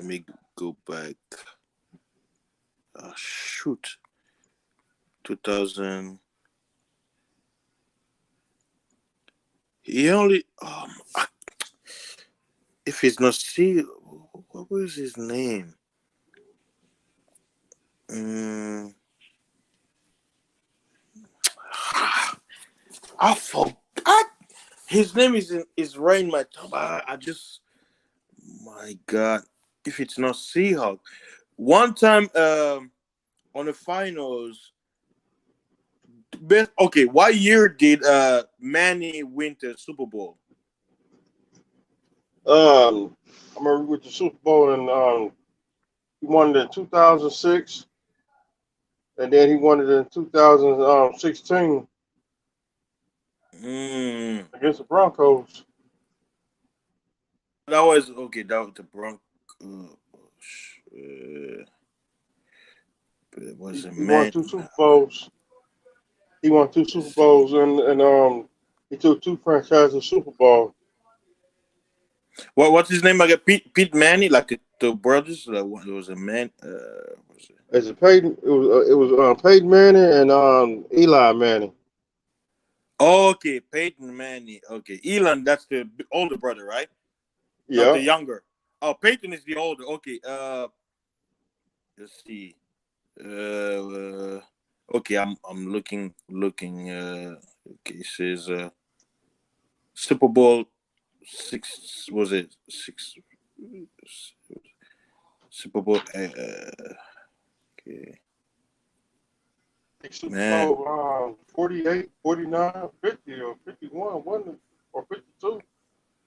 me go back. Shoot. 2000. He only if he's not what was his name? I forgot. His name is right in my tongue. I just, my God, if it's not Seahawk. One time on the finals, what year did Manny win the Super Bowl? I remember with the Super Bowl and he won it in 2006, and then he won it in 2016 against the Broncos. That was the Broncos. It was He won 2 Super Bowls. He won 2 Super Bowls and he took 2 franchises Super Bowl. What's his name again? Pete Manning, like the brothers. It was a man. Was it? Is it Peyton? It was Peyton Manning and Eli Manning. Okay, Peyton Manning. Okay, Elon, that's the older brother, right? Not the Yeah. younger. Oh, Peyton is the older. Okay. Let's see. Okay, I'm looking. Okay, it says Super Bowl 6. Was it 6? Super Bowl. Okay. Super Man. Bowl 48, 49, 50, or 51, one or 52.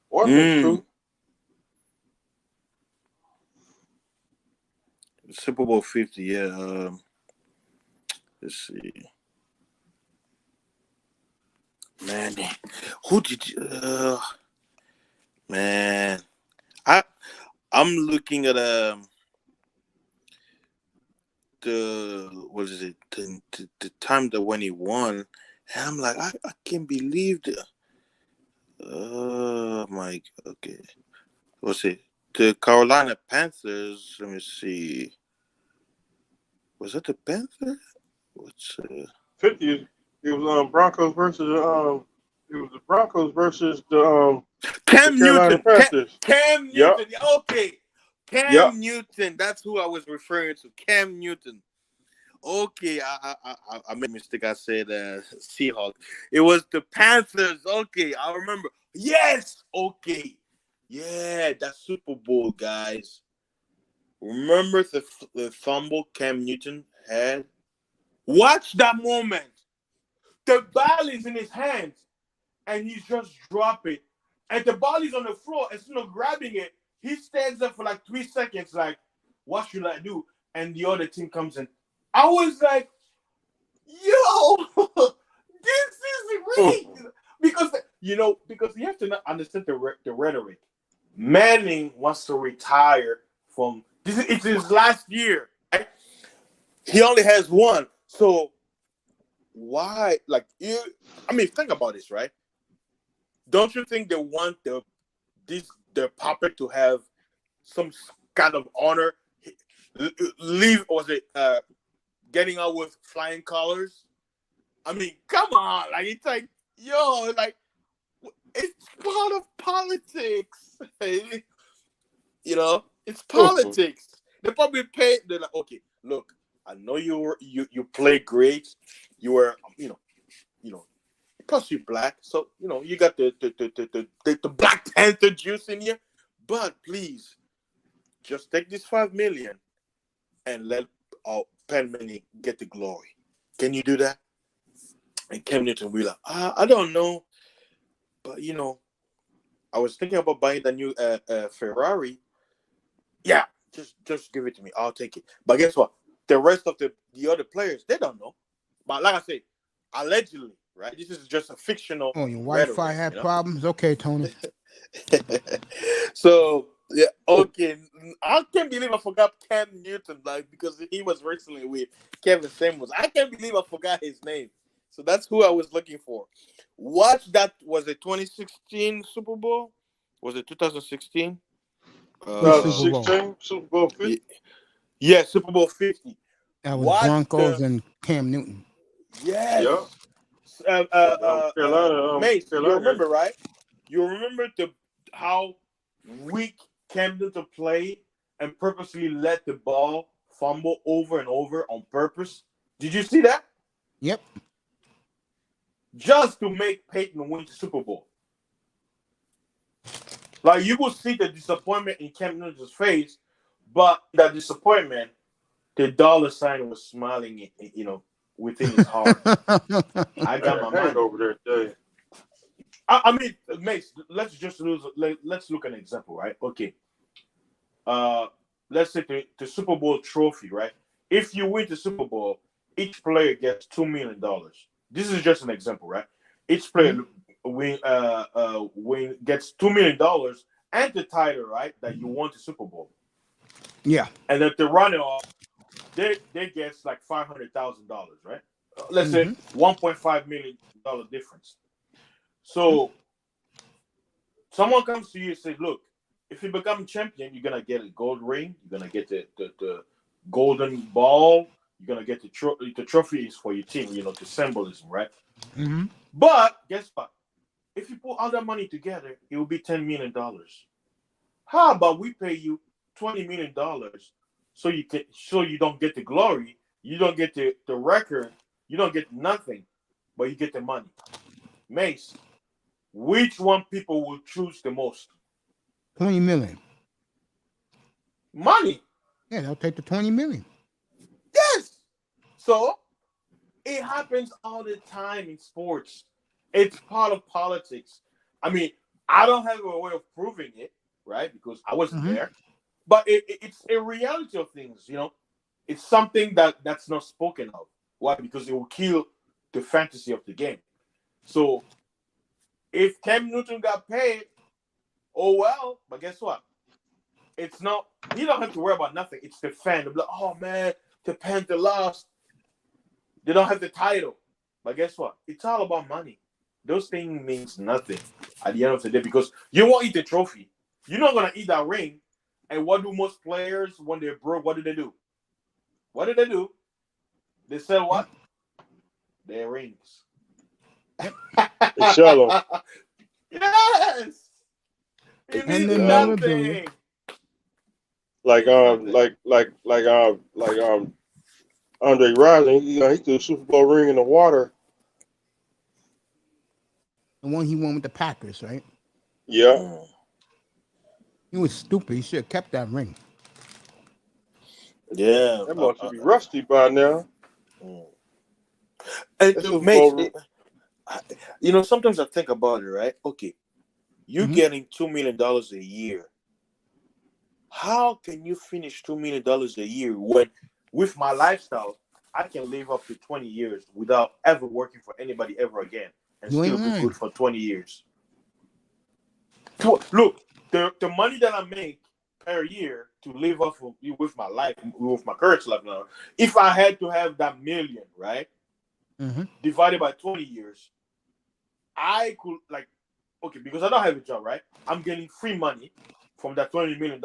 One was true. Super Bowl 50, yeah. Let's see. Man, who did you? Man, I'm looking at the what is it? The time that when he won, and I'm like, I can't believe it. My okay. What's it? The Carolina Panthers. Let me see. Was that the Panthers? What's 50. It was Broncos versus it was the Broncos versus the Cam Carolina Newton? Panthers. Cam Yep. Newton. Okay. Cam Yep. Newton. That's who I was referring to. Cam Newton. Okay, I made a mistake. I said Seahawks. It was the Panthers. Okay, I remember. Yes. Okay. Yeah, that Super Bowl, guys. Remember the fumble Cam Newton had? Watch that moment. The ball is in his hands, and he's just drop it. And the ball is on the floor. Instead of grabbing it, he stands up for like 3 seconds, like, what should I do? And the other team comes in. I was like, yo, this is rigged. Because you have to understand the rhetoric. Manning wants to retire from this. It's his last year. Right? He only has one. So why? Think about this, right? Don't you think they want the puppet to have some kind of honor? Leave, was it getting out with flying colors? I mean, come on. Like, it's like, yo, like, it's part of politics. It's politics. They probably pay. They're like, okay, look, I know you play great. You were, plus you're black, so you got the Black Panther juice in you. But please, just take this $5 million and let Penn Manning get the glory. Can you do that? And Cam Newton will be like, I don't know, but I was thinking about buying the new Ferrari. Yeah, just give it to me. I'll take it. But guess what? The rest of the other players, they don't know. But like I say, allegedly, right? This is just a fictional. Oh, your Wi-Fi had problems? Okay, Tony. So, yeah, okay. I can't believe I forgot Cam Newton, because he was recently with Kevin Samuels. I can't believe I forgot his name. So that's who I was looking for. Watch that. Was it 2016 Super Bowl? Was it 2016? 2016 Super Bowl 50. Yeah, Super Bowl 50. That was Broncos and Cam Newton. Yes. Yep. Mace, you remember, right? You remember how weak Cam Newton played and purposely let the ball fumble over and over on purpose? Did you see that? Yep. Just to make Peyton win the Super Bowl. Like, you will see the disappointment in Cam Newton's face, but that disappointment, the dollar sign was smiling, within his heart. I got my mind over there today. I mean, Mace, let's look at an example, right? Okay. Let's say the Super Bowl trophy, right? If you win the Super Bowl, each player gets $2 million. This is just an example, right? Each player gets $2 million and the title, right? That you won the Super Bowl. Yeah. And then the runner-up, they get like $500,000, right? let's say $1.5 million difference. So someone comes to you and says, look, if you become champion, you're gonna get a gold ring, you're gonna get the golden ball, you're gonna get the trophy is for your team, the symbolism, right? Mm-hmm. But guess what? If you put all that money together, it will be $10 million. How about we pay you $20 million so you don't get the glory, you don't get the record, you don't get nothing, but you get the money. Mace, which one people will choose the most? 20 million. Money. Yeah, they'll take the 20 million. Yes. So it happens all the time in sports. It's part of politics. I mean, I don't have a way of proving it, right? Because I wasn't there. But it's a reality of things, It's something that's not spoken of. Why? Because it will kill the fantasy of the game. So if Cam Newton got paid, oh well, but guess what? It's not, he don't have to worry about nothing. It's the fan. They'll be like, oh man, the Panther lost. They don't have the title. But guess what? It's all about money. Those things means nothing at the end of the day because you won't eat the trophy. You're not going to eat that ring. And what do most players, when they're broke, what do? What do? They sell what? Their rings. They sell them. Yes. It And means they never nothing. do. Like Andre Rising, he threw a Super Bowl ring in the water. The one he won with the Packers, right? Yeah. He was stupid. He should have kept that ring. Yeah. That must be rusty by now. And That's it a makes ball- sometimes I think about it, right? Okay, you're getting $2 million a year. How can you finish $2 million a year when, with my lifestyle, I can live up to 20 years without ever working for anybody ever again and You ain't still be lying. good for 20 years? Look, the money that I make per year to live off of, with my life, with my current life now, if I had to have that million, right, divided by 20 years, I could, because I don't have a job, right? I'm getting free money from that $20 million.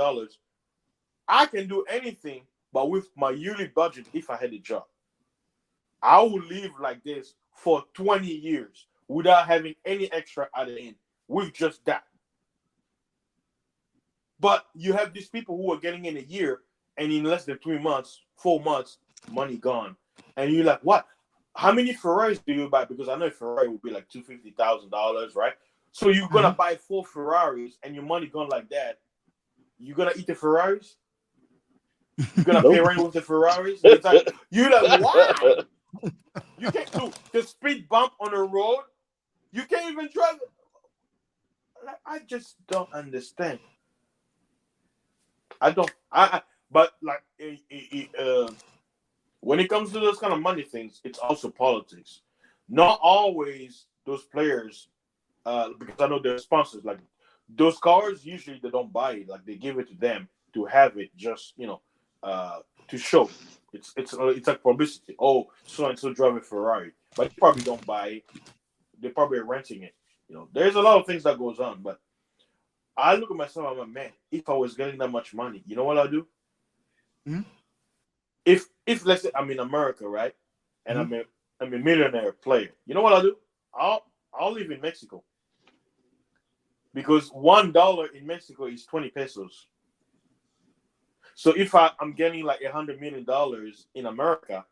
I can do anything, but with my yearly budget, if I had a job, I would live like this for 20 years without having any extra at the end, with just that. But you have these people who are getting in a year, and in less than 3 months, 4 months, money gone. And you're like, what? How many Ferraris do you buy? Because I know a Ferrari will be like $250,000, right? So you're going to buy 4 Ferraris, and your money gone like that. You're going to eat the Ferraris? You're going to pay rent with the Ferraris? You're like, why? You can't do the speed bump on the road. You can't even drive it. I just don't understand. But when it comes to those kind of money things, it's also politics. Not always those players, because I know their sponsors, like those cars, usually they don't buy it. Like they give it to them to have it just, to show. It's like publicity. Oh, so and so drive a Ferrari, but they probably don't buy it. They're probably renting it. There's a lot of things that goes on, but I look at myself, I'm like, man, if I was getting that much money, you know what I'll do? If let's say I'm in America, right, and I'm a millionaire player, you know what I'll do? I'll live in Mexico, because $1 in Mexico is 20 pesos. So if I'm getting like $100 million in America,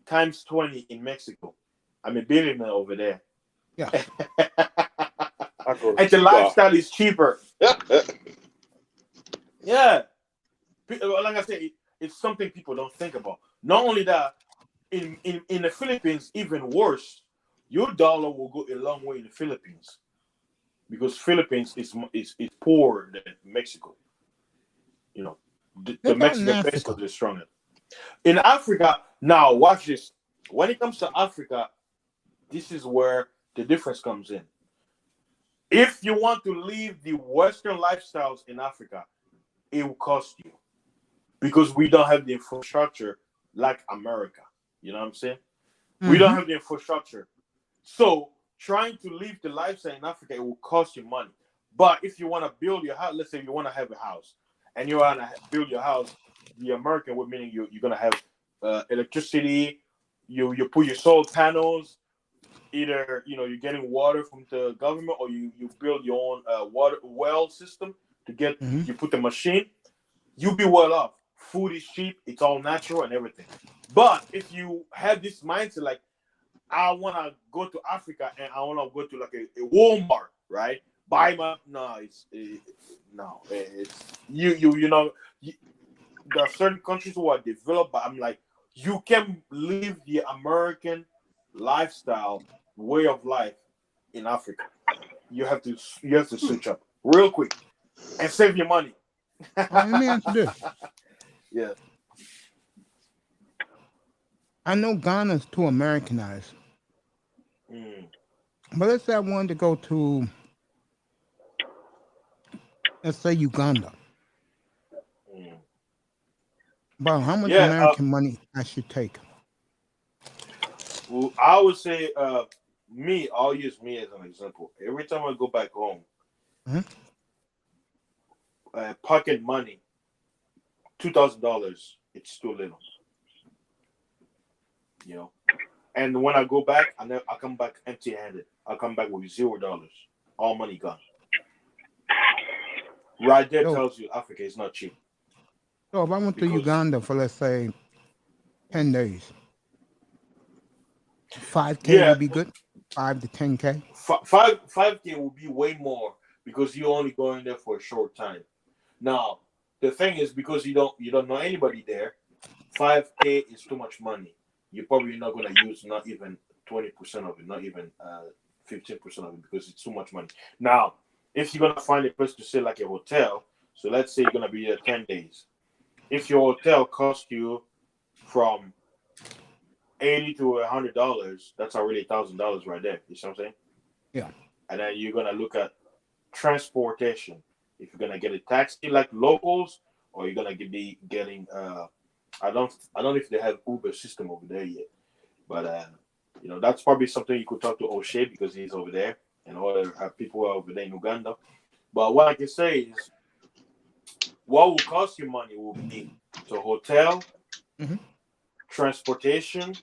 times 20 in Mexico, I'm a billionaire over there. Yeah. And the lifestyle is cheaper. Yeah. Like I said, it's something people don't think about. Not only that, in the Philippines, even worse, your dollar will go a long way in the Philippines, because Philippines is poorer than Mexico. The Mexican peso is stronger. In Africa, now watch this. When it comes to Africa, this is where the difference comes in. If you want to live the Western lifestyles in Africa, it will cost you, because we don't have the infrastructure like America. You know what I'm saying? We don't have the infrastructure. So trying to live the lifestyle in Africa, it will cost you money. But if you want to build your house, let's say you want to have a house, and you want to build your house, the American way, meaning you're going to have electricity, you put your solar panels, either you're getting water from the government, or you build your own water well system to get you put the machine, you'll be well off. Food is cheap, it's all natural and everything. But if you have this mindset like, I want to go to Africa and I want to go to like a Walmart, right? Buy my it's there are certain countries who are developed, but I'm like, you can live the American lifestyle way of life in Africa. You have to switch up real quick and save your money. Let me answer this. Yeah. I know Ghana's too Americanized. But let's say I wanted to go to, let's say, Uganda. About how much American money I should take? Well, I would say I'll use me as an example. Every time I go back home, pocket money, $2,000, it's too little. And when I go back, I come back empty-handed. I come back with $0, all money gone. Right there tells you Africa is not cheap. So if I went to Uganda for, let's say, 10 days, 5K would be good? 5 to 10K? 5K will be way more because you're only going there for a short time. Now, the thing is, because you don't know anybody there, 5K is too much money. You're probably not going to use not even 20% of it, not even 15% of it, because it's too much money. Now, if you're going to find a place to stay like a hotel, so let's say you're going to be there 10 days. If your hotel costs you from $80 to $100, that's already $1,000 right there. You see what I'm saying? Yeah. And then you're going to look at transportation. If you're going to get a taxi like locals, or you're going to be getting I don't know if they have Uber system over there yet, but that's probably something you could talk to O'Shea, because he's over there, and other people who are over there in Uganda. But what I can say is, what will cost you money will be the hotel, transportation,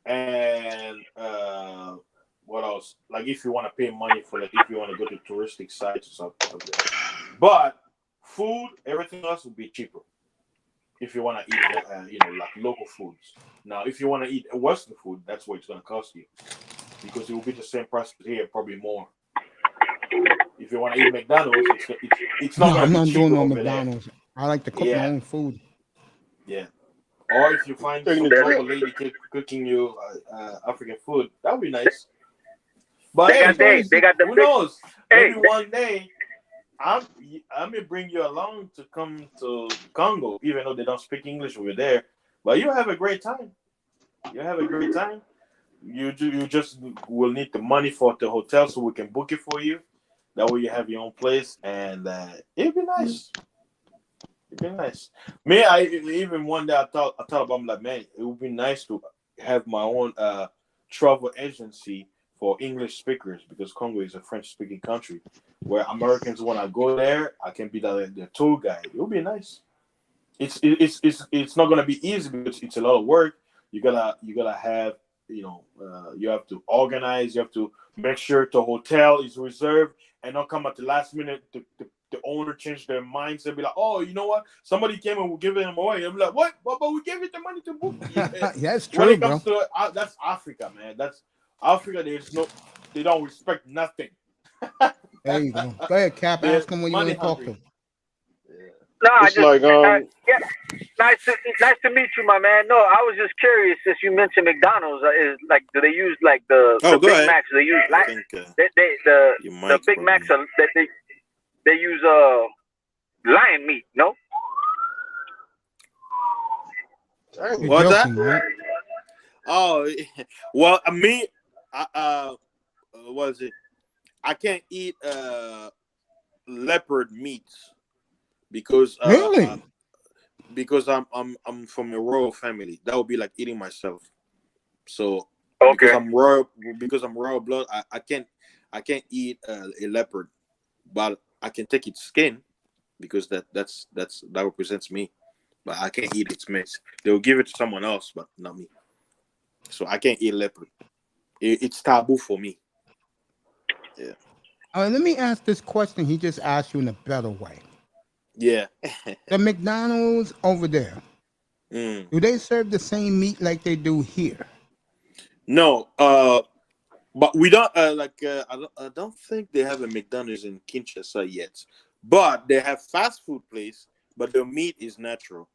and what else? Like if you want to pay money for, like, if you want to go to touristic sites or something. But food, everything else will be cheaper. If you want to eat, like local foods. Now, if you want to eat Western food, that's what it's going to cost you, because it will be the same price here, probably more. If you want to eat McDonald's, it's not going to be cheaper. I'm not doing no McDonald's. I like to cook my own food. Yeah. Or if you find some local lady cooking you African food, that would be nice. But who knows? Maybe one day I may bring you along to come to Congo, even though they don't speak English over there. But you'll have a great time. You just will need the money for the hotel, so we can book it for you. That way you have your own place, and it'd be nice. Me, even one day I thought about, I'm like, man, it would be nice to have my own travel agency for English speakers, because Congo is a French-speaking country, where Americans, when I go there, I can be the tour guide. It would be nice. It's not gonna be easy, because it's a lot of work. You gotta have, you have to organize. You have to make sure the hotel is reserved, and not come at the last minute. The owner changed their minds and be like, oh, you know what? Somebody came and we're giving them away. I'm like, what? But we gave it the money to book. Yeah, it's true, when it comes to that's Africa, man. That's Africa. They don't respect nothing. There you go. Go ahead, Cap. Ask them when you want to talk to them. No, It's like yeah. Nice to meet you, my man. No, I was just curious, since you mentioned McDonald's. Is like, do they use like the Big ahead. Macs? Do they use the Big Macs that they use lion meat? No. What's that? Right? Oh, well, me, what is it? I can't eat leopard meat because because I'm from a royal family. That would be like eating myself. So Okay. because I'm royal blood, I can't eat a leopard, but I can take its skin because that represents me. But I can't eat its meat. They'll give it to someone else, but not me. So I can't eat leopard. It's taboo for me. Yeah. All right, let me ask this question. He just asked you in a better way. Yeah. The McDonald's over there, Mm. do they serve the same meat like they do here? No. But we don't I don't think they have a McDonald's in Kinshasa yet. But they have fast food place, but the meat is natural.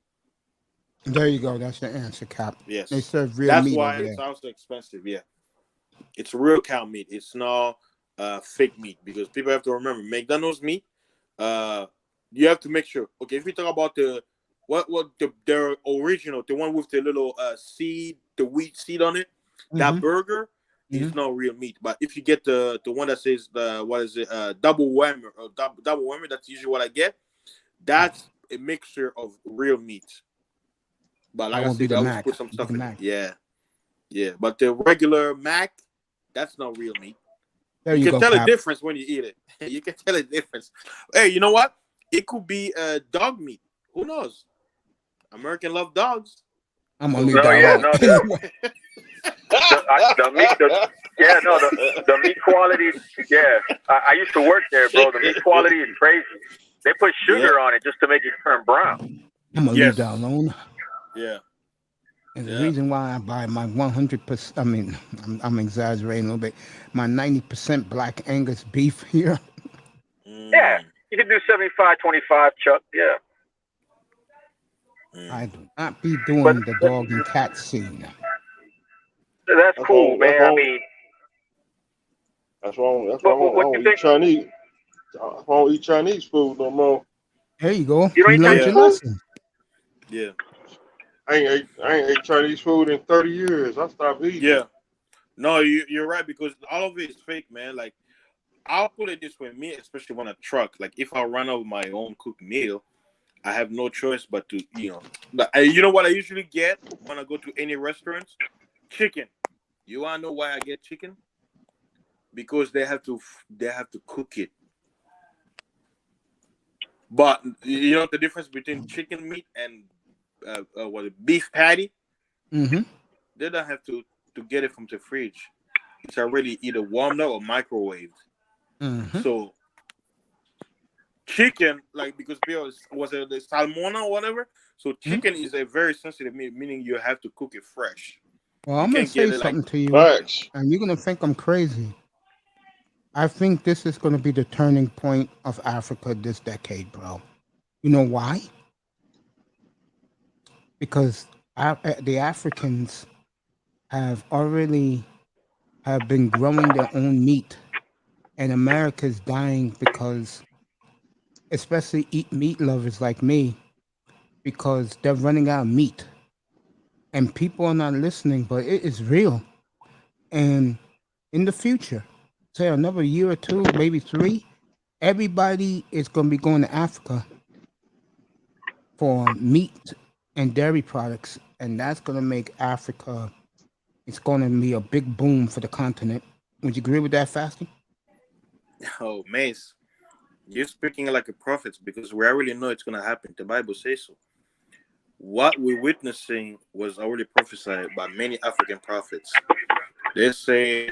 There you go. That's the answer, Cap. Yes. They serve real That's meat why over it's there. also expensive. Yeah. It's real cow meat. It's not fake meat, because people have to remember McDonald's meat. You have to make sure. Okay, if we talk about the original, the one with the little seed, the wheat seed on it, that burger is not real meat. But if you get the one that says double whammy or double whammy, that's usually what I get. That's a mixture of real meat. But like I said, they always put some stuff in it. Yeah. Yeah. But the regular Mac, that's not real meat. There you can go, tell Cap. a difference when you eat it. You can tell a difference. Hey, you know what? It could be dog meat. Who knows? American love dogs. I'm gonna leave that alone. The meat quality. Yeah, I used to work there, bro. The meat quality is crazy. They put sugar on it just to make it turn brown. I'm gonna leave that alone. Yeah. And the reason why I buy my 100%, I mean, I'm exaggerating a little bit, my 90% black Angus beef here. Yeah, you can do 75-25, Chuck. Yeah. I do not be doing the dog and cat scene. That's cool, man. I mean, that's wrong. That's wrong. I don't eat Chinese. I don't eat Chinese food no more. There you go. You learned your lesson. Yeah. I ain't ate Chinese food in 30 years. I stopped eating. Yeah. No, you're right, because all of it is fake, man. Like, I'll put it this way, me, especially when I truck, like if I run out of my own cooked meal, I have no choice but to, you know what I usually get when I go to any restaurants? Chicken. You wanna know why I get chicken? Because they have to cook it. But you know the difference between chicken meat and beef patty? Mm-hmm. They don't have to get it from the fridge. It's already either warmed up or microwaved. Mm-hmm. So chicken, like, because was it the salmonella or whatever? So chicken is a very sensitive meat, meaning you have to cook it fresh. Well, I'm going to say something to you, and you're going to think I'm crazy. I think this is going to be the turning point of Africa this decade, bro. You know why? Because the Africans have been growing their own meat, and America's dying because, especially meat lovers like me, because they're running out of meat. And people are not listening, but it is real. And in the future, say another year or two, maybe 3, everybody is going to be going to Africa for meat and dairy products. And that's going to make Africa, it's going to be a big boom for the continent. Would you agree with that, Fasty? Oh, Mace, you're speaking like a prophet, because we already know it's going to happen. The Bible says so. What we're witnessing was already prophesied by many African prophets. They say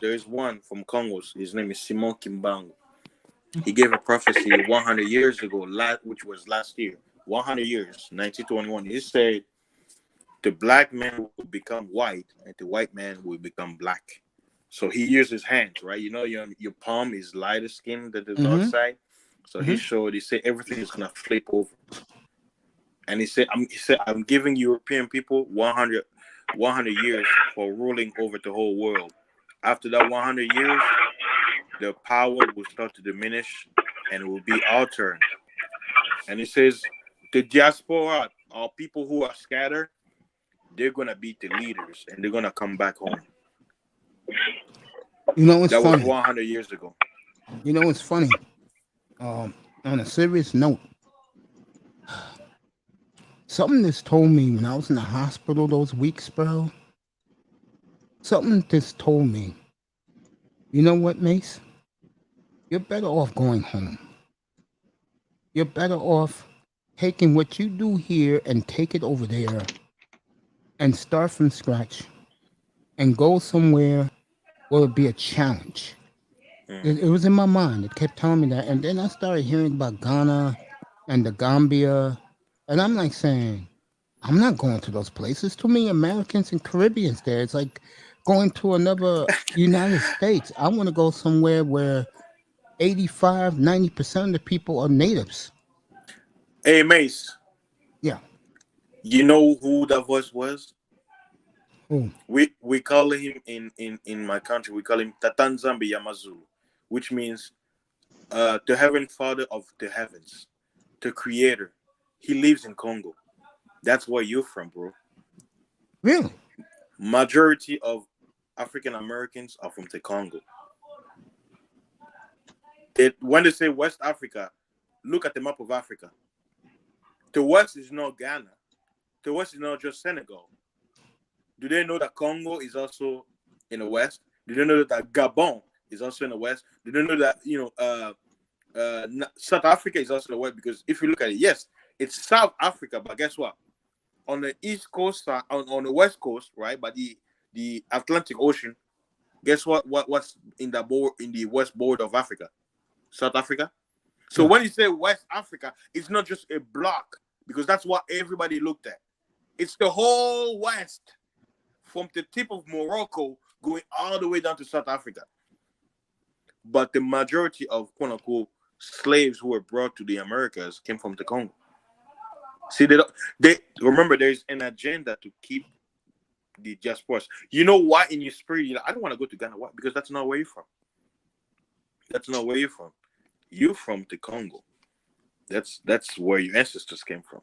there's one from Congo. His name is Simon Kimbangu. He gave a prophecy 100 years ago, which was last year. 100 years, 1921. He said the black man will become white and the white man will become black. So he used his hands, right? You know, your palm is lighter skin than the dark side. So he said everything is going to flip over. And he said, I'm giving European people 100 years for ruling over the whole world. After that 100 years, the power will start to diminish and it will be our turn. And he says, the diaspora, or people who are scattered, they're going to be the leaders and they're going to come back home. You know what's funny? That was 100 years ago. You know what's funny? On a serious note, something that's told me when I was in the hospital those weeks, bro, something just told me, you know what, Mace? You're better off going home. You're better off taking what you do here and take it over there and start from scratch and go somewhere where it'll be a challenge. It was in my mind. It kept telling me that. And then I started hearing about Ghana and the Gambia. And I'm like saying, I'm not going to those places. Too many Americans and Caribbeans there. It's like going to another United States. I want to go somewhere where 85, 90% of the people are natives. Hey, Mace, Yeah. you know who that voice was? Who? We call him in my country, we call him Tatanzambi Yamazulu, which means the Heavenly Father of the heavens, the Creator. He lives in Congo. That's where you're from, bro. Really? Majority of African Americans are from the Congo. When they say West Africa, look at the map of Africa. The West is not Ghana. The West is not just Senegal. Do they know that Congo is also in the West? Do they know that Gabon is also in the West? Do they know that South Africa is also in the West? Because if you look at it, yes, it's South Africa, but guess what? On the East Coast, on the West Coast, right, by the Atlantic Ocean, guess what's in the west border of Africa? South Africa. So when you say West Africa, it's not just a block, because that's what everybody looked at. It's the whole West, from the tip of Morocco going all the way down to South Africa. But the majority of quote unquote slaves who were brought to the Americas came from the Congo. See, they remember there's an agenda to keep the diaspora. You know why in your spirit you're like, I don't want to go to Ghana. Why? Because that's not where you're from. That's not where you're from. You're from the Congo. That's where your ancestors came from.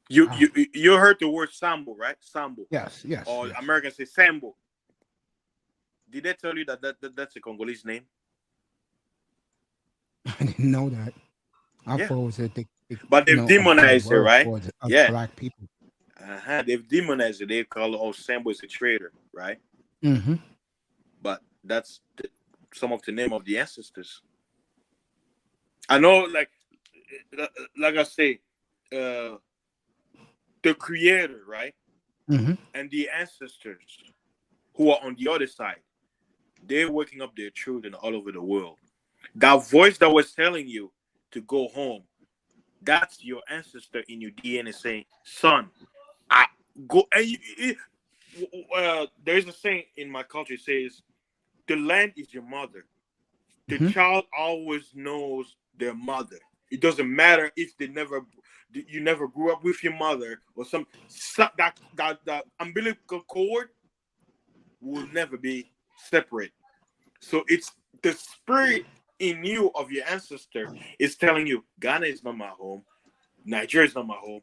You heard the word Sambo, right? Sambo. Yes. Or yes. Americans say Sambo. Did they tell you that's a Congolese name? I didn't know that. I Yeah. thought it was But they've demonized it, right? Yeah. Black people. They've demonized it. They call Sambo is a traitor, right? Mm-hmm. But that's some of the name of the ancestors. I know, like I say, the Creator, right? Mm-hmm. And the ancestors who are on the other side, they're waking up their children all over the world. That voice that was telling you to go home, that's your ancestor in your DNA saying, son, I go. And there's a saying in my culture, it says, the land is your mother. The child always knows their mother. It doesn't matter if you never grew up with your mother or that umbilical cord will never be separate. So it's the spirit in you of your ancestor is telling you, Ghana is not my home, Nigeria is not my home.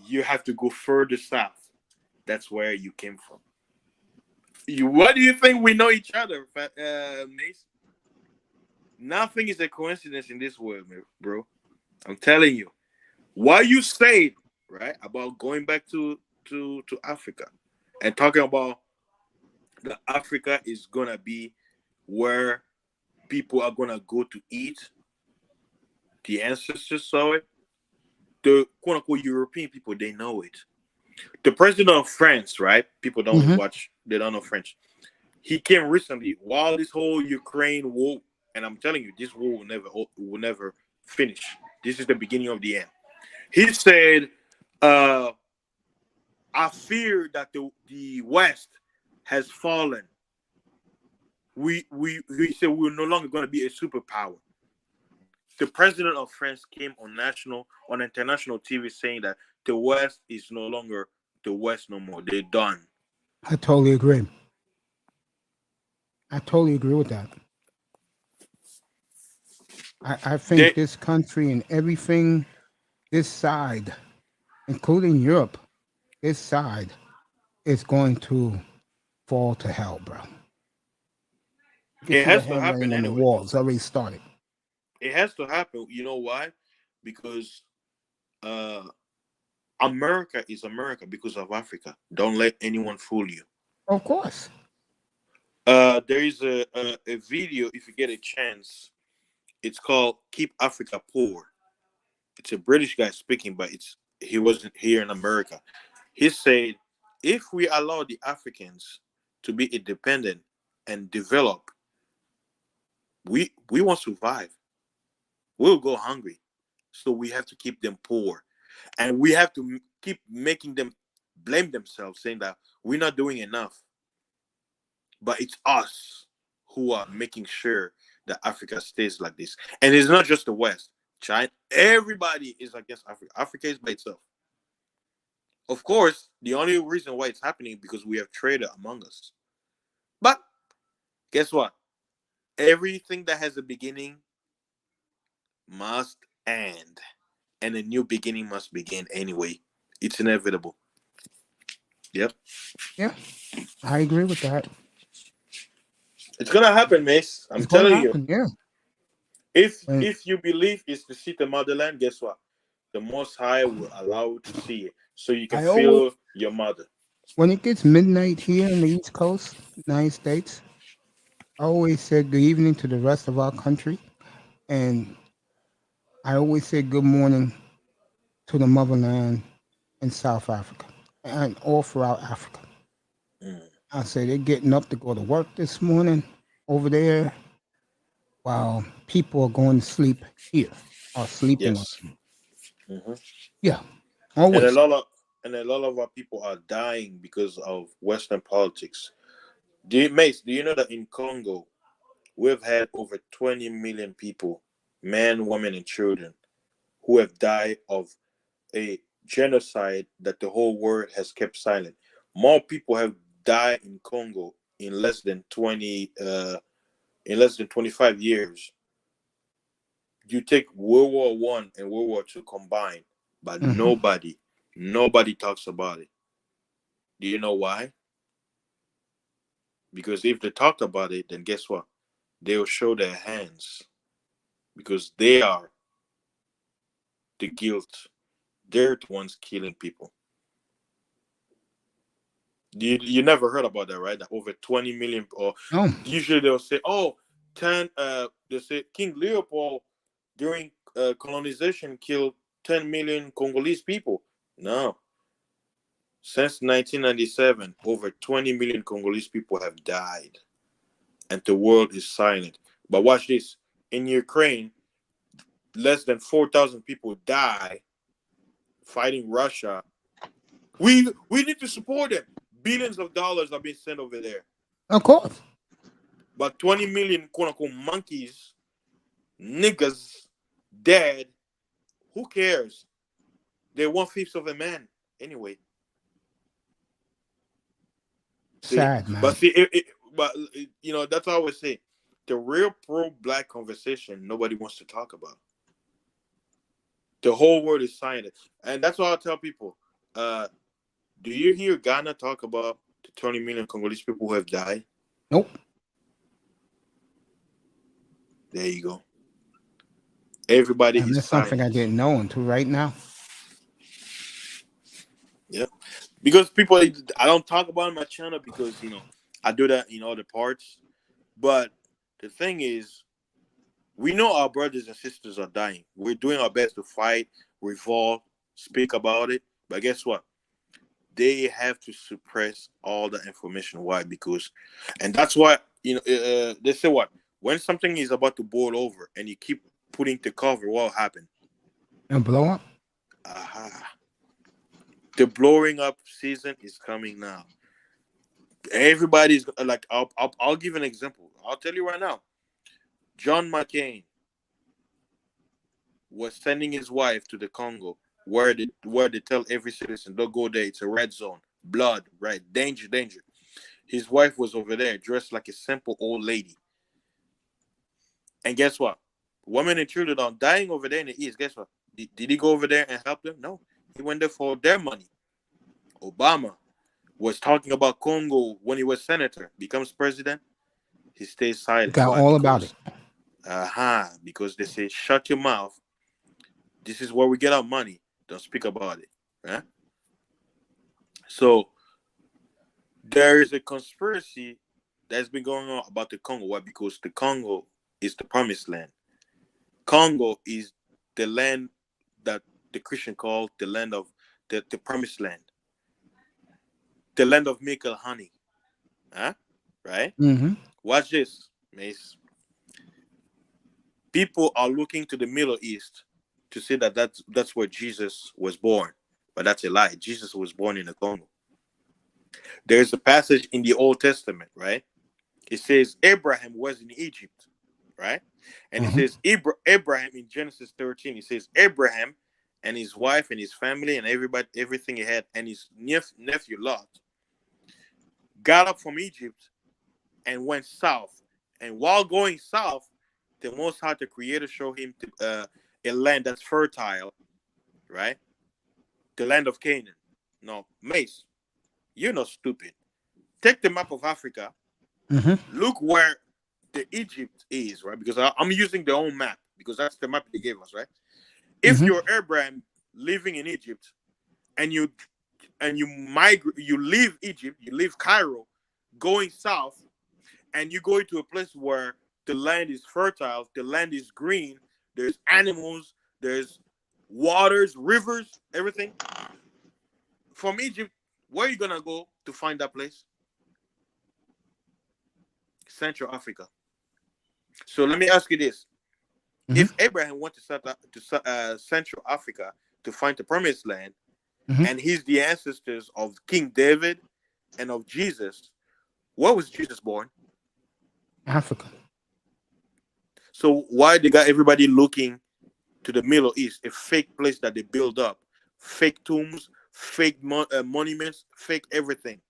You have to go further south. That's where you came from. What do you think we know each other, Mace? Nothing is a coincidence in this world, bro. I'm telling you. What you said, right, about going back to Africa and talking about that Africa is gonna be where people are gonna go to eat. The ancestors saw it. The quote unquote European people, they know it. The president of France, right? People don't watch, they don't know French. He came recently while this whole Ukraine war, and I'm telling you, this war will never finish. This is the beginning of the end. He said, I fear that the West has fallen. We said we're no longer going to be a superpower. The president of France came on international TV saying that the West is no longer the West no more. They're done. I totally agree. I totally agree with that. I think this country and everything, this side, including Europe, this side is going to fall to hell, bro. It has to happen anyway. The wall. It's already started. It has to happen. You know why? Because America is America because of Africa. Don't let anyone fool you. Of course. There is a video, if you get a chance. It's called "Keep Africa Poor." It's a British guy speaking, but he wasn't here in America. He said, "If we allow the Africans to be independent and develop, we won't survive. We'll go hungry. So we have to keep them poor, and we have to keep making them blame themselves, saying that we're not doing enough. But it's us who are making sure that Africa stays like this. And it's not just the West. China, everybody is against Africa. Africa is by itself. Of course, the only reason why it's happening is because we have traded among us. But guess what? Everything that has a beginning must end. And a new beginning must begin anyway. It's inevitable. Yep. Yeah, I agree with that. It's gonna happen, Mace. I'm It's gonna telling you. happen. Yeah. If you believe it's to see the motherland, guess what? The Most High will allow you to see it, so you can feel your mother. When it gets midnight here in the East Coast, United States, I always said good evening to the rest of our country, and I always say good morning to the motherland in South Africa and all throughout Africa. I say they're getting up to go to work this morning over there, while people are going to sleep here or sleeping. Yes. Yeah, And always. a lot of our people are dying because of Western politics. Mace, do you know that in Congo, we've had over 20 million people, men, women, and children, who have died of a genocide that the whole world has kept silent. More people have died in Congo in less than 25 years. You take World War One and World War II combined, but nobody talks about it. Do you know why? Because if they talked about it, then guess what? They will show their hands, because they are the guilt. They're the ones killing people. You never heard about that, right? That over 20 million, or usually they'll say, oh, 10, they say King Leopold during colonization killed 10 million Congolese people. No. Since 1997, over 20 million Congolese people have died, and the world is silent. But watch this. In Ukraine, less than 4,000 people die fighting Russia. We need to support them. Billions of dollars are being sent over there. Of course. But 20 million quote-unquote monkeys, niggas, dead, who cares? They're 1/5 of a man anyway. Sad, man. But see, you know, that's what I always say. The real pro-black conversation, nobody wants to talk about. The whole world is silent. And that's why I tell people, do you hear Ghana talk about the 20 million Congolese people who have died? Nope. There you go. Everybody is that's silent. something I didn't know until right now. Yeah. Because people, I don't talk about it on my channel because, you know, I do that in other parts. But the thing is, we know our brothers and sisters are dying. We're doing our best to fight, revolt, speak about it. But guess what? They have to suppress all the information. Why? Because, and that's why, you know, they say what? When something is about to boil over and you keep putting the cover, what will happen? And blow up? Aha. The blowing up season is coming now. Everybody's like, I'll give an example. I'll tell you right now. John McCain was sending his wife to the Congo, where they tell every citizen, don't go there. It's a red zone. Blood, right? Danger, danger. His wife was over there dressed like a simple old lady. And guess what? Women and children are dying over there in the East. Guess what? Did he go over there and help them? No. He went there for their money. Obama was talking about Congo when he was senator, becomes president. He stays silent. Got Why? all about it. Because they say, shut your mouth. This is where we get our money. Don't speak about it. Right? So There is a conspiracy that's been going on about the Congo. Why? Because the Congo is the promised land. Congo is the land that the Christian call the land of the promised land, the land of milk and honey. Huh? Right? Mm-hmm. Watch this, Mace. People are looking to the Middle East to say that that's where Jesus was born, but that's a lie. Jesus was born in the Congo. There's a passage in the Old Testament, right? It says Abraham was in Egypt, right? And it says Abraham in Genesis 13. It says Abraham and his wife and his family and everybody, everything he had, and his nephew Lot got up from Egypt and went south. And while going south, the Most High, the Creator, showed him a land that's fertile, right? The land of Canaan. No, Mace, you're not stupid. Take the map of Africa. Look where the Egypt is, right? Because I'm using their own map because that's the map they gave us, right? If you're Abraham living in Egypt and you migrate, you leave Egypt, you leave Cairo, going south, and you go into a place where the land is fertile, the land is green, there's animals, there's waters, rivers, everything. From Egypt, where are you gonna go to find that place? Central Africa. So let me ask you this: if Abraham went to Central Africa to find the promised land, and he's the ancestors of King David and of Jesus, where was Jesus born? Africa. So why they got everybody looking to the Middle East, a fake place that they build up, fake tombs, fake monuments, fake everything,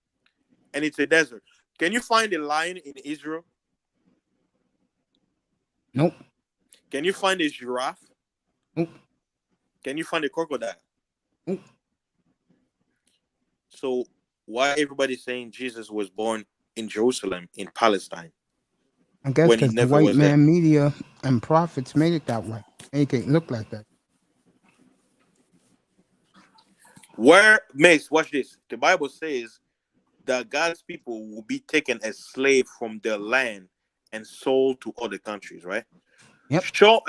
and it's a desert. Can you find a lion in Israel? Nope. Can you find a giraffe? Nope. Can you find a crocodile? Nope. So why everybody saying Jesus was born in Jerusalem, in Palestine? I guess when he because the never white was man media and prophets made it that way. Make it look like that. Where, Mace, watch this. The Bible says that God's people will be taken as slaves from their land and sold to other countries, right? Yep. Show,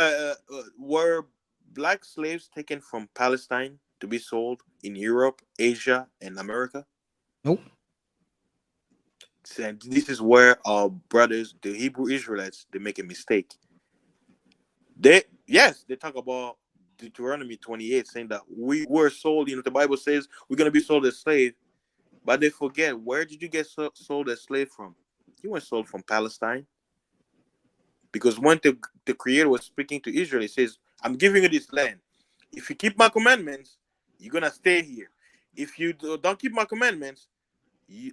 were black slaves taken from Palestine to be sold in Europe, Asia, and America? Nope. And this is where our brothers, the Hebrew Israelites, they make a mistake. They talk about Deuteronomy 28, saying that we were sold. The Bible says we're going to be sold as slaves, but they forget, where did you get sold as slave from? You weren't sold from Palestine. Because when the Creator was speaking to Israel, he says, I'm giving you this land. If you keep my commandments, you're going to stay here. If you don't keep my commandments,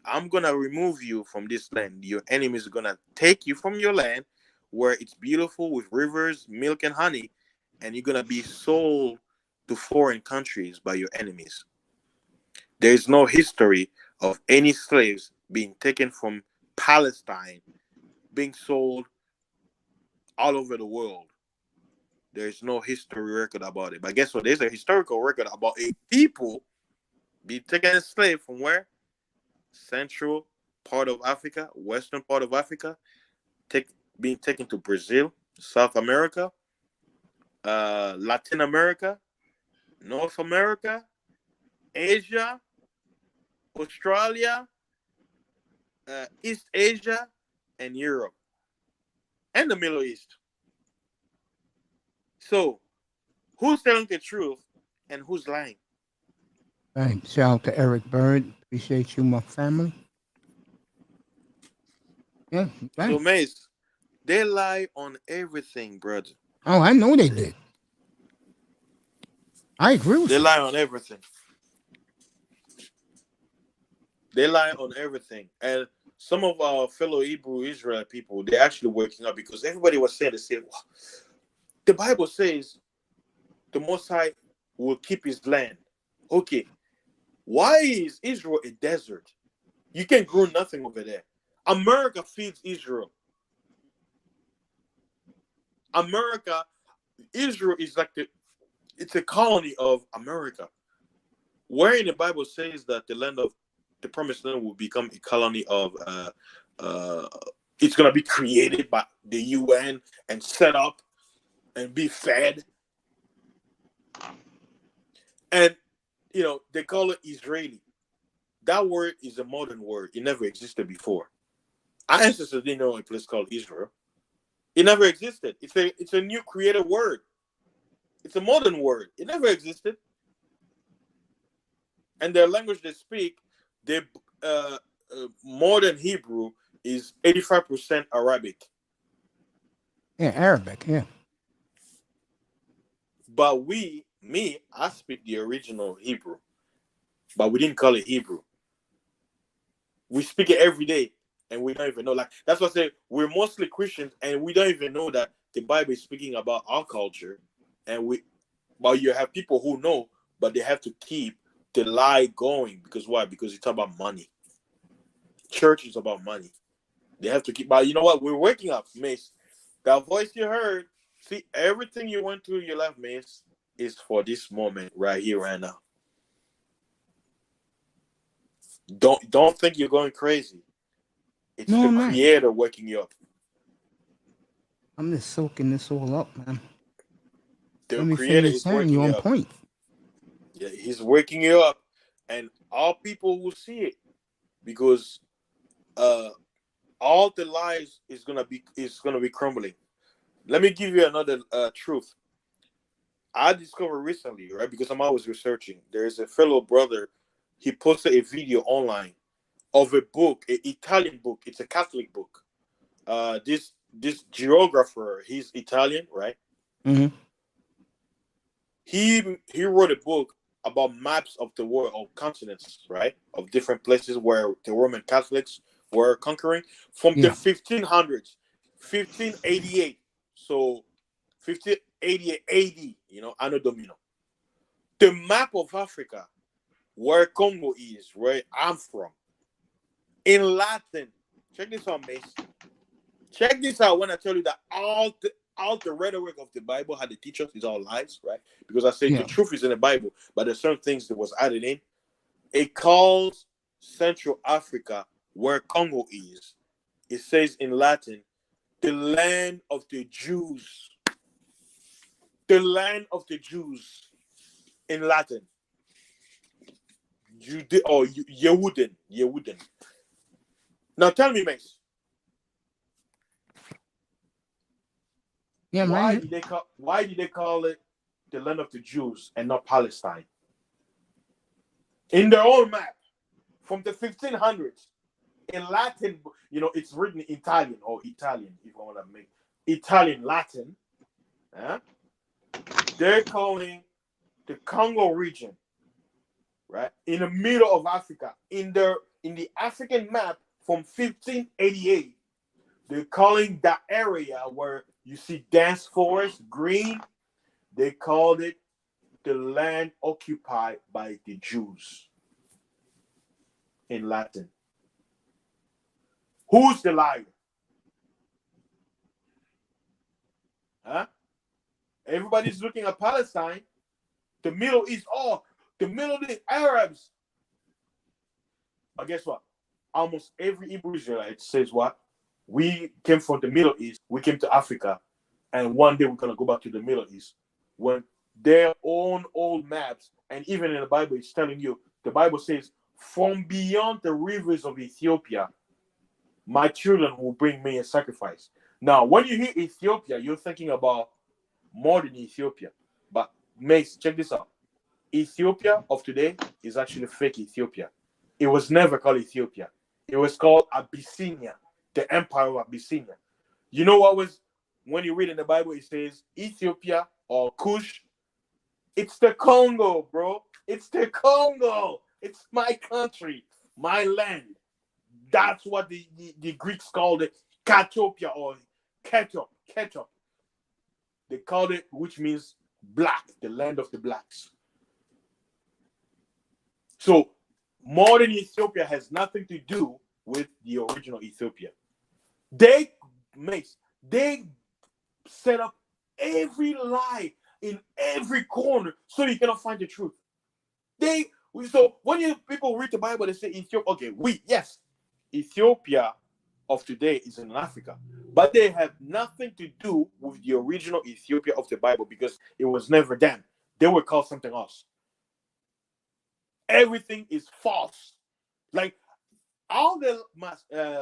I'm going to remove you from this land. Your enemies are going to take you from your land where it's beautiful with rivers, milk, and honey, and you're going to be sold to foreign countries by your enemies. There is no history of any slaves being taken from Palestine, being sold all over the world. There's no history record about it. But guess what? There's a historical record about a people being taken as slave from where? Central part of Africa, western part of Africa, being taken to Brazil, South America, Latin America, North America, Asia, Australia, East Asia, and Europe, and the Middle East. So, who's telling the truth and who's lying? Thanks. Shout out to Eric Bird. Appreciate you, my family. Yeah. Thanks. So, Mace, they lie on everything, brother. Oh, I know they did. I agree with They you. lie on everything. They lie on everything. And some of our fellow Hebrew Israel people, they're actually waking up because everybody was saying, well, the Bible says the Most High will keep his land. Okay, why is Israel a desert? You can grow nothing over there. America feeds Israel. Israel is like it's a colony of America. Where in the Bible says that the land of the promised land will become a colony of it's gonna be created by the UN and set up and be fed. And they call it Israeli. That word is a modern word. It never existed before. Our ancestors didn't know a place called Israel. It never existed. It's a new created word. It's a modern word. It never existed. And their language they speak, modern Hebrew is 85% Arabic. Yeah, Arabic. Yeah. But I speak the original Hebrew, but we didn't call it Hebrew. We speak it every day, and we don't even know. Like, that's what I say, we're mostly Christians, and we don't even know that the Bible is speaking about our culture. But you have people who know, but they have to keep the lie going. Because why? Because it's about money. Church is about money. They have to keep. But you know what? We're waking up, Mace. That voice you heard. See, everything you went through in your life, Mace, is for this moment right here, right now. Don't think you're going crazy. It's the Creator waking you up. I'm just soaking this all up, man. The Creator is waking you up. Point. Yeah, He's waking you up, and all people will see it because all the lies is gonna be crumbling. Let me give you another truth. I discovered recently, right? Because I'm always researching. There's a fellow brother. He posted a video online of a book, an Italian book. It's a Catholic book. This geographer, he's Italian, right? Mm-hmm. He wrote a book about maps of the world, of continents, right? Of different places where the Roman Catholics were conquering from the 1500s, 1588. So 1588 AD, Anno Domino. The map of Africa, where Congo is, where I'm from, in Latin. Check this out, Mace. Check this out when I tell you that all the rhetoric of the Bible, how they teach us, is all lies, right? Because I say the truth is in the Bible, but there's certain things that was added in. It calls Central Africa, where Congo is. It says in Latin, the land of the Jews. The land of the Jews in Latin. Yehuden. Now tell me, Mace. Yeah, why man. did they call it the land of the Jews and not Palestine? In their own map from the 1500s, in Latin, it's written in Italian if you want to make Italian Latin. They're calling the Congo region, right, in the middle of Africa, in the African map from 1588. They're calling that area where you see dense forest, green. They called it the land occupied by the Jews in Latin. Who's the liar? Everybody's looking at Palestine, the Middle East. Oh, the Middle East, Arabs. But guess what? Almost every Hebrew Israelite says what? We came from the Middle East. We came to Africa. And one day we're going to go back to the Middle East. When their own old maps, and even in the Bible, it's telling you, the Bible says, from beyond the rivers of Ethiopia, my children will bring me a sacrifice. Now, when you hear Ethiopia, you're thinking about modern Ethiopia. But Mace, check this out. Ethiopia of today is actually fake Ethiopia. It was never called Ethiopia. It was called Abyssinia, the empire of Abyssinia. You know what was, when you read in the Bible, it says Ethiopia or Kush. It's the Congo, bro. It's the Congo. It's my country, my land. That's what the Greeks called it, Katopia or Ketchup. They called it, which means black, the land of the blacks. So modern Ethiopia has nothing to do with the original Ethiopia. They set up every lie in every corner so you cannot find the truth. They So when people read the Bible, they say Ethiopia. Okay, Ethiopia of today is in Africa, but they have nothing to do with the original Ethiopia of the Bible because it was never them. They were called something else. Everything is false. Like all the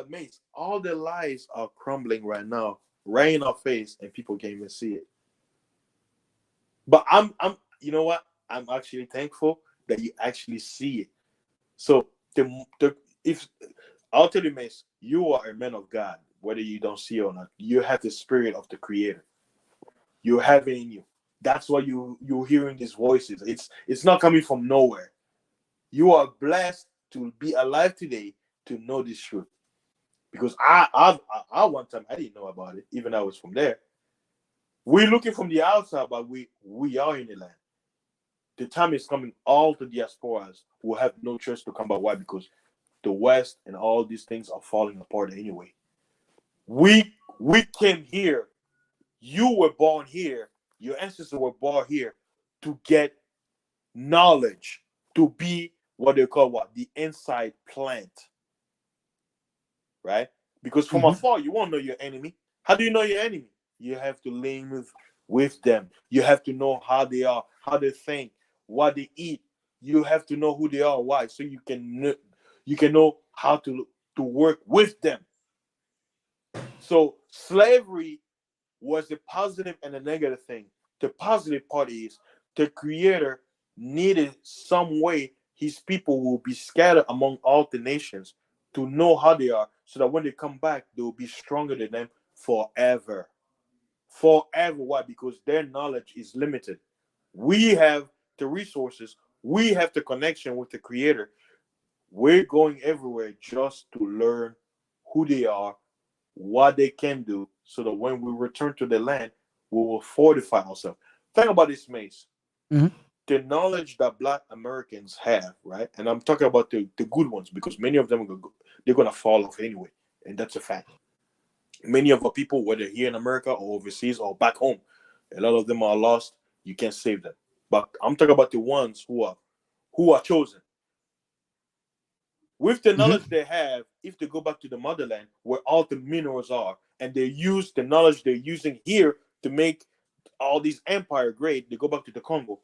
mates, all the lies are crumbling right now, right in our face, and people can't even see it. But I'm, you know what? I'm actually thankful that you actually see it. So if I'll tell you, mates, you are a man of God, whether you don't see it or not. You have the spirit of the Creator. You have it in you. That's why you're hearing these voices. It's not coming from nowhere. You are blessed to be alive today to know this truth. Because I one time I didn't know about it, even though I was from there. We're looking from the outside, but we are in the land. The time is coming, all the diasporas will have no choice to come back. Why? Because the West and all these things are falling apart anyway. We came here. You were born here. Your ancestors were born here to get knowledge, to be what they call the inside plant. Right? Because from afar, you won't know your enemy. How do you know your enemy? You have to live with them. You have to know how they are, how they think, what they eat. You have to know who they are, why, so you can know how to work with them. So slavery was a positive and a negative thing. The positive part is the Creator needed some way his people will be scattered among all the nations to know how they are, so that when they come back, they will be stronger than them forever. Forever. Why? Because their knowledge is limited. We have the resources. We have the connection with the Creator. We're going everywhere just to learn who they are, what they can do, so that when we return to the land, we will fortify ourselves. Think about this, Mace. The knowledge that Black Americans have, right? And I'm talking about the good ones, because many of them they're going to fall off anyway. And that's a fact. Many of our people, whether here in America or overseas or back home, a lot of them are lost. You can't save them. But I'm talking about the ones who are chosen. With the knowledge they have, if they go back to the motherland where all the minerals are, and they use the knowledge they're using here to make all these empire great, they go back to the Congo.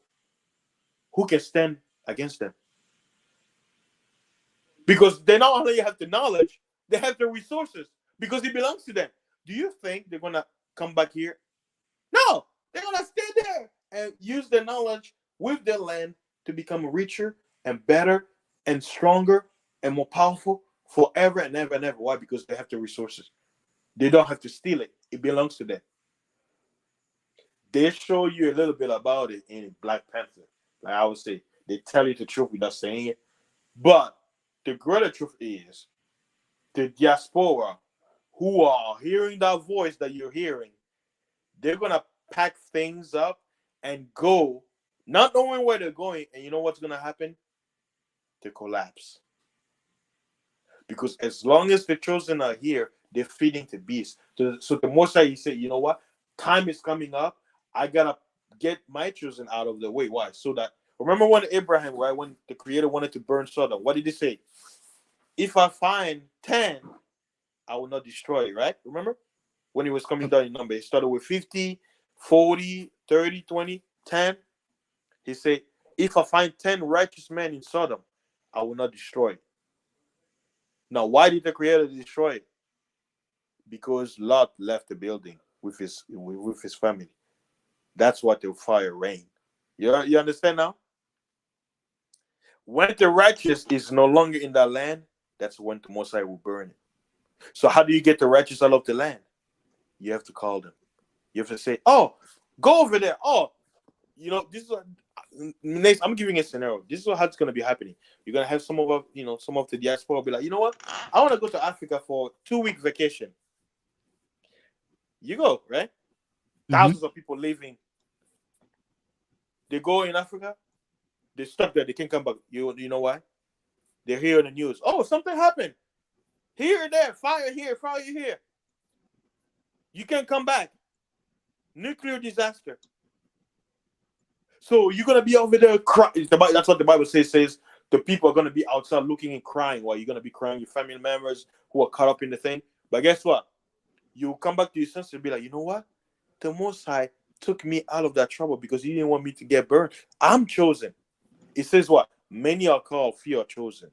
Who can stand against them? Because they not only have the knowledge, they have the resources, because it belongs to them. Do you think they're going to come back here? No, they're going to stay there and use their knowledge with their land to become richer and better and stronger and more powerful forever and ever and ever. Why? Because they have the resources. They don't have to steal it. It belongs to them. They show you a little bit about it in Black Panther. Like I would say, they tell you the truth without saying it. But the greater truth is the diaspora who are hearing that voice that you're hearing, they're going to pack things up and go, not knowing where they're going. And you know what's going to happen? They collapse. Because as long as the chosen are here, they're feeding the beast. So the Most High, he said, you know what? Time is coming up. I got to get my chosen out of the way. Why? So that, remember when Abraham, right, when the Creator wanted to burn Sodom, what did he say? If I find 10, I will not destroy it, right? Remember? When he was coming down in number, he started with 50, 40, 30, 20, 10. He said, if I find 10 righteous men in Sodom, I will not destroy it. Now, why did the Creator destroy it? Because Lot left the building with his family. That's what the fire rained. You understand now? When the righteous is no longer in that land, that's when the Most High will burn it. So how do you get the righteous out of the land? You have to call them. You have to say, oh, go over there. Oh, this is next. I'm giving a scenario. This is how it's going to be happening. You're going to have some of the diaspora be like, you know what? I want to go to Africa for 2-week vacation. You go, right? Thousands of people leaving. They go in Africa. They're stuck there. They can't come back. You know why? They're hearing the news. Oh, something happened. Here and there. Fire here. Fire here. You can't come back. Nuclear disaster. So you're going to be over there crying. That's what the Bible says the people are going to be outside looking and crying while you're going to be crying, your family members who are caught up in the thing. But guess what? You come back to your senses and be like, you know what? The Most High took me out of that trouble because he didn't want me to get burned. I'm chosen. It says what? Many are called, few are chosen.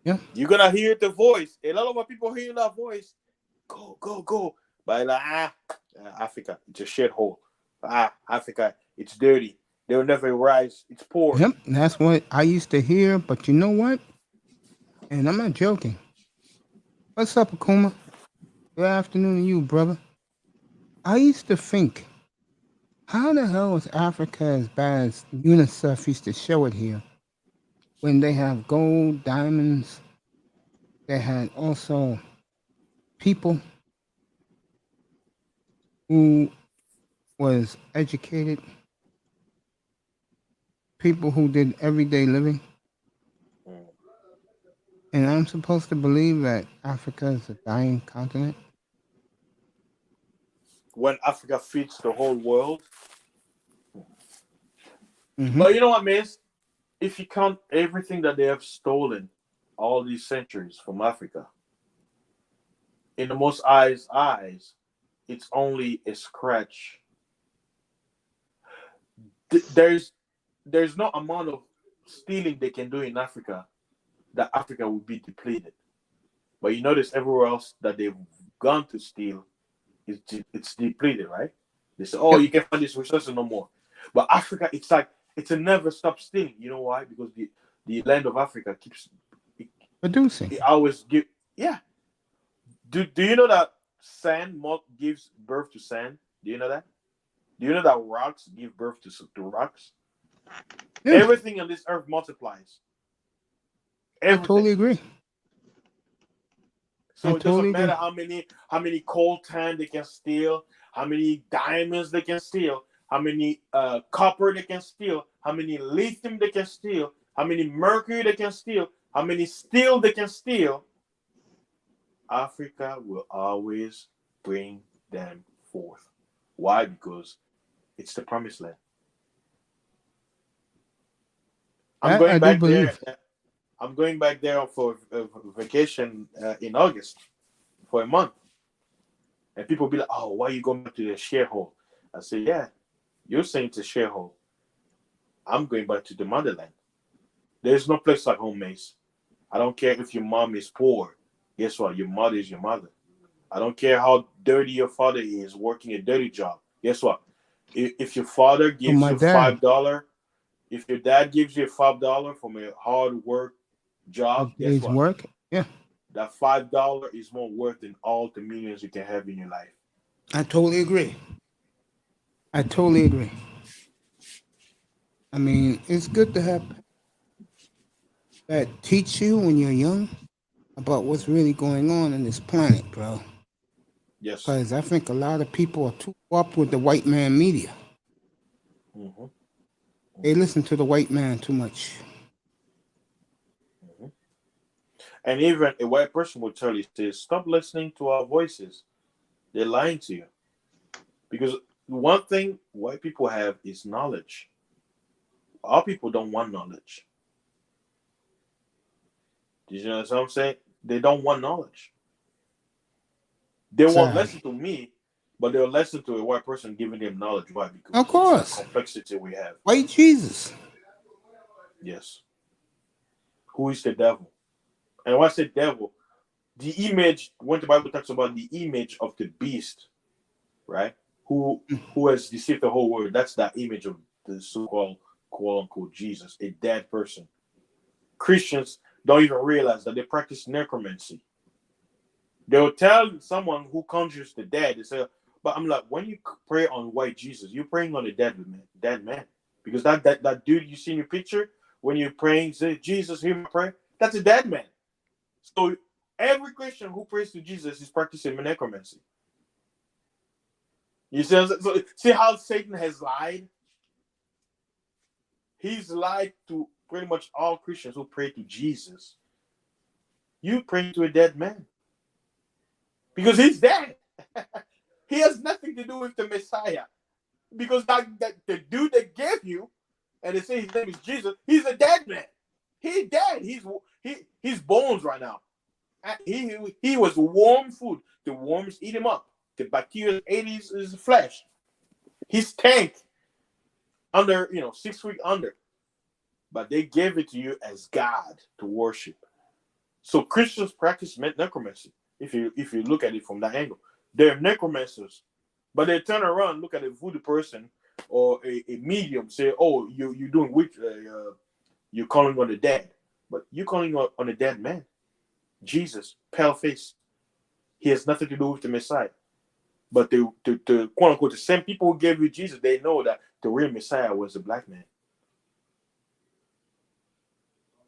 Yeah. You're going to hear the voice. A lot of our people hearing that voice. Go, go, go. But like, Africa, it's a shithole. Africa, it's dirty. They'll never rise. It's poor. Yep, that's what I used to hear. But you know what? And I'm not joking. What's up, Akuma? Good afternoon to you, brother. I used to think, how the hell is Africa as bad as UNICEF used to show it here? When they have gold, diamonds, they had also people who was educated, people who did everyday living. And I'm supposed to believe that Africa is a dying continent? When Africa feeds the whole world. Mm-hmm. But you know what, man? If you count everything that they have stolen all these centuries from Africa, in the Most High's eyes, it's only a scratch. There's no amount of stealing they can do in Africa that Africa will be depleted. But you notice everywhere else that they've gone to steal, it's depleted, right? They say, oh, you can't find this resource no more. But Africa, it's like, it's a never stop stealing. You know why? Because the land of Africa keeps producing. It always give. Yeah. Do you know that sand gives birth to sand? Do you know that? Do you know that rocks give birth to rocks? Yeah. Everything on this earth multiplies. Everything. I totally agree. So it doesn't matter how many coltan they can steal, how many diamonds they can steal, how many copper they can steal, how many lithium they can steal, how many mercury they can steal, how many steel they can steal. Africa will always bring them forth. Why? Because it's the promised land. I'm going back there for a vacation in August for a month. And people be like, oh, why are you going back to the shithole? I say, yeah, you're saying it's a shithole. I'm going back to the motherland. There's no place like home, Mace. I don't care if your mom is poor. Guess what? Your mother is your mother. I don't care how dirty your father is working a dirty job. Guess what? If your father gives you $5, if your dad gives you $5 from a hard work job, guess what? Work? Yeah. That $5 is more worth than all the millions you can have in your life. I totally agree. I mean, it's good to have that teach you when you're young about what's really going on in this planet, bro. Yes. Because I think a lot of people are too up with the white man media. Mm-hmm. They listen to the white man too much. Mm-hmm. And even a white person will tell you, say, stop listening to our voices. They're lying to you. Because one thing white people have is knowledge. Our people don't want knowledge. Did you know what I'm saying? They don't want knowledge. They won't listen to me, but they'll listen to a white person giving them knowledge. Why? Because of course, the complexity we have. White Jesus. Yes. Who is the devil? And when I say devil, the image, when the Bible talks about the image of the beast, right? Who has deceived the whole world, that's that image of the so-called quote-unquote Jesus, a dead person. Christians don't even realize that they practice necromancy. They'll tell someone who conjures the dead, they say, but I'm like, when you pray on white Jesus, you're praying on a dead man. Because that dude you see in your picture, when you're praying, say, Jesus, hear my prayer, that's a dead man. So every Christian who prays to Jesus is practicing necromancy. You see how Satan has lied? He's lied to pretty much all Christians who pray to Jesus. You pray to a dead man. Because he's dead. He has nothing to do with the Messiah. Because that the dude that gave you, and they say his name is Jesus, he's a dead man. He's dead. He's bones right now. He was warm food. The worms eat him up. The bacteria ate his flesh. He's stank under 6 feet under. But they gave it to you as God to worship. So Christians practice necromancy. If you look at it from that angle, they're necromancers. But they turn around, look at a voodoo person or a medium, say, "Oh, you're doing witch. You're calling on the dead." But you're calling on a dead man, Jesus, pale face. He has nothing to do with the Messiah. But the quote unquote the same people who gave you Jesus, they know that the real Messiah was a black man.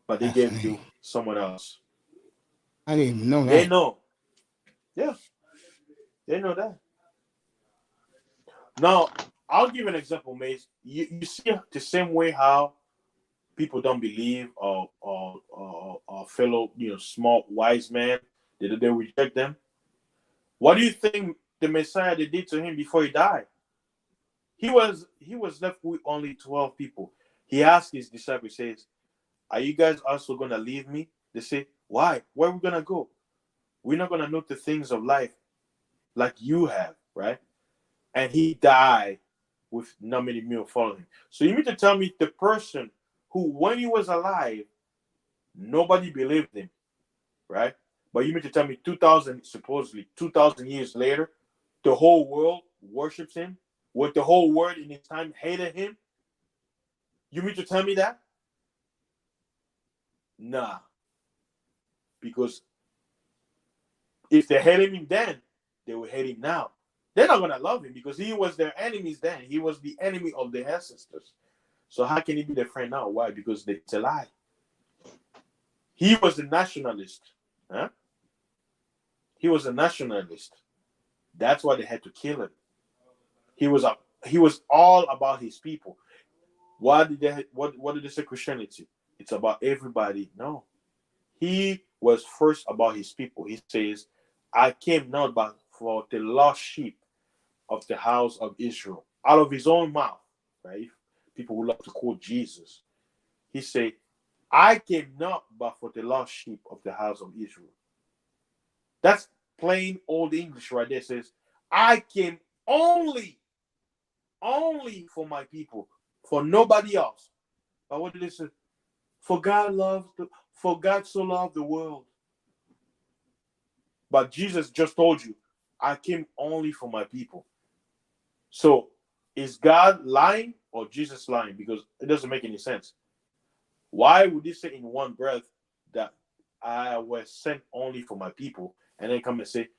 But they gave you someone else. I didn't even know that. They know. Yeah. They know that. Now, I'll give an example, Mace. You see the same way how people don't believe or fellow, smart, wise man, they reject them. What do you think the Messiah they did to him before he died? He was left with only 12 people. He asked his disciples, says, "Are you guys also going to leave me?" They say, "Why? Where are we going to go? We're not going to know the things of life like you have," right? And he died with not many people following him. So you mean to tell me the person who, when he was alive, nobody believed him, right? But you mean to tell me 2,000 years later, the whole world worships him? With the whole world in his time hated him? You mean to tell me that? Nah. Because if they hated him then, they will hate him now. They're not going to love him because he was their enemies then. He was the enemy of their ancestors. So how can he be their friend now? Why? Because it's a lie. He was a nationalist. Huh? He was a nationalist. That's why they had to kill him. He was all about his people. What did they say Christianity? It's about everybody. No. He was first about his people. He says, "I came not but for the lost sheep of the house of Israel." Out of his own mouth, right? People who love to quote Jesus. He said, "I came not but for the lost sheep of the house of Israel." That's plain old English right there. It says, "I came only for my people, for nobody else." But what did it say? For God so loved the world. But Jesus just told you, "I came only for my people." So is God lying or Jesus lying? Because it doesn't make any sense. Why would he say in one breath that I was sent only for my people, and then come and say,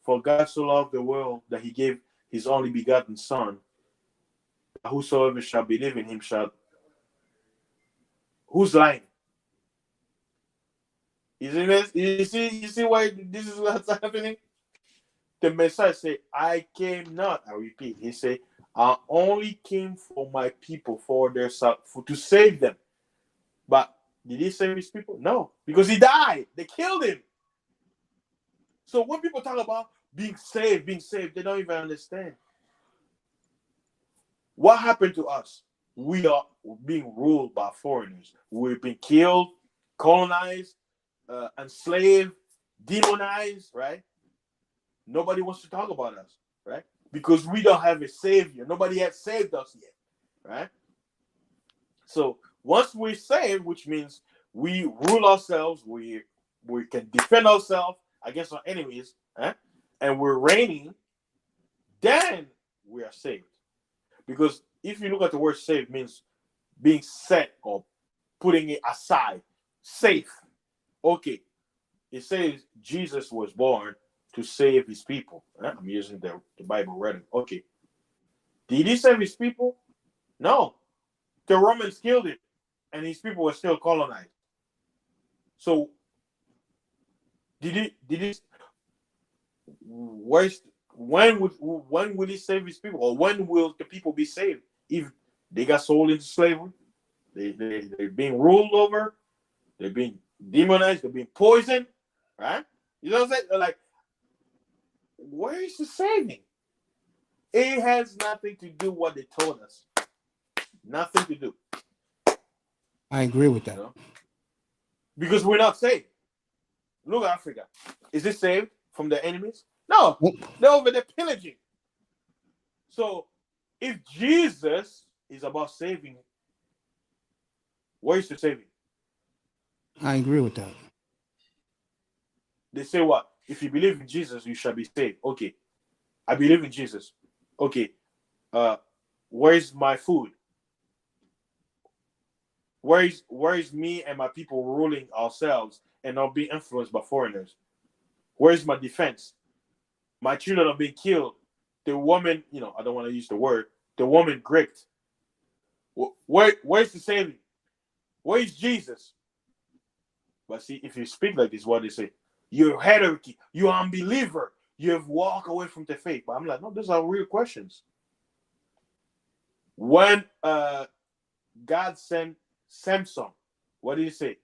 "For God so loved the world that he gave his only begotten son, whosoever shall believe in him shall..." Who's lying? You see why this is what's happening? The Messiah said, "I came not," I repeat, he said, "I only came for my people, to save them." But did he save his people? No, because he died. They killed him. So when people talk about being saved, they don't even understand. What happened to us? We are being ruled by foreigners. We've been killed, colonized, enslaved, demonized, right? Nobody wants to talk about us, right? Because we don't have a savior. Nobody has saved us yet, right? So once we're saved, which means we rule ourselves, we can defend ourselves against our enemies, and we're reigning, then we are saved. Because if you look at the word saved, means being set or putting it aside, safe. Okay, it says Jesus was born to save his people. I'm using the Bible reading. Okay. Did he save his people? No. The Romans killed him, and his people were still colonized. So, when will he save his people? Or when will the people be saved? If they got sold into slavery, they're being ruled over, they're being demonized, they're being poisoned, right? You know what I'm saying? Like, where is the saving? It has nothing to do what they told us. Nothing to do. I agree with that. You know? Because we're not saved. Look at Africa. Is it saved from the enemies? No. They're over there pillaging. So if Jesus is about saving, where is the saving? I agree with that. They say what? If you believe in Jesus, you shall be saved. Okay. I believe in Jesus. Okay. Where is my food? Where is me and my people ruling ourselves and not being influenced by foreigners? Where is my defense? My children are being killed. The woman, I don't want to use the word, the woman gripped. Where's the saving? Where is Jesus? But see, if you speak like this, what they say, you're heretic, you're unbeliever, you have walked away from the faith. But I'm like, no, those are real questions. When God sent Samson, what did he say?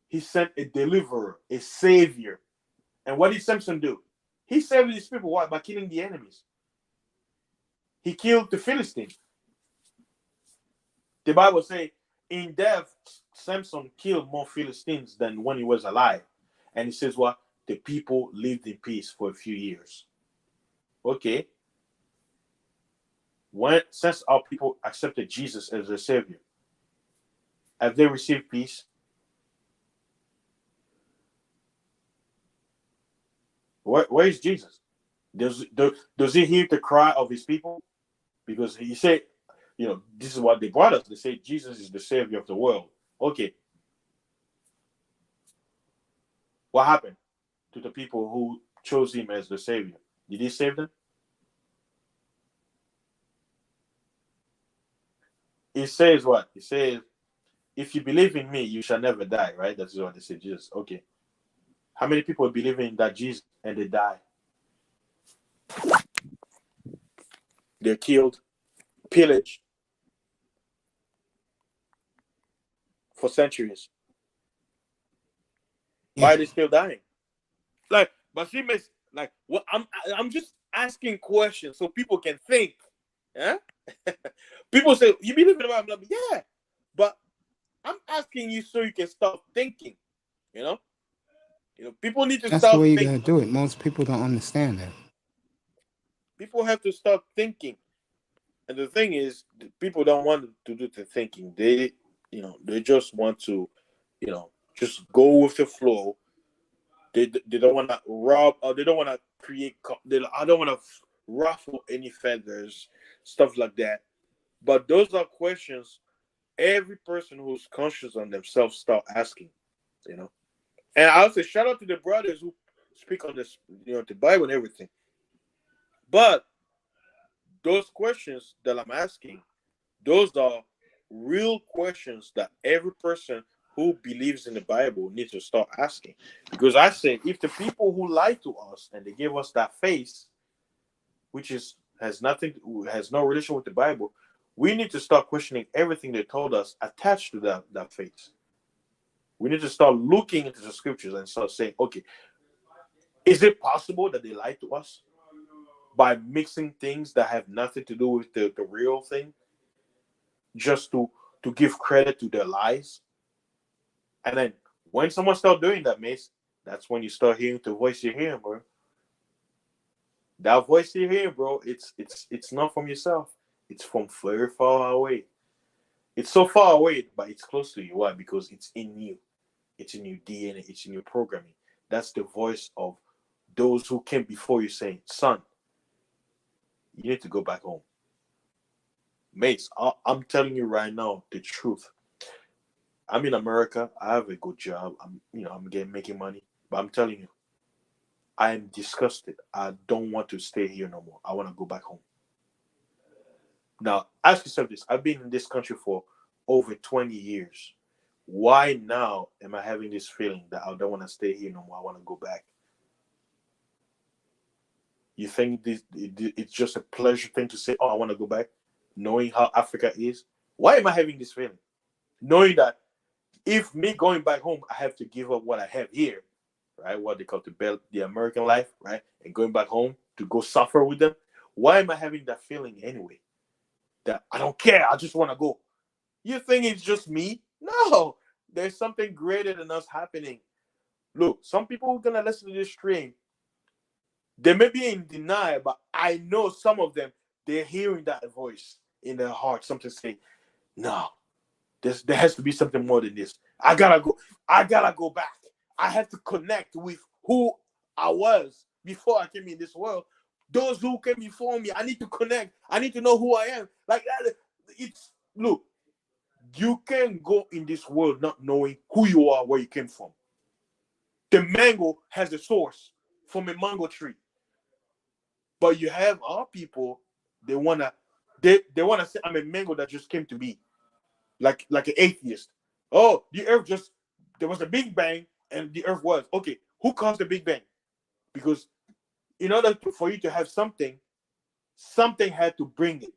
He sent a deliverer, a savior. And what did Samson do? He saved his people. Why? By killing the enemies. He killed the Philistines. The Bible says, in death, Samson killed more Philistines than when he was alive. And he says what? The people lived in peace for a few years. Okay. Since our people accepted Jesus as their savior, have they received peace? Where is Jesus? Does he hear the cry of his people? Because he said, this is what they brought us. They say Jesus is the savior of the world. Okay. What happened to the people who chose him as the savior? Did he save them? He says what? He says, if you believe in me, you shall never die, right? That's what they say, Jesus. Okay. How many people believe in that Jesus and they die? They're killed, pillaged for centuries. Why are they still dying? But see, what I'm just asking questions so people can think. Yeah? People say, you believe in the Bible? Yeah. But I'm asking you so you can start thinking. People need to That's start the way you thinking. gotta do it. Most people don't understand that. People have to start thinking. And the thing is, people don't want to do the thinking. They just want to, just go with the flow. They don't want to rob, or they don't want to create. I don't want to ruffle any feathers, stuff like that. But those are questions every person who's conscious on themselves start asking. And I also shout out to the brothers who speak on this, the Bible and everything. But those questions that I'm asking, those are real questions that every person who believes in the Bible needs to start asking. Because I say, if the people who lie to us and they give us that face, which has no relation with the Bible, we need to start questioning everything they told us attached to that face. We need to start looking into the scriptures and start saying, okay, is it possible that they lied to us by mixing things that have nothing to do with the real thing, just to give credit to their lies? And then when someone starts doing that, Mace, that's when you start hearing the voice you're hearing, bro. That voice you're hearing, bro, it's not from yourself. It's from very far away. It's so far away, but it's close to you. Why? Because it's in you. It's in your DNA. It's in your programming. That's the voice of those who came before you saying, son, you need to go back home. Mace, I'm telling you right now the truth. I'm in America. I have a good job. I'm making money. But I'm telling you, I am disgusted. I don't want to stay here no more. I want to go back home. Now, ask yourself this. I've been in this country for over 20 years. Why now am I having this feeling that I don't want to stay here no more? I want to go back. You think it's just a pleasure thing to say, oh, I want to go back, knowing how Africa is? Why am I having this feeling? Knowing that if me going back home, I have to give up what I have here, right? What they call the American life, right? And going back home to go suffer with them. Why am I having that feeling anyway? That I don't care. I just want to go. You think it's just me? No. there's something greater than us happening. Look, some people who are gonna listen to this stream, they may be in denial, but I know some of them, they're hearing that voice in their heart. Something say, no, there has to be something more than this. I gotta go back. I have to connect with who I was before I came in this world. Those who came before me, I need to connect. I need to know who I am. Like that. Look, you can't go in this world not knowing who you are, where you came from. The mango has a source from a mango tree. But you have our people, they wanna say I'm a mango that just came to be. Like an atheist. Oh, the earth there was a big bang and the earth was. Okay, who caused the big bang? Because in order for you to have something had to bring it.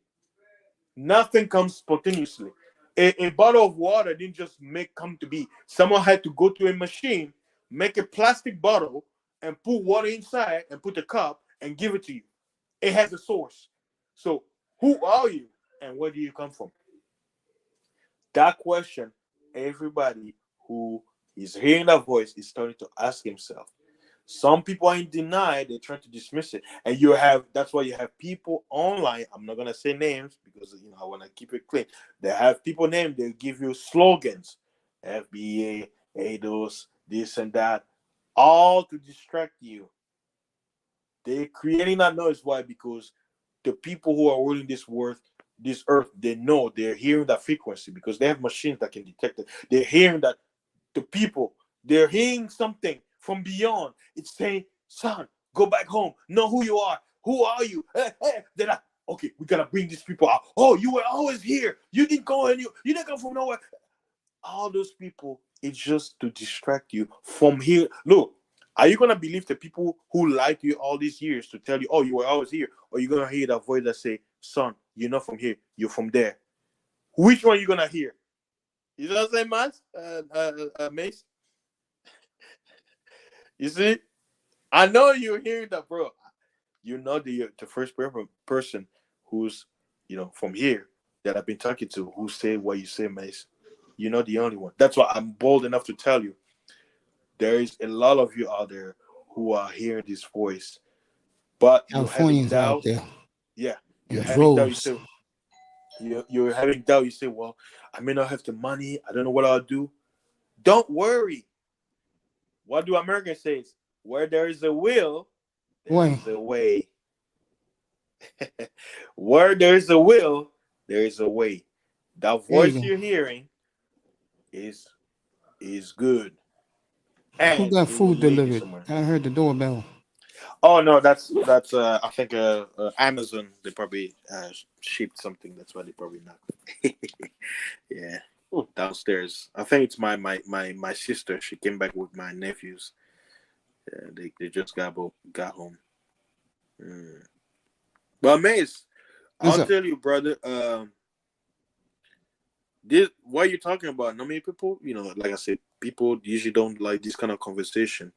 Nothing comes spontaneously. A bottle of water didn't just come to be. Someone had to go to a machine, make a plastic bottle, and put water inside and put a cup and give it to you. It has a source. So who are you and where do you come from? That question, everybody who is hearing that voice is starting to ask himself. Some people are in denial, they're trying to dismiss it. And that's why you have people online. I'm not gonna say names because I want to keep it clean. They have people named, they give you slogans, FBA, ADOS, this and that, all to distract you. They're creating that noise. Why? Because the people who are ruling this earth, they know they're hearing that frequency because they have machines that can detect it. They're hearing that they're hearing something from beyond. It's saying, son, go back home. Know who you are. Who are you? They're like, okay, we gotta bring these people out. Oh, you were always here. You didn't go and you didn't come from nowhere. All those people, it's just to distract you from here. Look, are you gonna believe the people who lied to you all these years to tell you, oh, you were always here? Or you're gonna hear that voice that say, son, you're not from here, you're from there? Which one are you gonna hear? You know what I'm saying, Mace? You see, I know you're hearing that, bro. You're not the first person who's from here that I've been talking to who say what you say, Mace. You're not the only one. That's why I'm bold enough to tell you. There is a lot of you out there who are hearing this voice, but Californians out there. Yeah, you're having doubt. You're having doubt. You say, well, I may not have the money. I don't know what I'll do. Don't worry. What do Americans say? Where there is a will, there is a way. Where there is a will, there is a way. That voice you're hearing is good. And who got food delivered? I heard the doorbell. Oh no, that's I think Amazon. They probably shipped something. That's why they probably not. Yeah, downstairs. I think it's my sister. She came back with my nephews. They just got home. But Mace, I'll tell you, brother. This what you're talking about. Not many people, like I said, people usually don't like this kind of conversation.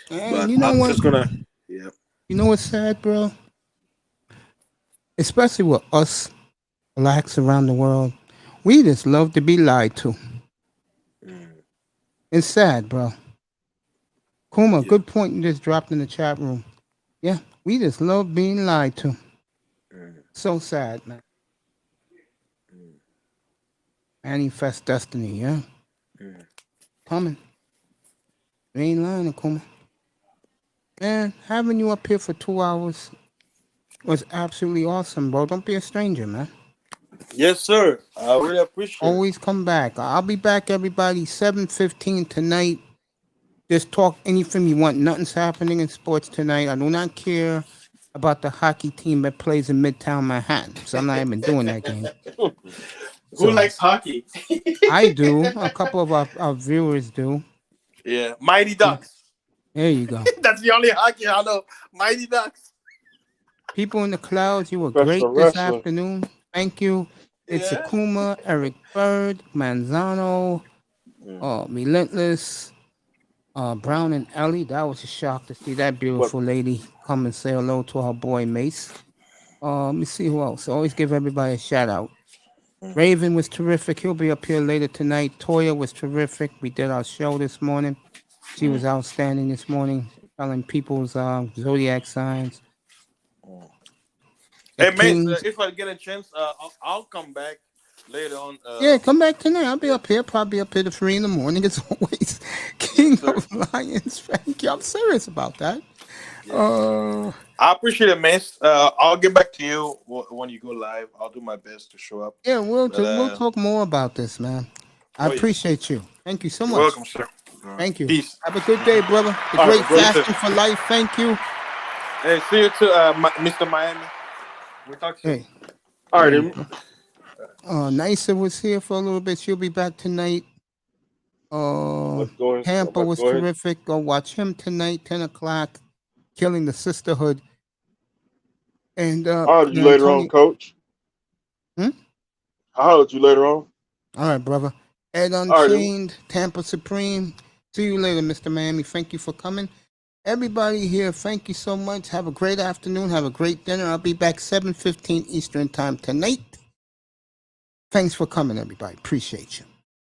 But you know I'm what? just gonna, yeah. You know what's sad, bro? Especially with us blacks around the world, we just love to be lied to. It's sad, bro. Kuma, good point you just dropped in the chat room. Yeah, we just love being lied to. So sad, man. Manifest destiny, yeah? Coming. You ain't lying, Kuma. Man, having you up here for 2 hours was absolutely awesome, bro. Don't be a stranger, man. Yes, sir. I really appreciate it. Always come back. I'll be back, everybody, 7:15 tonight. Just talk anything you want. Nothing's happening in sports tonight. I do not care about the hockey team that plays in Midtown Manhattan. So I'm not even doing that game. Who likes hockey? I do. A couple of our viewers do. Yeah. Mighty Ducks. There you go. That's the only hockey I know. Mighty Ducks. People in the clouds, you were great this afternoon. Thank you. It's Akuma, Eric Bird, Manzano, Relentless, Brown and Ellie. That was a shock to see that beautiful lady come and say hello to her boy Mace. Let me see who else. Always give everybody a shout out. Raven was terrific. He'll be up here later tonight. Toyah was terrific. We did our show this morning. She was outstanding this morning, telling people's zodiac signs. The Hey, man, Kings. if I get a chance, I'll come back later on. Yeah, come back tonight. I'll be up here, probably up here to 3 in the morning as always. King of Lions, thank you. I'm serious about that. I appreciate it, man. I'll get back to you when you go live. I'll do my best to show up. Yeah, we'll talk more about this, man. I appreciate you. Thank you so much. You're welcome, sir. Thank you. Peace. Have a good day, brother. The All great right, brother. fasting for life. Thank you. Hey, see you to Mr. Miami. We talk soon. Hey. All right. Nisa was here for a little bit. She'll be back tonight. Tampa was terrific. Go watch him tonight, 10 o'clock. Killing the Sisterhood. And I'll holler at you later on, Coach. I'll holler at you later on. All right, brother. Ed Unchained, Tampa Supreme. See you later, Mr. Miami. Thank you for coming. Everybody here, thank you so much. Have a great afternoon. Have a great dinner. I'll be back 7:15 Eastern time tonight. Thanks for coming, everybody. Appreciate you.